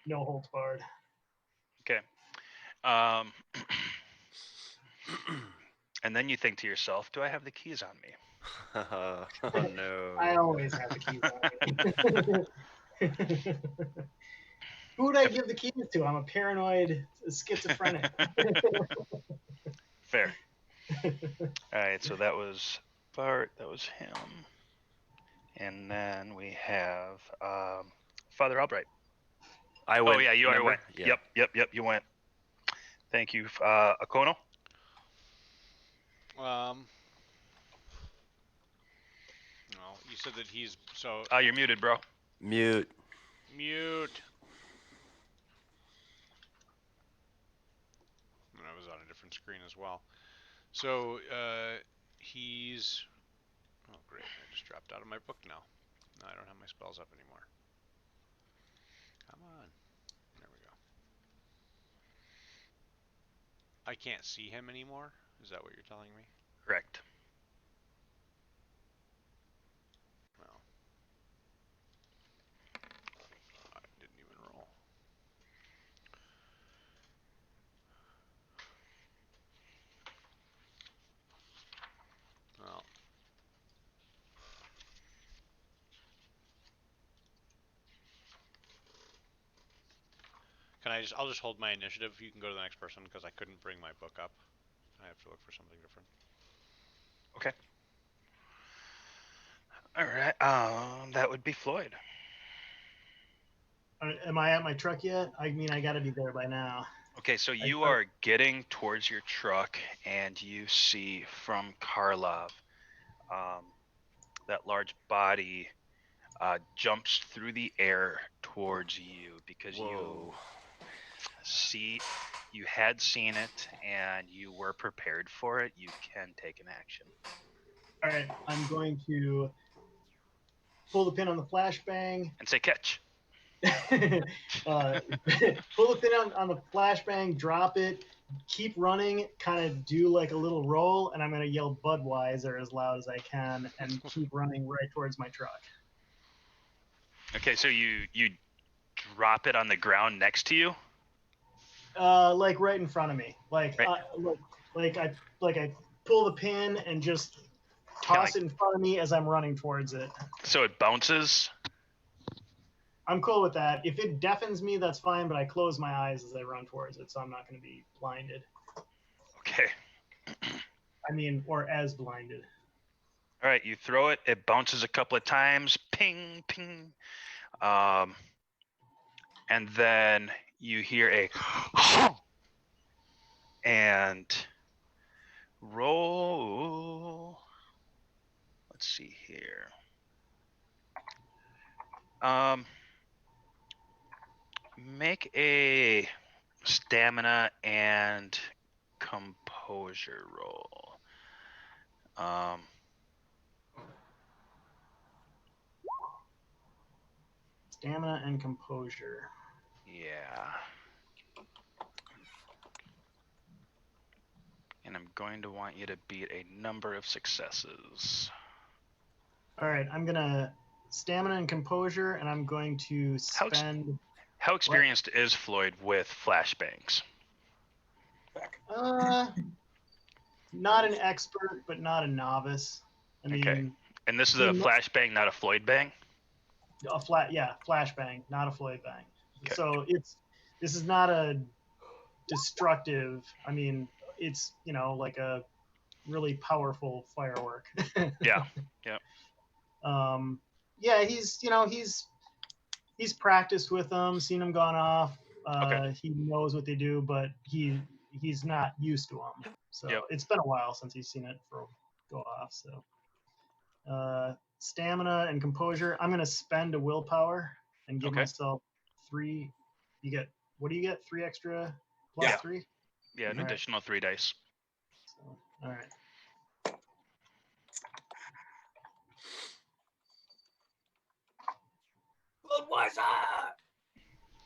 No holds barred.
Okay. And then you think to yourself, do I have the keys on me?
Oh no.
I always have the keys on me. Who would I give the keys to? I'm a paranoid schizophrenic.
Fair. All right, so that was Bart, that was him. And then we have Father Albright.
I went.
Oh, yeah, you already
remember?
went.
Yeah.
Yep, you went. Thank you. Akono?
No, you said that he's so
You're muted, bro.
Mute.
mute. And I was on a different screen as well. So he's. Oh great! I just dropped out of my book now. No, I don't have my spells up anymore. Come on. There we go. I can't see him anymore. Is that what you're telling me?
Correct.
Well, I didn't even roll. Well. I'll just hold my initiative. You can go to the next person because I couldn't bring my book up. I have to look for something different.
Okay. All right. That would be Floyd.
Am I at my truck yet? I mean, I gotta be there by now.
Okay, so you are getting towards your truck, and you see from Karlov that large body jumps through the air towards you because
Whoa.
you had seen it and you were prepared for it. You can take an action.
All right, I'm going to pull the pin on the flashbang.
And say catch.
Pull the pin on the flashbang, drop it, keep running, kind of do like a little roll, and I'm going to yell Budweiser as loud as I can and keep running right towards my truck.
Okay, so you drop it on the ground next to you?
Like right in front of me. Like,
Right.
I pull the pin and just toss it in front of me as I'm running towards it.
So it bounces?
I'm cool with that. If it deafens me, that's fine, but I close my eyes as I run towards it, so I'm not going to be blinded.
Okay.
I mean, or as blinded.
All right, you throw it. It bounces a couple of times. Ping, ping. And then you hear a and roll. Let's see here. Make a stamina and composure roll.
Stamina and composure.
Yeah. And I'm going to want you to beat a number of successes.
All right, I'm going to stamina and composure, and I'm going to spend...
How experienced is Floyd with flashbangs?
Not an expert, but not a novice. I mean,
Okay. And this is a flashbang, not a Floyd bang?
Flashbang, not a Floyd bang. Okay. So this is not a destructive. I mean, it's like a really powerful firework.
Yeah.
Yeah. He's practiced with them, seen them gone off.
Okay.
He knows what they do, but he's not used to them. So It's been a while since he's seen it go off. So stamina and composure. I'm gonna spend a willpower and give myself 3. You get, what do you get? 3 extra plus
Yeah.
3?
Yeah, an
All right.
additional 3 dice.
So, all right.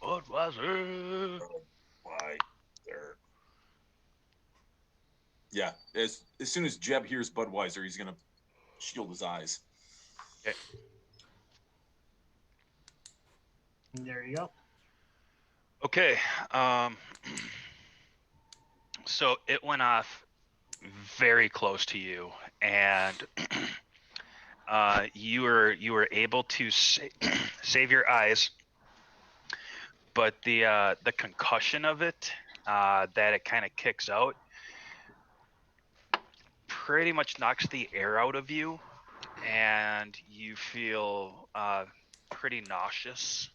Budweiser.
Why there? Yeah, as soon as Jeb hears Budweiser, he's gonna shield his eyes.
There you go.
Okay. So it went off very close to you, and you were able to save your eyes, but the concussion of it that it kind of kicks out pretty much knocks the air out of you, and you feel pretty nauseous.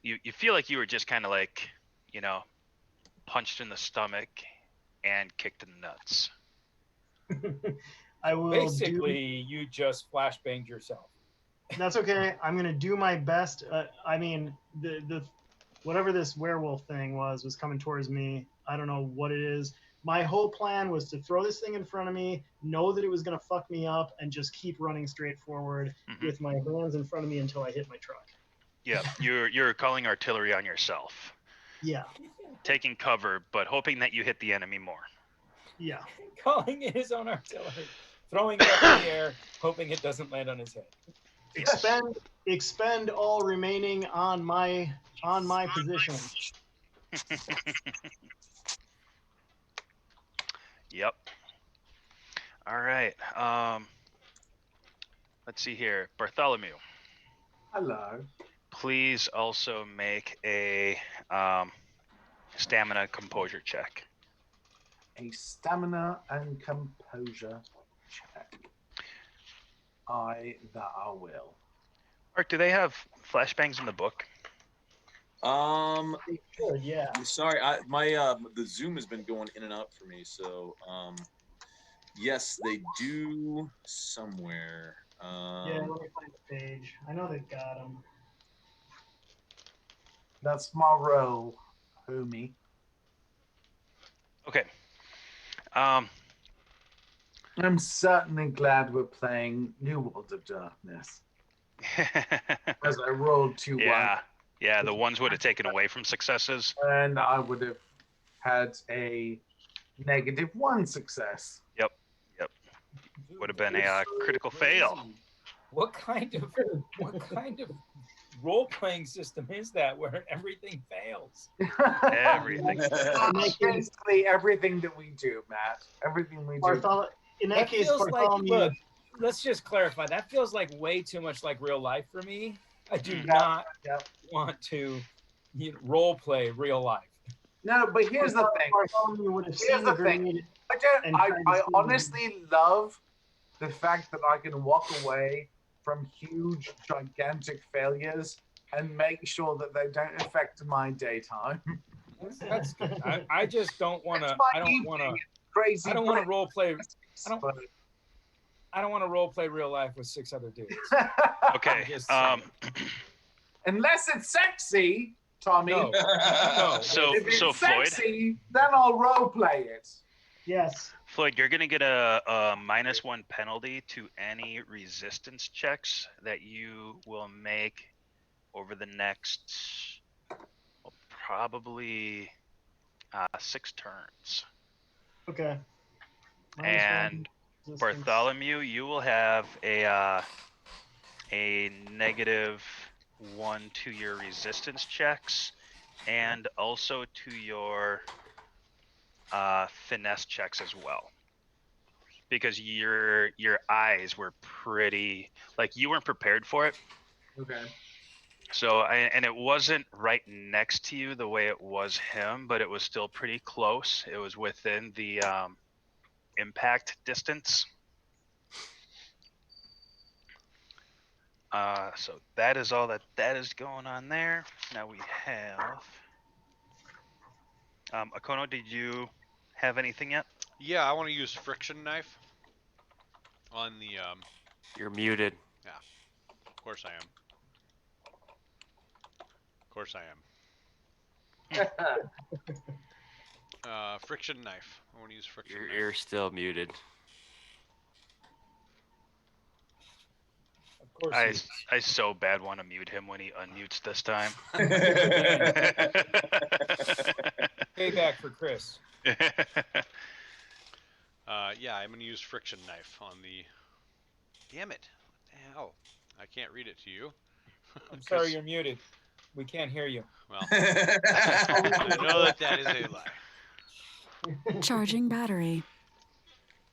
You feel like you were just kind of like, you know, punched in the stomach and kicked in the nuts.
I will
Basically, you just flashbanged yourself.
That's okay. I'm gonna do my best. I mean, the whatever this werewolf thing was coming towards me. I don't know what it is. My whole plan was to throw this thing in front of me, know that it was gonna fuck me up, and just keep running straight forward with my hands in front of me until I hit my truck.
Yeah, you're calling artillery on yourself.
Yeah.
Taking cover, but hoping that you hit the enemy more.
Yeah.
Calling in his own artillery, throwing it up in the air, hoping it doesn't land on his head.
Expend all remaining on my position.
Yep. All right. Let's see here. Bartholomew,
Hello.
please also make a stamina composure check.
A stamina and composure check. I will.
Art, do they have flashbangs in the book?
They could, yeah.
I'm sorry, the Zoom has been going in and out for me, so yes, they do somewhere.
Yeah, let me find the page. I know they've got them.
That's my role, homie.
Okay.
I'm certainly glad we're playing New World of Darkness. As I rolled 2
yeah. Yeah, the ones would have taken away from successes.
and I would have had a -1 success.
Yep. Would have been a critical fail.
What kind of role-playing system is that where everything fails?
Everything.
Basically, everything that we do, Matt. Everything we do.
In that case,
feels like,
Bartholomew.
look, let's just clarify. That feels like way too much like real life for me. I do not want to role play real life.
No, but here's the thing.
Bartholomew would have
Here's
seen
the
the
thing.
grenade.
I honestly love the fact that I can walk away from huge, gigantic failures and make sure that they don't affect my daytime.
That's good. I just don't want to. I don't want to.
Crazy.
I don't want to role play.
But
I don't want to role play real life with 6 other dudes.
Okay.
Just
unless it's sexy, Tommy.
No. No.
So
if it's
Floyd,
sexy, then I'll role play it.
Yes.
Floyd, you're gonna get a -1 penalty to any resistance checks that you will make over the next, well, probably 6 turns.
Okay.
And Bartholomew, you will have a -1 to your resistance checks, and also to your finesse checks as well, because your eyes were pretty, like, you weren't prepared for it.
Okay.
So and it wasn't right next to you the way it was him, but it was still pretty close. It was within the impact distance. So that is all that is going on there. Now we have Akono, did you have anything yet?
Yeah, I want to use friction knife on the
You're muted.
Yeah, of course I am. course I am. Friction knife. I want to use friction
Your
knife.
ear's still muted.
Of course.
I so bad want to mute him when he unmutes this time.
Payback for Chris.
Yeah, I'm going to use friction knife on the... Damn it. What the hell? I can't read it to you.
I'm sorry, you're muted. We can't hear you.
Well, I know that is a lie.
Charging battery.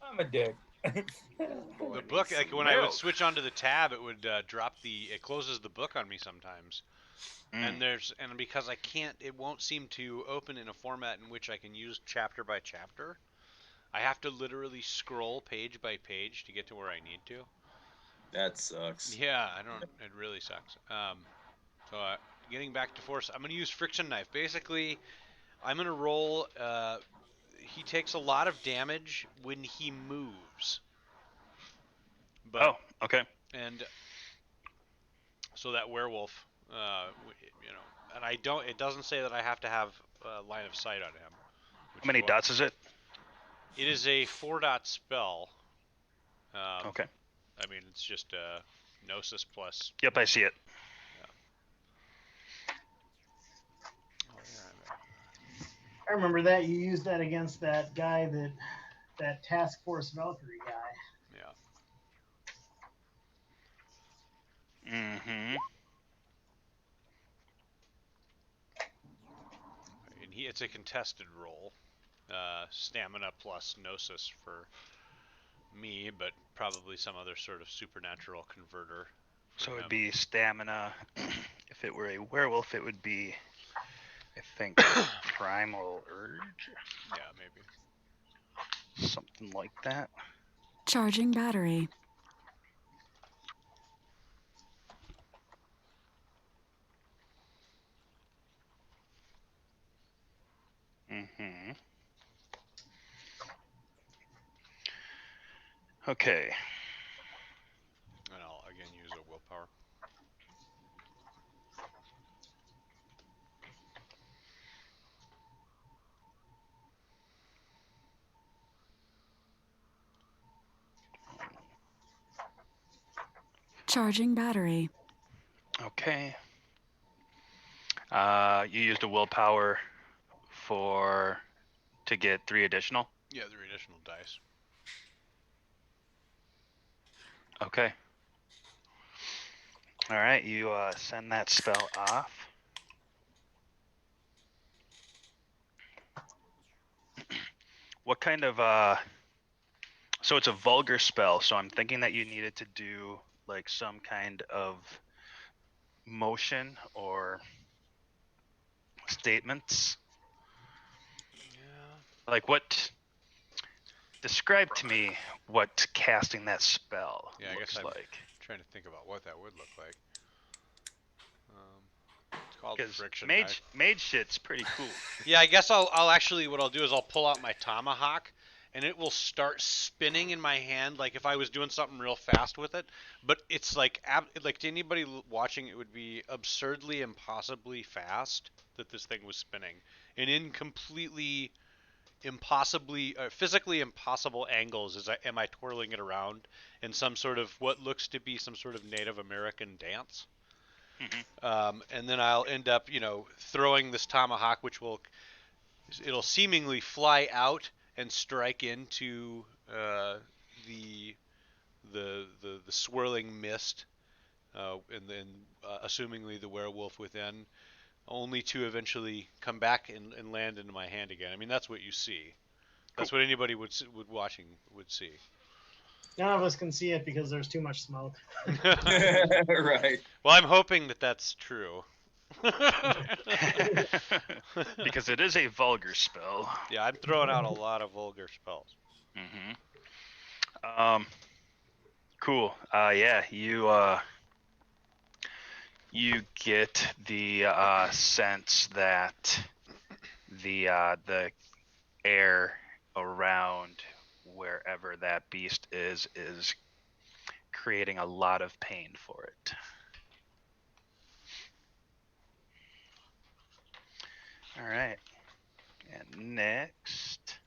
I'm a dick.
The book, like when I would switch onto the tab, it would it closes the book on me sometimes. And because I can't, it won't seem to open in a format in which I can use chapter by chapter. I have to literally scroll page by page to get to where I need to.
That sucks.
Yeah, it really sucks. So getting back to force, I'm going to use friction knife. Basically, I'm going to roll, he takes a lot of damage when he moves. But,
oh, okay.
And so that werewolf, and it doesn't say that I have to have line of sight on him.
How many dots is it?
It is a 4-dot spell.
Okay.
I mean, it's just Gnosis plus.
Yep, I see it.
I remember that you used that against that guy that Task Force Valkyrie guy.
Yeah.
Mm-hmm.
And it's a contested roll. Stamina plus Gnosis for me, but probably some other sort of supernatural converter.
So it'd be stamina. If it were a werewolf, it would be, I think, primal urge.
Yeah, maybe.
Something like that.
Charging battery.
Mm-hmm. Okay.
And I'll again use a willpower.
Charging battery.
Okay. You used a willpower to get 3 additional?
Yeah, 3 additional dice.
Okay. All right, you send that spell off. What kind of so it's a vulgar spell, so I'm thinking that you needed to do like some kind of motion or statements.
Yeah.
Like describe to me what casting that spell
Yeah, I
looks
guess I'm
like.
trying to think about what that would look like. It's called
Because
friction
mage
knife.
shit's pretty cool.
Yeah, I guess I'll actually, what I'll do is I'll pull out my tomahawk, and it will start spinning in my hand like if I was doing something real fast with it. But it's like to anybody watching, it would be absurdly, impossibly fast that this thing was spinning, and in completely impossibly physically impossible angles am I twirling it around in some sort of what looks to be some sort of Native American dance.
Mm-hmm.
And then I'll end up, throwing this tomahawk, it'll seemingly fly out and strike into the swirling mist, and then assumingly the werewolf within, only to eventually come back and land into my hand again. I mean, that's what you see. That's what anybody watching would see.
None of us can see it because there's too much smoke.
Right.
Well, I'm hoping that that's true.
Because it is a vulgar spell.
Yeah, I'm throwing out a lot of vulgar spells.
Mm-hmm. Cool. Yeah, you get the sense that the air around wherever that beast is creating a lot of pain for it. All right. And next,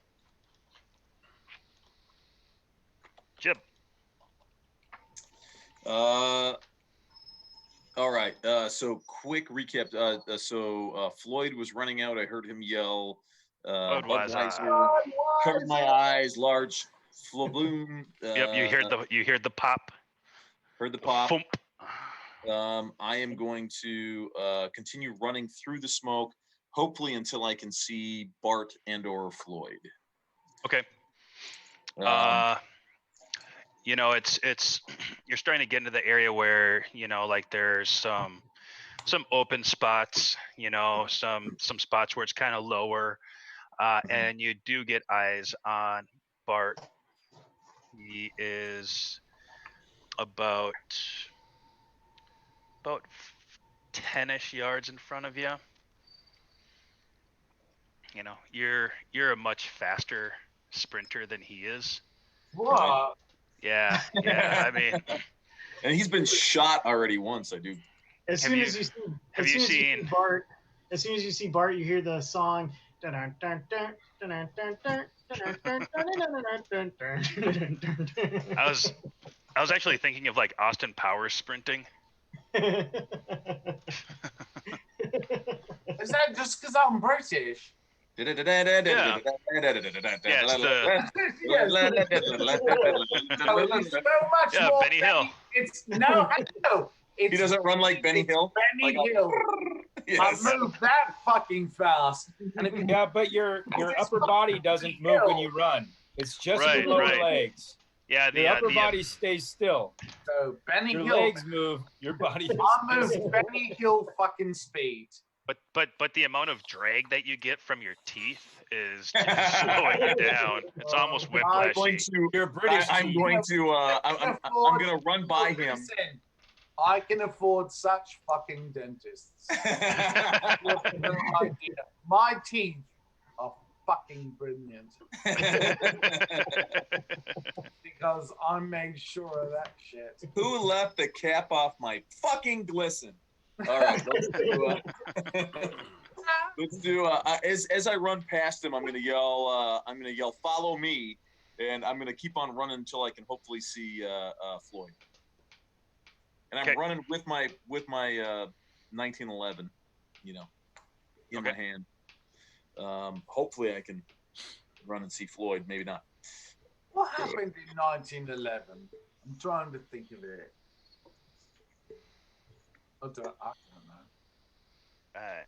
Jib.
All right. So quick recap. Floyd was running out. I heard him yell, Budweiser. Covered my eyes. Large balloon.
Yep. You heard the pop.
Heard the pop.
Thump.
I am going to continue running through the smoke, hopefully until I can see Bart and/or Floyd.
Okay. You know, it's you're starting to get into the area where, you know, like there's some open spots, you know, some spots where it's kind of lower, and you do get eyes on Bart. He is about 10-ish yards in front of you. You know, you're a much faster sprinter than he is.
What?
Yeah, I mean,
and he's been shot already once. I do.
As soon as you see Bart, you hear the song.
I was actually thinking of like Austin Powers sprinting.
Is that just because I'm British?
Yeah, it's
so much more
Benny Hill.
It's no, I know.
He doesn't run like Benny Hill.
Benny Hill.
Yes.
I move that fucking fast. And
Yeah, but your upper body doesn't move when you run. It's just your lower legs.
Yeah,
your upper body stays still.
So Benny
your
Hill.
legs move, your body.
I move Benny Hill fucking speed.
But the amount of drag that you get from your teeth is just slowing you down. It's almost whiplashy.
You're British.
I'm going to run by him.
Listen, I can afford such fucking dentists. You have no idea. My teeth are fucking brilliant. Because I made sure of that shit.
Who left the cap off my fucking glisten? All right, let's do. As I run past him, I'm gonna yell, "Follow me!" And I'm gonna keep on running until I can hopefully see Floyd. And I'm running with my 1911, you know, in my hand. Hopefully I can run and see Floyd. Maybe not.
What happened in 1911? I'm trying to think of it. I don't know.
Alright.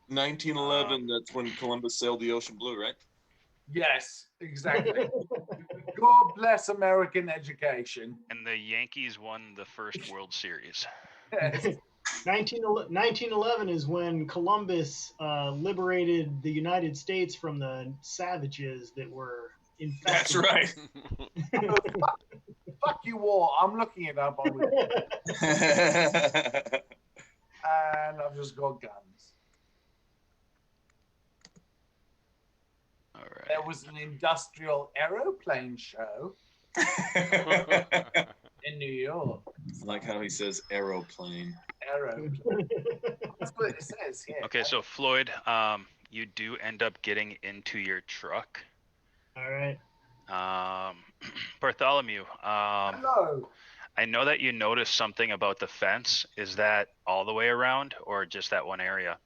1911. That's when Columbus sailed the ocean blue, right?
Yes, exactly. God bless American education.
And the Yankees won the first World Series.
1911 is when Columbus liberated the United States from the savages that were infected.
That's right.
Fuck you all. I'm looking it up. And I've just got guns.
All right.
There was an industrial aeroplane show in New York.
It's like how he says aeroplane.
Aeroplane. That's what it says here.
Okay, so Floyd, you do end up getting into your truck.
All right.
Bartholomew,
Hello.
I know that you noticed something about the fence. Is that all the way around or just that one area?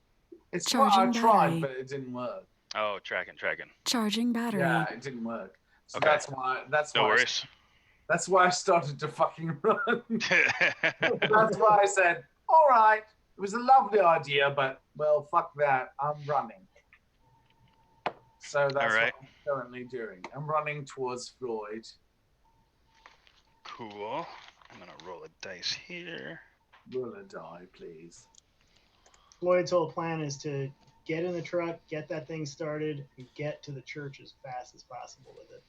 It's what I
Charging
tried,
battery.
but it didn't work.
Oh, tracking.
Charging battery.
Yeah, it didn't work. So
Okay.
That's
No
why
worries.
That's why I started to fucking run. That's why I said, all right, it was a lovely idea, but well, fuck that. I'm running. So that's
right.
what I'm currently doing. I'm running towards Floyd.
Cool. I'm gonna roll a dice here.
Roll a die, please.
Floyd's whole plan is to get in the truck, get that thing started, and get to the church as fast as possible with it.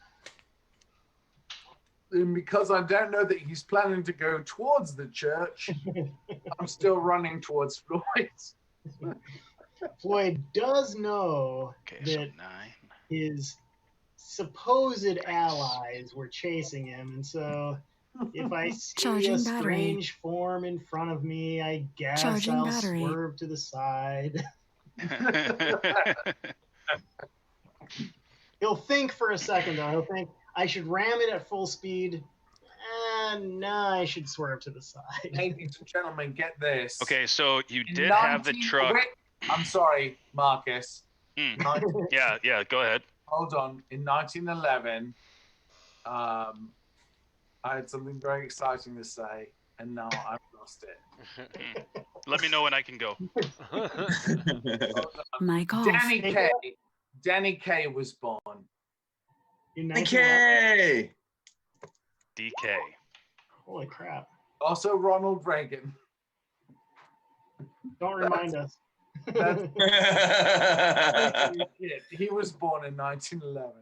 And because I don't know that he's planning to go towards the church, I'm still running towards Floyd.
Floyd does know
Okay, so
that
9.
his supposed allies were chasing him, and so If I see
Charging
a
battery.
strange form in front of me, I guess
Charging
I'll
battery.
swerve to the side. He'll think for a second, though. He'll think, I should ram it at full speed. No, I should swerve to the side.
Ladies and gentlemen, get this.
Okay, so you
In
did have the
19
truck.
wait, I'm sorry, Marcus.
Hmm.
19
Yeah, go ahead.
Hold on. In 1911, I had something very exciting to say, and now I've lost it.
Let me know when I can go.
Mic off.
Danny Kaye was born.
Okay.
DK.
Holy crap.
Also, Ronald Reagan.
Don't remind us.
He was born in 1911.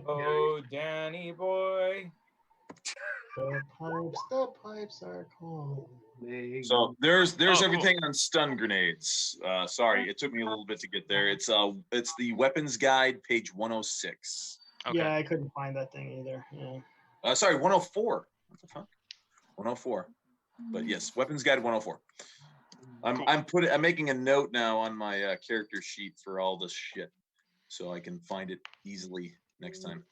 Oh, Danny boy.
The pipes are cold.
So there's
cool.
everything on stun grenades. Sorry, it took me a little bit to get there. It's the weapons guide, page 106.
Okay.
Yeah, I couldn't find that thing either. Yeah.
Sorry, 104. What the fuck? 104. But yes, weapons guide 104. I'm making a note now on my character sheet for all this shit, so I can find it easily next time.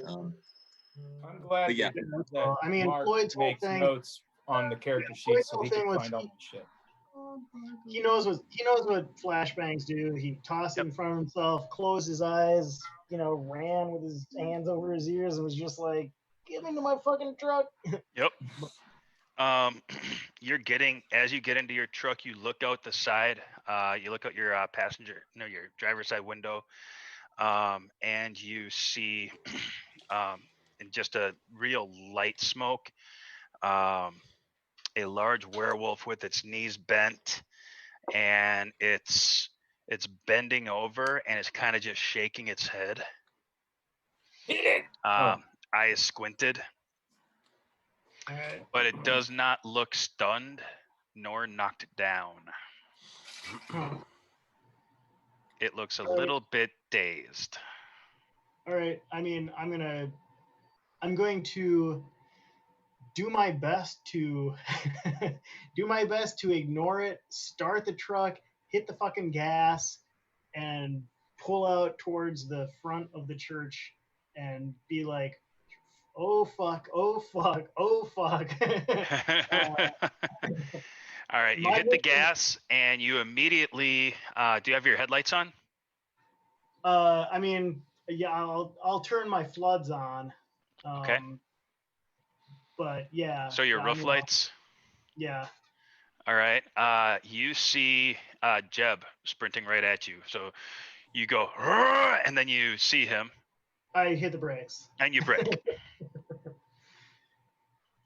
I'm glad.
But yeah.
that
Well, I mean,
Mark
Floyd's whole
makes
thing-
notes on the character sheet
Floyd's
so
whole
he
thing
can
was
find all that shit.
He knows what flashbangs do. He tossed it in front of himself, closed his eyes, ran with his hands over his ears, and was just like, "Get into my fucking truck."
Yep. As you get into your truck, you look out the side. You look out your your driver's side window, and you see, in just a real light smoke, a large werewolf with its knees bent, and it's bending over, and it's kind of just shaking its head. Eyes squinted. But it does not look stunned nor knocked down. It looks a little bit dazed.
All right. I mean, I'm going to do my best to ignore it, start the truck, hit the fucking gas, and pull out towards the front of the church and be like, "Oh fuck, oh fuck, oh fuck."
All right, you hit the gas and you immediately do you have your headlights on?
I mean, yeah, I'll turn my floods on.
Okay.
But yeah.
So your roof lights?
Yeah.
All right. You see Jeb sprinting right at you. So you go, and then you see him.
I hit the brakes.
And you brake.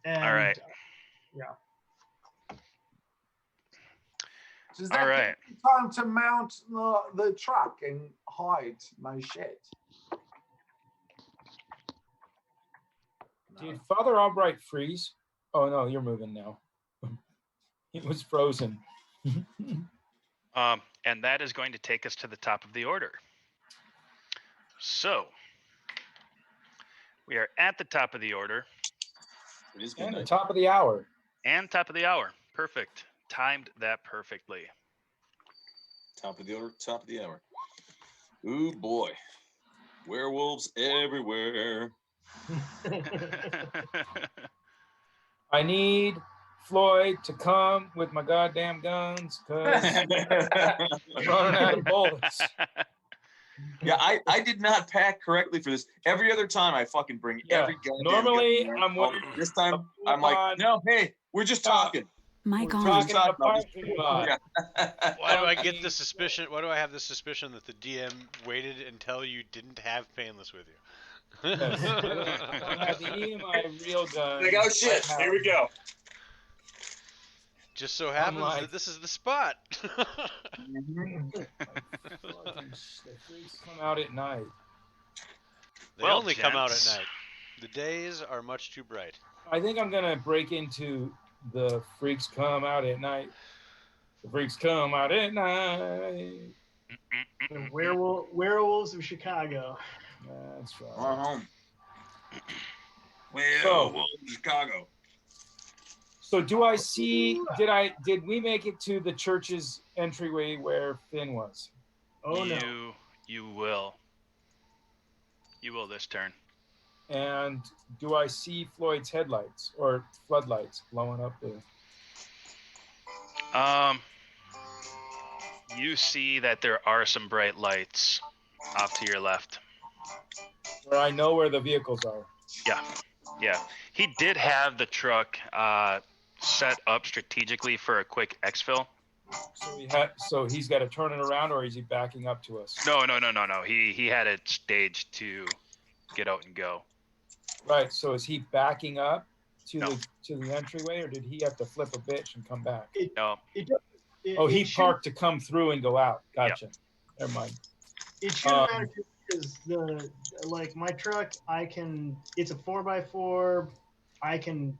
All
right.
Yeah.
Does that
All right.
give me time to mount the truck and hide my shit?
Did Father Albright freeze? Oh no, you're moving now. It was frozen.
And that is going to take us to the top of the order. So we are at the top of the order.
It is
And the
midnight.
top of the hour.
And top of the hour. Perfect. Timed that perfectly.
Top of the order, top of the hour. Ooh boy, werewolves everywhere.
I need Floyd to come with my goddamn guns because I'm running out of bullets.
Yeah, I did not pack correctly for this. Every other time I fucking bring every goddamn
normally
gun.
I'm wearing
This time I'm like, no, hey, we're just talking.
Mic
We're
on.
just talking about this.
Why do I get the suspicion? Why do I have the suspicion that the DM waited until you didn't have Painless with you?
Yes. I have the EMI real gun.
Like, oh shit, here we go.
Just so happens
like-
that this is the spot.
The freaks come out at night.
They
Well,
only come out at
gents.
night. The days are much too bright.
I think I'm gonna break into the freaks come out at night. The freaks come out at night.
The werewolves of Chicago.
That's right.
Home. Well, Chicago.
So do I see? Did we make it to the church's entryway where Finn was?
Oh no.
You will. You will this turn.
And do I see Floyd's headlights or floodlights blowing up there?
You see that there are some bright lights off to your left.
Where I know where the vehicles are.
Yeah. He did have the truck set up strategically for a quick exfil.
So he's got to turn it around, or is he backing up to us?
No. He had it staged to get out and go.
Right. So is he backing up to the entryway, or did he have to flip a bitch and come back?
No.
He parked to come through and go out. Gotcha. Yep. Never mind.
It shouldn't matter because my truck, it's a 4x4. I can,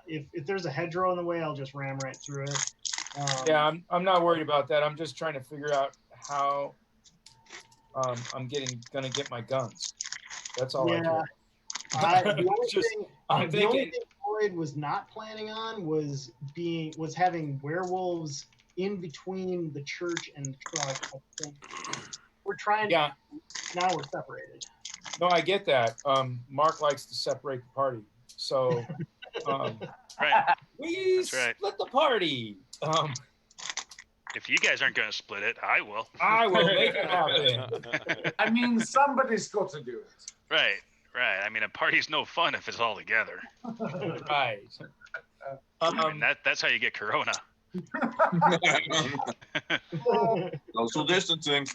if there's a hedgerow in the way, I'll just ram right through it.
I'm not worried about that. I'm just trying to figure out how I'm gonna get my guns. That's all I care.
The only thing Floyd was not planning on was having werewolves in between the church and the truck. We're trying. Yeah. Now we're separated.
No, I get that. Mark likes to separate the party, so
right.
We split the party.
If you guys aren't going to split it, I will.
I will make it happen.
I mean, somebody's got to do it.
Right. I mean, a party's no fun if it's all together.
Right.
That's how you get corona.
Social distancing.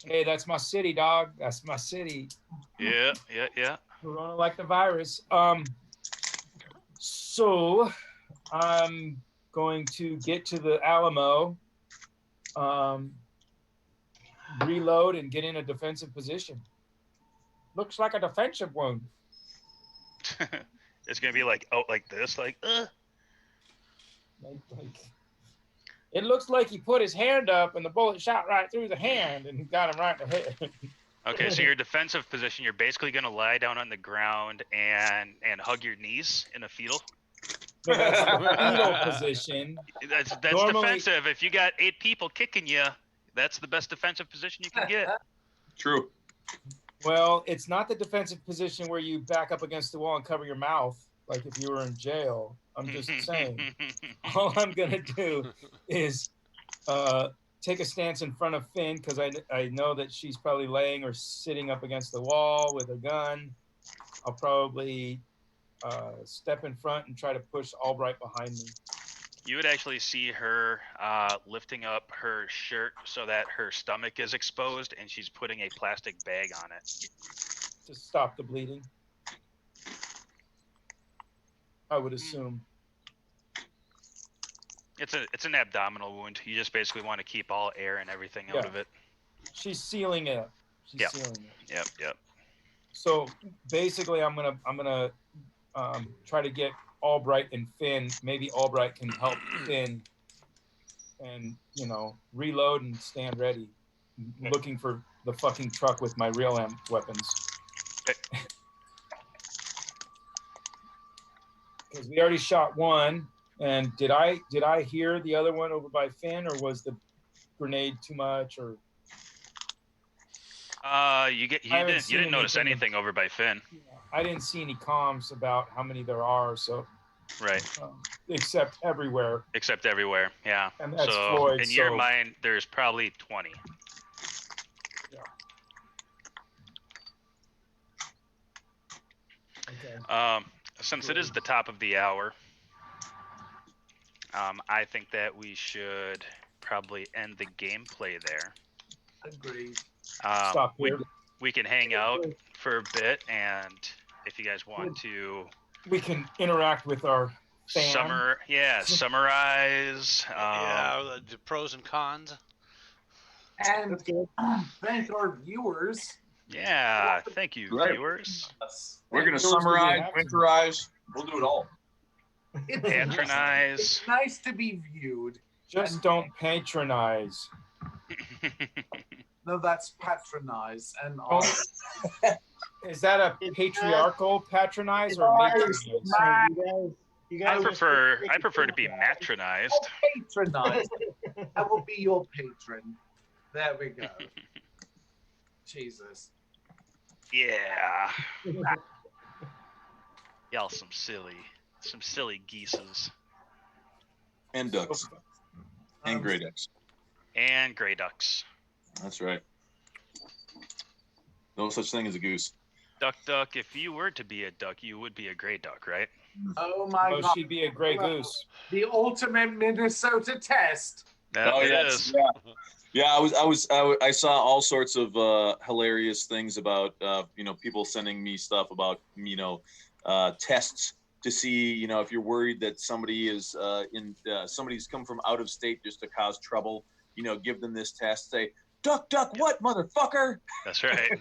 Hey, that's my city, dog. That's my city.
Yeah.
Corona like the virus. So I'm going to get to the Alamo, reload, and get in a defensive position. Looks like a defensive one.
It's gonna be like this,
It looks like he put his hand up and the bullet shot right through the hand and got him right in the head.
Okay, so your defensive position, you're basically gonna lie down on the ground and hug your knees in a fetal.
No, that's the fetal position.
That's defensive. If you got 8 people kicking you, that's the best defensive position you can get.
True.
Well, it's not the defensive position where you back up against the wall and cover your mouth, like if you were in jail. I'm just saying. All I'm going to do is take a stance in front of Finn, because I know that she's probably laying or sitting up against the wall with a gun. I'll probably step in front and try to push Albright behind me.
You would actually see her lifting up her shirt so that her stomach is exposed, and she's putting a plastic bag on it.
To stop the bleeding, I would assume.
It's an abdominal wound. You just basically want to keep all air and everything out of it.
She's sealing it. Sealing it.
Yep.
So basically, I'm gonna try to get Albright and Finn. Maybe Albright can help Finn, and reload and stand ready, looking for the fucking truck with my real weapons. Because we already shot one, and did I hear the other one over by Finn, or was the grenade too much, or?
You didn't notice anything over by Finn.
I didn't see any comms about how many there are, so.
Right.
Except everywhere.
Yeah.
And that's
so
Floyd,
in your mind, there's probably 20.
Yeah.
Okay. Since it is the top of the hour, I think that we should probably end the gameplay there.
Agreed.
Stop here.
We can hang out for a bit, and if you guys want to,
we can interact with our fan.
Summarize.
The pros and cons.
And thank our viewers.
Yeah, thank you, viewers.
We're gonna summarize, winterize. We'll do it all.
Patronize.
It's nice to be viewed.
Just don't patronize.
No, that's patronize and all.
Is that a
It's
patriarchal patronize or
Mars,
matronize?
Mars.
You guys
I prefer to be
Oh,
matronized.
patronize. I will be your patron. There we go. Jesus.
Yeah. Y'all some silly geeses
And ducks. And gray ducks.
and gray ducks.
That's right. No such thing as a goose.
Duck, if you were to be a duck, you would be a gray duck, right?
Oh my
Oh,
God.
she'd be a gray goose.
The ultimate Minnesota test.
That
Oh,
it
yes.
is.
Yeah, I saw all sorts of hilarious things about people sending me stuff about tests to see if you're worried that somebody is somebody's come from out of state just to cause trouble. Give them this test. Say duck, what, motherfucker?
That's right.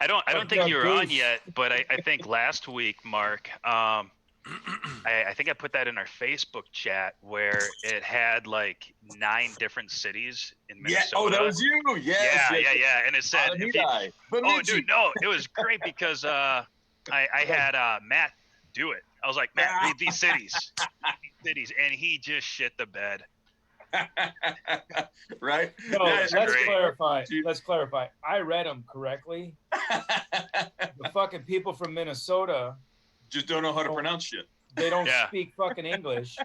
I don't
Duck,
think
duck,
you were on
goose.
yet, but I think last week, Mark, I think I put that in our Facebook chat where it had like 9 different cities in
Yeah.
Minnesota.
Oh, that was you. Yes.
Yeah. And it said, if you, oh,
Bemidji.
dude, no, it was great because I had Matt do it. I was like, Matt, read these cities, and he just shit the bed.
Right?
No,
Yeah,
let's
great.
clarify. Let's clarify. I read them correctly. The fucking people from Minnesota,
Just don't know how to pronounce shit.
they don't
Yeah.
speak fucking English.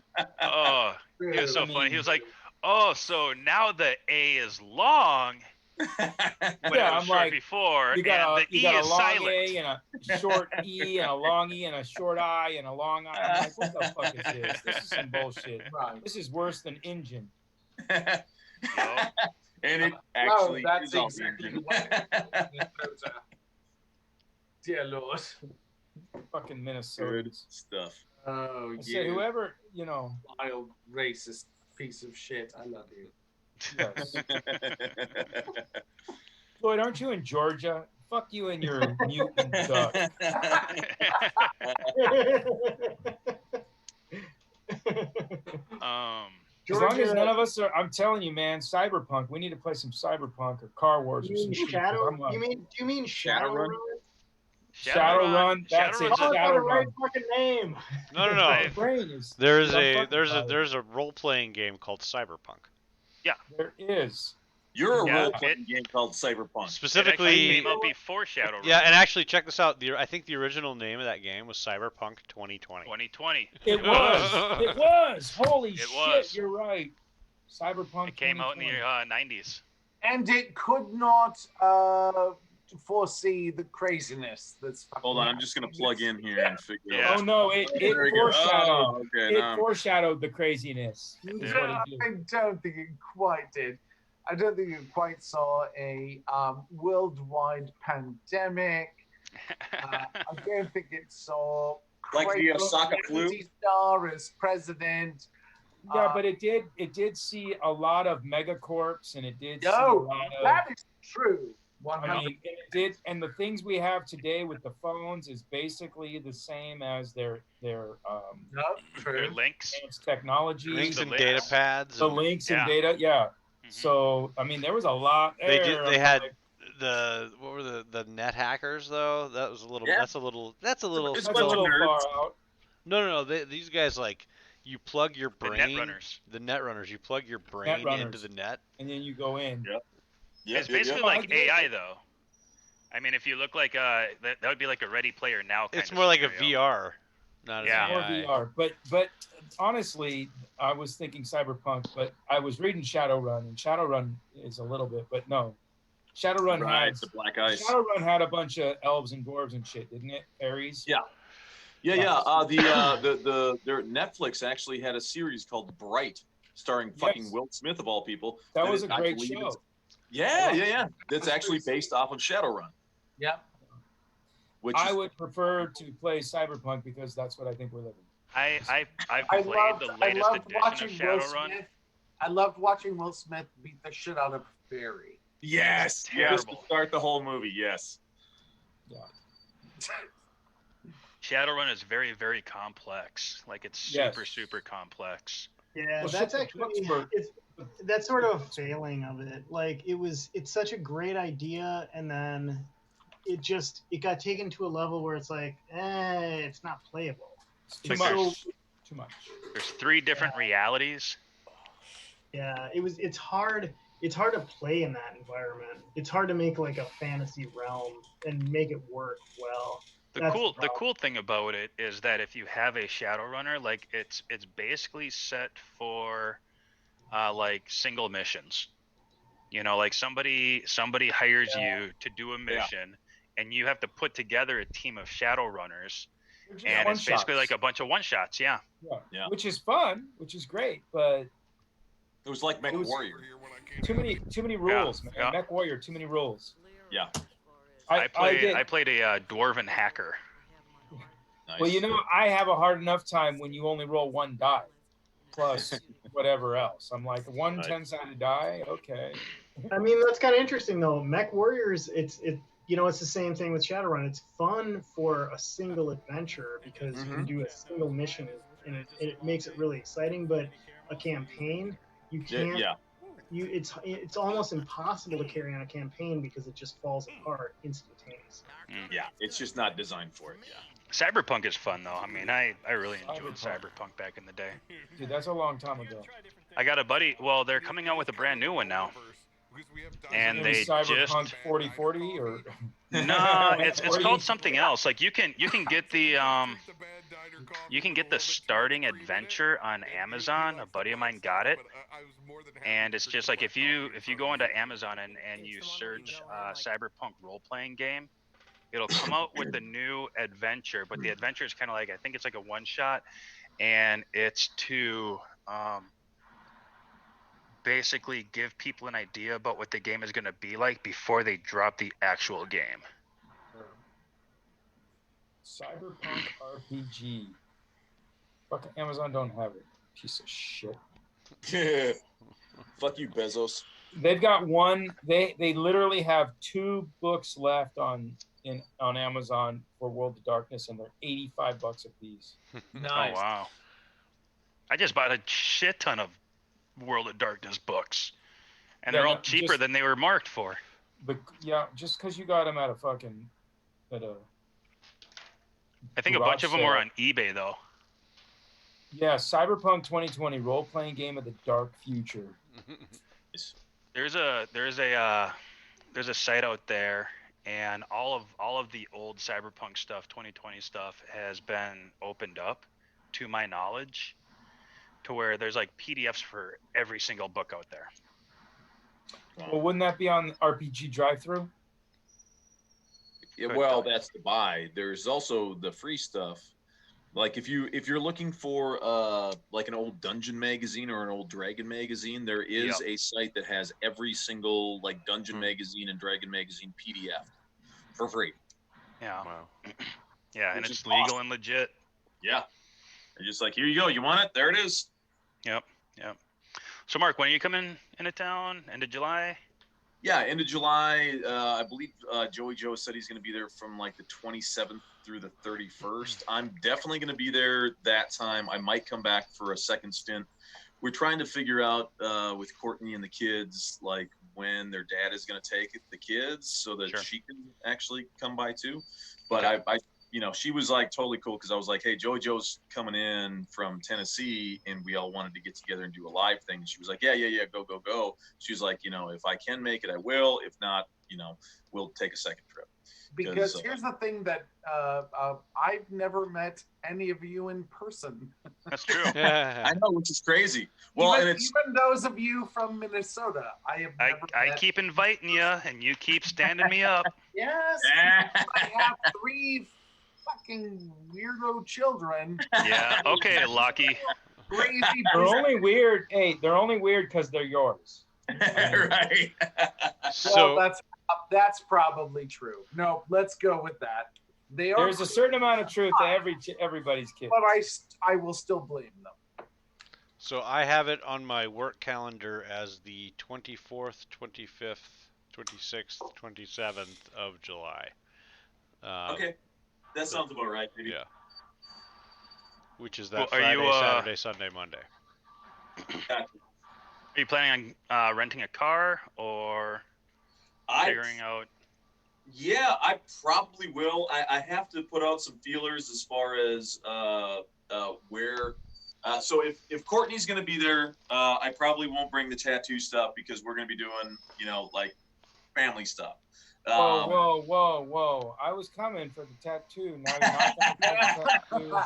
Oh, it was so
I
funny.
mean-
He was like, oh, so now the A is long when
Yeah,
it was
I'm
short
like,
before,
You got
and the
you
E
got
is
a long
silent.
A and a short E and a long E and a short I and a long I. I'm like, what the fuck is this? This is some bullshit.
Right.
This is worse than Injun.
Yup.
And it actually
that's
is all
exactly
Indian.
Minnesota. Dear Lord.
Fucking
Good
Minnesotans.
stuff.
Oh,
I said, whoever,
Wild racist piece of shit. I love you.
yes. Floyd, aren't you in Georgia? Fuck you and your mutant duck. As long as none of us are, I'm telling you, man, Cyberpunk. We need to play some Cyberpunk or Car Wars or
You
some
mean
shit.
Shadow?
I'm like,
Do you mean
Shadowrun?
Shadowrun. That's it.
Oh, I got the right
Shadowrun.
fucking name.
No.
My brain is.
There's
I'm
a
fucking
there's a
about it.
there's a role playing game called Cyberpunk.
There is.
You're a
Yeah,
role-playing game called Cyberpunk.
It actually
Specifically,
came out before Shadowrun.
yeah, and actually check this out. I think the original name of that game was Cyberpunk 2020.
2020.
It was. It was. Holy
It
shit!
was.
You're right. Cyberpunk.
It came out in the
2020.
90s.
And it could not foresee the craziness that's.
Hold on, I'm just gonna plug in here and figure
Yeah.
out.
Oh no! It
There we go.
foreshadowed.
Oh, okay.
It
Now
foreshadowed the craziness. Is
did.
what it did.
I don't think it quite did. I don't think it quite saw a worldwide pandemic. I don't think it saw
Like the Osaka flu?
Star as president.
Yeah, but it did. It did see a lot of megacorps, and it did see a
No,
lot of.
that is true.
I mean, and it did, and the things we have today with the phones is basically the same as their
no,
Their
true.
links.
advanced technology,
Links
the
and
links.
data pads.
the
and
links
Yeah.
and data. Yeah.
Mhm.
So I mean, there was a lot.
They
there.
did. They
I'm
had
like,
what were the net hackers though? That was a little.
Yeah.
That's a little. That's a little.
It's
that's a
bunch of
little
nerds.
far out.
No. These guys like you plug your
The
brain.
Netrunners.
The net runners. You plug your brain into
Netrunners.
the net.
And then you go in.
Yep.
It's
Yep,
basically
yep.
like
I get it.
AI, though. I mean, if you look like that would be like a Ready Player Now kind
It's
of
more like a
scenario.
VR, not
Yeah.
More
an AI.
VR. But honestly, I was thinking Cyberpunk, but I was reading Shadowrun, and Shadowrun is a little bit, but no. Shadowrun
Right,
had
the black ice.
Shadowrun had a bunch of elves and dwarves and shit, didn't it? Fairies.
Yeah. Yeah. Their Netflix actually had a series called Bright, starring fucking
Yes.
Will Smith of all people.
That was
is,
a
I
great
believe,
show.
Yeah. That's actually based off of Shadowrun,
Yep.
which
I
is,
would prefer to play Cyberpunk because that's what I think we're living.
I've
I
played
loved,
the
I
latest
loved
edition
watching
of
Will
Shadowrun.
Smith. I loved watching Will Smith beat the shit out of Barry.
yes,
It's
yes, to
terrible.
start the whole movie. Yes.
Shadowrun is very, very complex. Like it's
Yes.
super, super complex.
Yeah,
Well,
that's
shit, the books
actually
were-
that's sort of a failing of it. Like it's such a great idea, and then it got taken to a level where it's like, it's not playable.
It's too
It's
much.
so-
Too much.
There's 3 different realities.
Yeah, it's hard. It's hard to play in that environment. It's hard to make like a fantasy realm and make it work well.
The
That's
cool
the
the
problem.
cool thing about it is that if you have a Shadowrunner, like it's basically set for like single missions. You know, like somebody hires you to do a mission, and you have to put together a team of Shadowrunners, and it's basically like a bunch of one shots. Yeah.
Yeah.
Which is fun, which is great, but
It was like Mech Warrior.
too many rules, man.
yeah.
Mech Warrior, too many rules.
Yeah.
I
did-
played a dwarven hacker.
Nice.
Well, you know, I have a hard enough time when you only roll 1 die plus whatever else. I'm like, one
Right.
10-sided die, okay.
I mean, that's kind of interesting though. Mech Warriors, it's the same thing with Shadowrun. It's fun for a single adventure because you can do a single mission and it makes it really exciting. But a campaign, you can't.
Yeah.
It's almost impossible to carry on a campaign because it just falls apart instantaneously.
Yeah. It's just not designed for it. Yeah.
Cyberpunk is fun though. I mean, I really enjoyed Cyberpunk back in the day.
Dude, that's a long time ago.
I got a buddy. Well, they're coming out with a brand new one now, and
Maybe
they
Cyberpunk
just
4040 or
no, it's
40?
called something else. Like you can get the starting adventure on Amazon. A buddy of mine got it, and it's just like if you go into Amazon and you search Cyberpunk role playing game, it'll come out with the new adventure. But the adventure is kind of like, I think it's like a one shot, and it's to basically give people an idea about what the game is going to be like before they drop the actual game.
Cyberpunk RPG. Fucking Amazon don't have it. Piece of shit.
Fuck you, Bezos.
They've got one. They literally have 2 books left on Amazon for World of Darkness, and they're $85 a piece.
Oh wow! I just bought a shit ton of World of Darkness books, and
Yeah,
they're all
no,
cheaper
just-
than they were marked for.
But yeah, just because you got them at a
I think a
garage
bunch of them were
sale.
on eBay though.
Yeah, Cyberpunk 2020 role-playing game of the dark future.
There's a site out there, and all of the old Cyberpunk stuff, 2020 stuff, has been opened up, to my knowledge, to where there's like PDFs for every single book out there.
Well, wouldn't that be on RPG Drive-Thru?
Yeah, well, that's the buy. There's also the free stuff. Like if you're looking for like an old dungeon magazine or an old dragon magazine, there is a site that has every single like dungeon magazine and dragon magazine PDF for free.
Yeah.
Wow.
Yeah, and
Which
it's
is
legal
awesome.
and legit.
Yeah. They're just like, here you go. You want it? There it is.
Yep. So Mark, when are you coming into town? End of July?
Yeah, end of July. I believe Joey Joe said he's going to be there from like the 27th through the 31st. I'm definitely going to be there that time. I might come back for a second stint. We're trying to figure out with Courtney and the kids, like when their dad is going to take the kids so that she can actually come by too. But I she was like totally cool because I was like, hey, Joey Joe's coming in from Tennessee and we all wanted to get together and do a live thing. And she was like, yeah, go. She was like, if I can make it, I will. If not, we'll take a second trip.
Because here's the thing that I've never met any of you in person.
That's true.
I know, which is crazy. Well,
even,
and it's
even those of you from Minnesota, I have never
I
met.
keep inviting you, and you keep standing me up.
Yes, I have 3 fucking weirdo children.
Yeah. Okay, Lucky.
Crazy.
They're only weird. Hey, they're only weird because they're yours.
right.
Well, that's probably true. No, let's go with that. They are.
There's a certain amount of truth to everybody's kid.
But I will still blame them.
So I have it on my work calendar as the 24th, 25th, 26th, 27th of July.
Okay. That sounds about right, maybe.
Yeah. Which is that
Well, are
Friday,
you,
Saturday, Sunday, Monday.
Are you planning on renting a car or figuring out?
Yeah, I probably will. I have to put out some feelers as far as where. So if Courtney's going to be there, I probably won't bring the tattoo stuff because we're going to be doing, like family stuff.
Whoa. I was coming for the tattoo. Now you're not going to tattoo.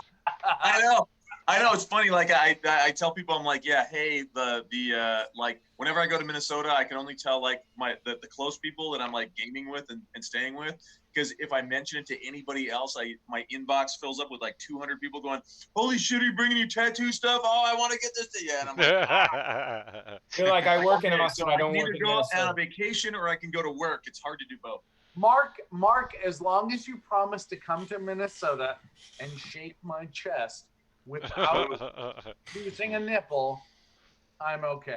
I know. It's funny. Like I tell people, I'm like, yeah, hey, the like whenever I go to Minnesota, I can only tell like the close people that I'm like gaming with and staying with. Because if I mention it to anybody else, my inbox fills up with like 200 people going, "Holy shit, are you bringing your tattoo stuff? Oh, I want to get this to you." And I'm like,
You're like, I work in Austin.
So
I don't
can
work
either
in
go
Minnesota.
on a vacation or I can go to work. It's hard to do both.
Mark, as long as you promise to come to Minnesota and shake my chest without losing a nipple, I'm okay.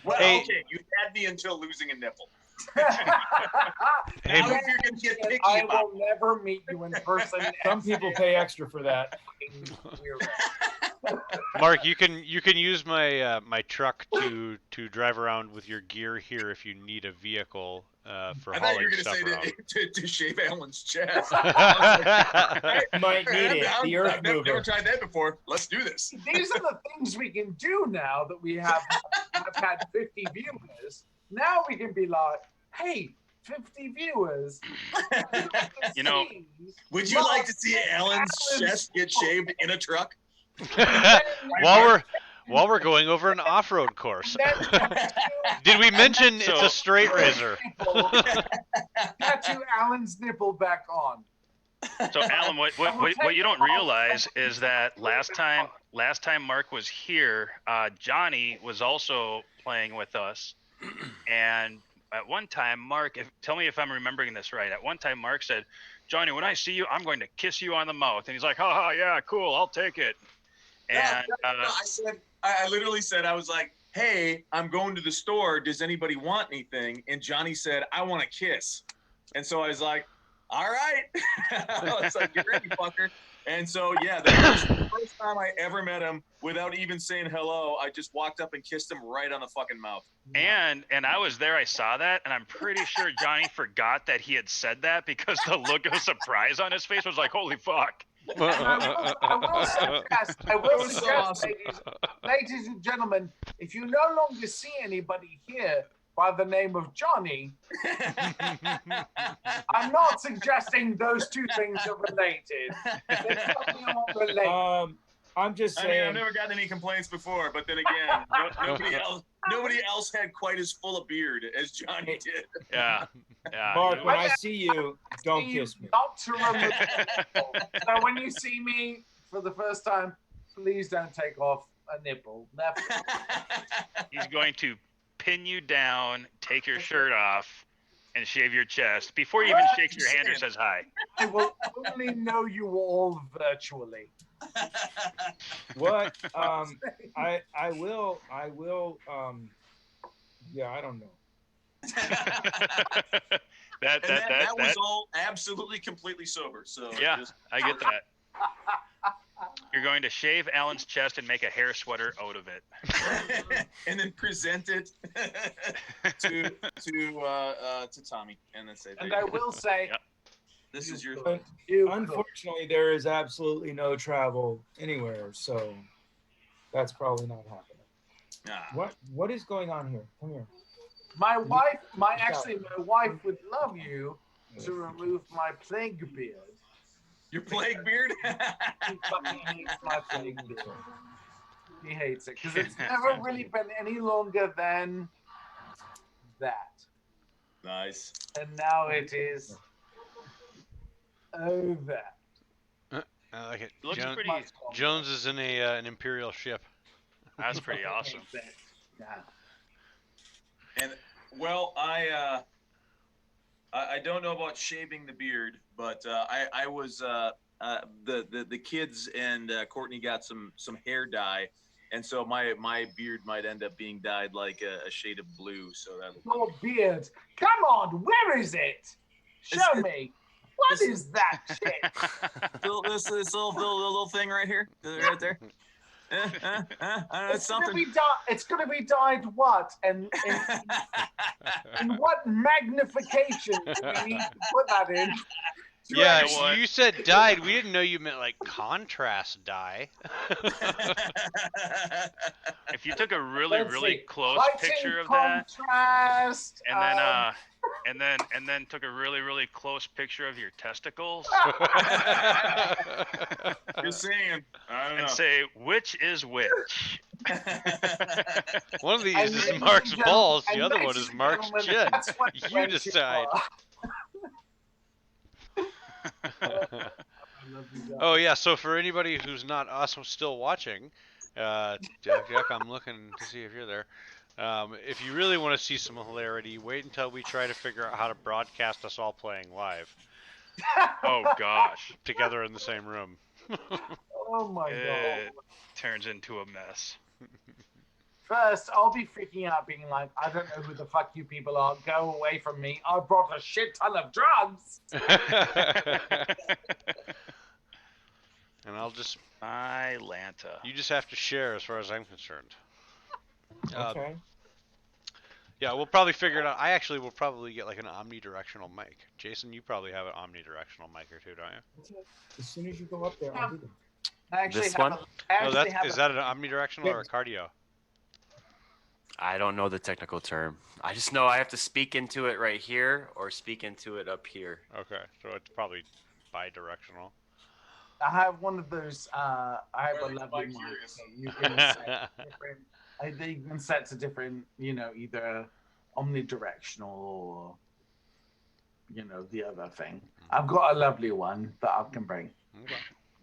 Well,
Hey.
okay, you had me until losing a nipple.
Hey,
Now if you're gonna get picky
I
about
will never meet you in person.
Some people pay extra for that.
Mark, you can use my my truck to drive around with your gear here if you need a vehicle for
I thought you
hauling
were gonna
stuff
say
around.
to shave Alan's chest.
Might need it. The earth
I've never
mover.
tried that before. Let's do this.
These are the things we can do now that we have had 50 viewers. Now we can be like, hey, 50 viewers.
You know,
Would you like to see Alan's chest get shaved in a truck?
while we're going over an off-road course. Did we mention it's a straight razor?
Tattoo Alan's nipple back on.
So Alan, what you don't realize is that last time Mark was here, Johnny was also playing with us, and at one time Mark, tell me if I'm remembering this right. At one time Mark said, "Johnny, when I see you, I'm going to kiss you on the mouth," and he's like, "Ha ha, yeah, cool, I'll take it." And
I literally said, I was like, "Hey, I'm going to the store. Does anybody want anything?" And Johnny said, "I want a kiss." And so I was like, "All right." I was like, "Get ready, fucker." And so, yeah, the first time I ever met him, without even saying hello, I just walked up and kissed him right on the fucking mouth.
And I was there, I saw that, and I'm pretty sure Johnny forgot that he had said that because the look of surprise on his face was like, "Holy fuck."
I will suggest, ladies and gentlemen, if you no longer see anybody here by the name of Johnny, I'm not suggesting those two things are related. They're probably not related.
I'm just
I
saying.
mean, I've never gotten any complaints before, but then again, nobody else had quite as full a beard as Johnny did.
Yeah.
Mark, when I see you, don't kiss me.
Not to remove. So when you see me for the first time, please don't take off a nipple. Never.
He's going to pin you down, take your shirt off, and shave your chest before he even shakes your hand or says hi.
I will only know you all virtually.
What? I will. Yeah, I don't know.
that was all absolutely completely sober. So
yeah, I get that. You're going to shave Alan's chest and make a hair sweater out of it,
and then present it to Tommy, and then say.
And I will say,
Yep.
This is your.
Unfortunately, there is absolutely no travel anywhere, so that's probably not happening. What is going on here? Come here.
My wife would love you to remove my plague beard.
Your plague beard?
He fucking hates my plague beard. He hates it because it's never really been any longer than that.
Nice.
And now it is over.
I like it.
Looks pretty.
Jones is in an Imperial ship.
That's pretty awesome.
Yeah.
And well, I don't know about shaving the beard, but I was the kids and Courtney got some hair dye, and so my beard might end up being dyed like a shade of blue. So that.
Your beard. Come on, where is it? Show me. What is that shit?
This little thing right here, right there.
It's
something.
gonna be it's gonna be dyed what? And in what magnification do we need to put that in?
Yeah,
know what?
you said dyed. We didn't know you meant like contrast dye.
If you took a really,
Let's
really
see.
close
Lighting
picture of that,
contrast,
and then took a really, really close picture of your testicles,
Just saying. I don't know.
and say which is which.
One of these
And
is
ladies
Mark's
and
balls.
and
The other one
ladies
is
and
Mark's
gentlemen,
chin.
that's what
You
friendship
decide.
are.
Oh yeah. So for anybody who's not us still watching, Jack, I'm looking to see if you're there. If you really want to see some hilarity, wait until we try to figure out how to broadcast us all playing live
Oh gosh,
together in the same room.
Oh my god.
it turns into a mess.
First, I'll be freaking out, being like, I don't know who the fuck you people are. Go away from me. I brought a shit ton of drugs.
And I'll just,
Lanta.
you just have to share as far as I'm concerned.
Okay.
Yeah, we'll probably figure it out. I actually will probably get like an omnidirectional mic. Jason, you probably have an omnidirectional mic or two, don't you?
As soon as you go up there, I'll do them.
I actually
This
have
one?
A, I
No,
actually have
is
a-
that an omnidirectional or a cardio?
I don't know the technical term. I just know I have to speak into it right here or speak into it up here.
Okay, so it's probably bi-directional.
I have one of those. I have a
Really
lovely
quite
mic.
curious.
So you can set different. I think you can set to different. Either omnidirectional or the other thing. I've got a lovely one that I can bring.
Okay,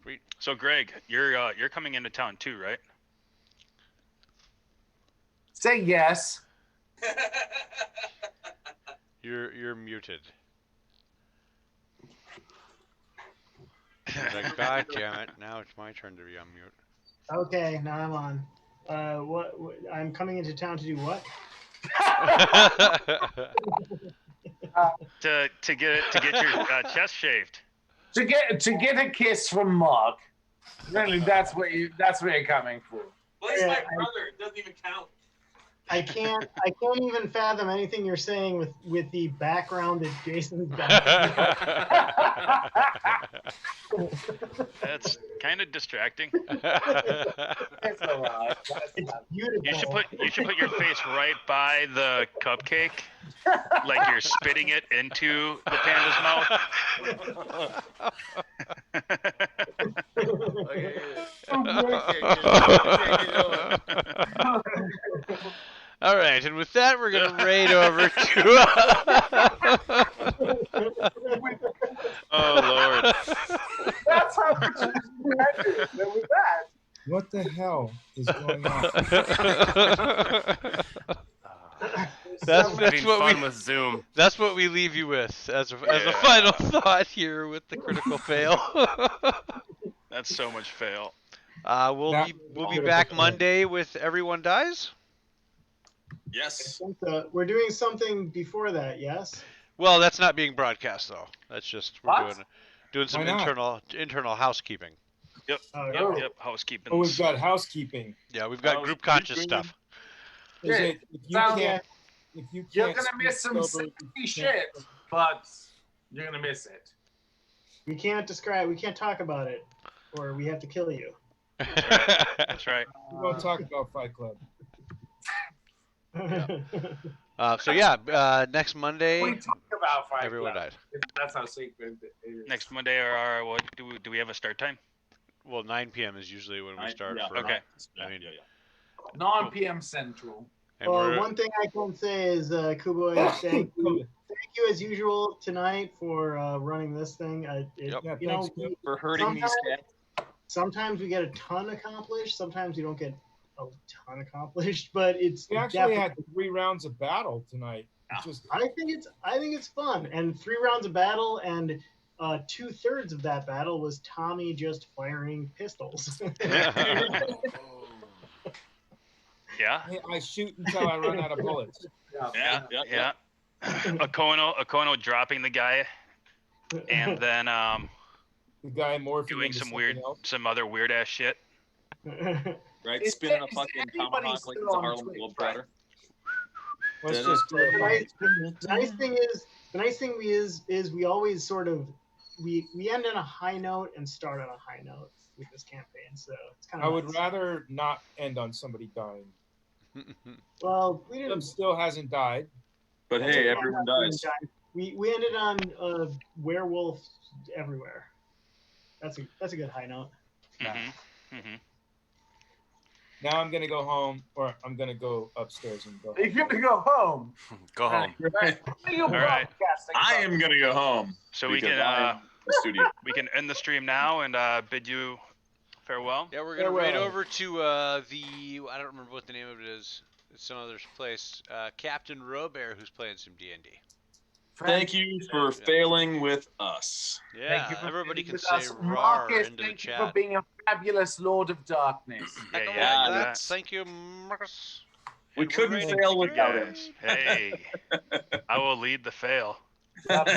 sweet.
So Greg, you're coming into town too, right?
Say yes.
You're muted. He's like, God damn it! Now it's my turn to be on mute.
Okay, now I'm on. What? I'm coming into town to do what?
To get your chest shaved.
To get a kiss from Mark. Really, that's what you're coming for.
Well, he's
Yeah,
my brother. It doesn't even count.
I can't even fathom anything you're saying with the background that Jason's got.
That's kind of distracting.
It's a lot.
It's beautiful.
You should put your face right by the cupcake, like you're spitting it into the panda's mouth.
All right, and with that, we're gonna raid over to.
Oh Lord!
That's how much was that.
What the hell is going on?
That's
Having
what
fun
we.
with Zoom.
That's what we leave you with as a
Yeah.
final thought here with the critical fail.
That's so much fail.
We'll be
Critical
back
fail.
Monday with Everyone Dies.
Yes.
We're doing something before that, yes?
Well, that's not being broadcast though. That's just we're
What?
doing some
Why not?
internal housekeeping.
Yep.
Oh,
Yep. Housekeeping.
Oh, we've got housekeeping.
Yeah, we've got group conscious stuff.
Is
Yeah,
it, if you
sounds-
can't, if you
You're
can't
gonna miss
speak
some
sober,
sexy
you
shit,
can't-
but you're gonna miss it.
We can't talk about it, or we have to kill you.
That's right.
We won't talk about Fight Club.
So yeah, next Monday,
We talk about Fight
Everyone
Club.
Died.
That's how secret it is.
Next Monday, or what? Do we have a start time?
Well, 9 p.m. is usually when we start.
Yeah.
For,
Okay.
Yeah,
I mean,
yeah.
9 p.m. Central.
and
Well,
we're,
one thing I can say is, Kuboy, thank you as usual tonight for running this thing.
Yep.
Yeah,
You know,
thanks, Kip.
For hurting these
Sometimes-
cats.
sometimes we get a ton accomplished. Sometimes we don't get a ton accomplished, but it's
We actually
definitely-
had 3 rounds of battle tonight. It's just
I think it's fun, and 3 rounds of battle, and 2/3 of that battle was Tommy just firing pistols.
Yeah.
I shoot until I run out of bullets.
Yeah, yeah, yeah.
Akono dropping the guy, and then
The guy morphing
doing
into
some
something else.
other weird ass shit.
right?
Is
Spinning a
is
fucking
anybody
tomahawk like
still
it's a
on
Harlem
Twitch,
Globetrotter.
Let's
Did
just
The nice thing is we always sort of we end on a high note and start on a high note with this campaign, so it's kind
I
of.
would rather not end on somebody dying.
Well, we
Tim
didn't.
still hasn't died.
But hey, everyone dies.
We ended on werewolf everywhere. That's a good high note.
Mm-hmm. Mm-hmm.
Now I'm gonna go home, or I'm gonna go upstairs and go.
You're gonna go home.
Go home.
Right. You
All right.
broadcasting
I
from?
am gonna go home.
So we
because
can
I am in the studio.
we can end the stream now and bid you farewell.
Yeah, we're gonna raid
Farewell.
over to the I don't remember what the name of it is. It's some other place. Captain Robert, who's playing some D&D.
Thank you for failing with us.
Yeah,
Thank you for
everybody
being
can
with
say
us.
"rar"
Marcus,
into the
thank you
chat.
for being a fabulous Lord of Darkness.
Yeah,
Heck,
yeah,
like
you
that.
bet.
Thank you, Marcus.
We
And we're
couldn't
ready
fail
to
without
go.
him.
Hey, I will lead the fail.
Love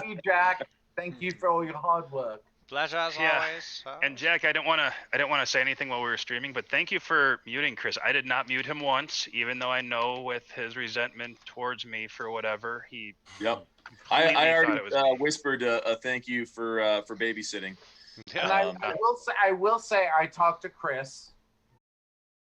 you, Jack. Thank you for all your hard work.
Pleasure as
Yeah.
always.
And Jack, I didn't want to say anything while we were streaming, but thank you for muting Chris. I did not mute him once, even though I know with his resentment towards me for whatever he.
Yep.
completely
I
thought
already
it was me.
whispered a thank you for babysitting.
Yeah.
And I will say I talked to Chris,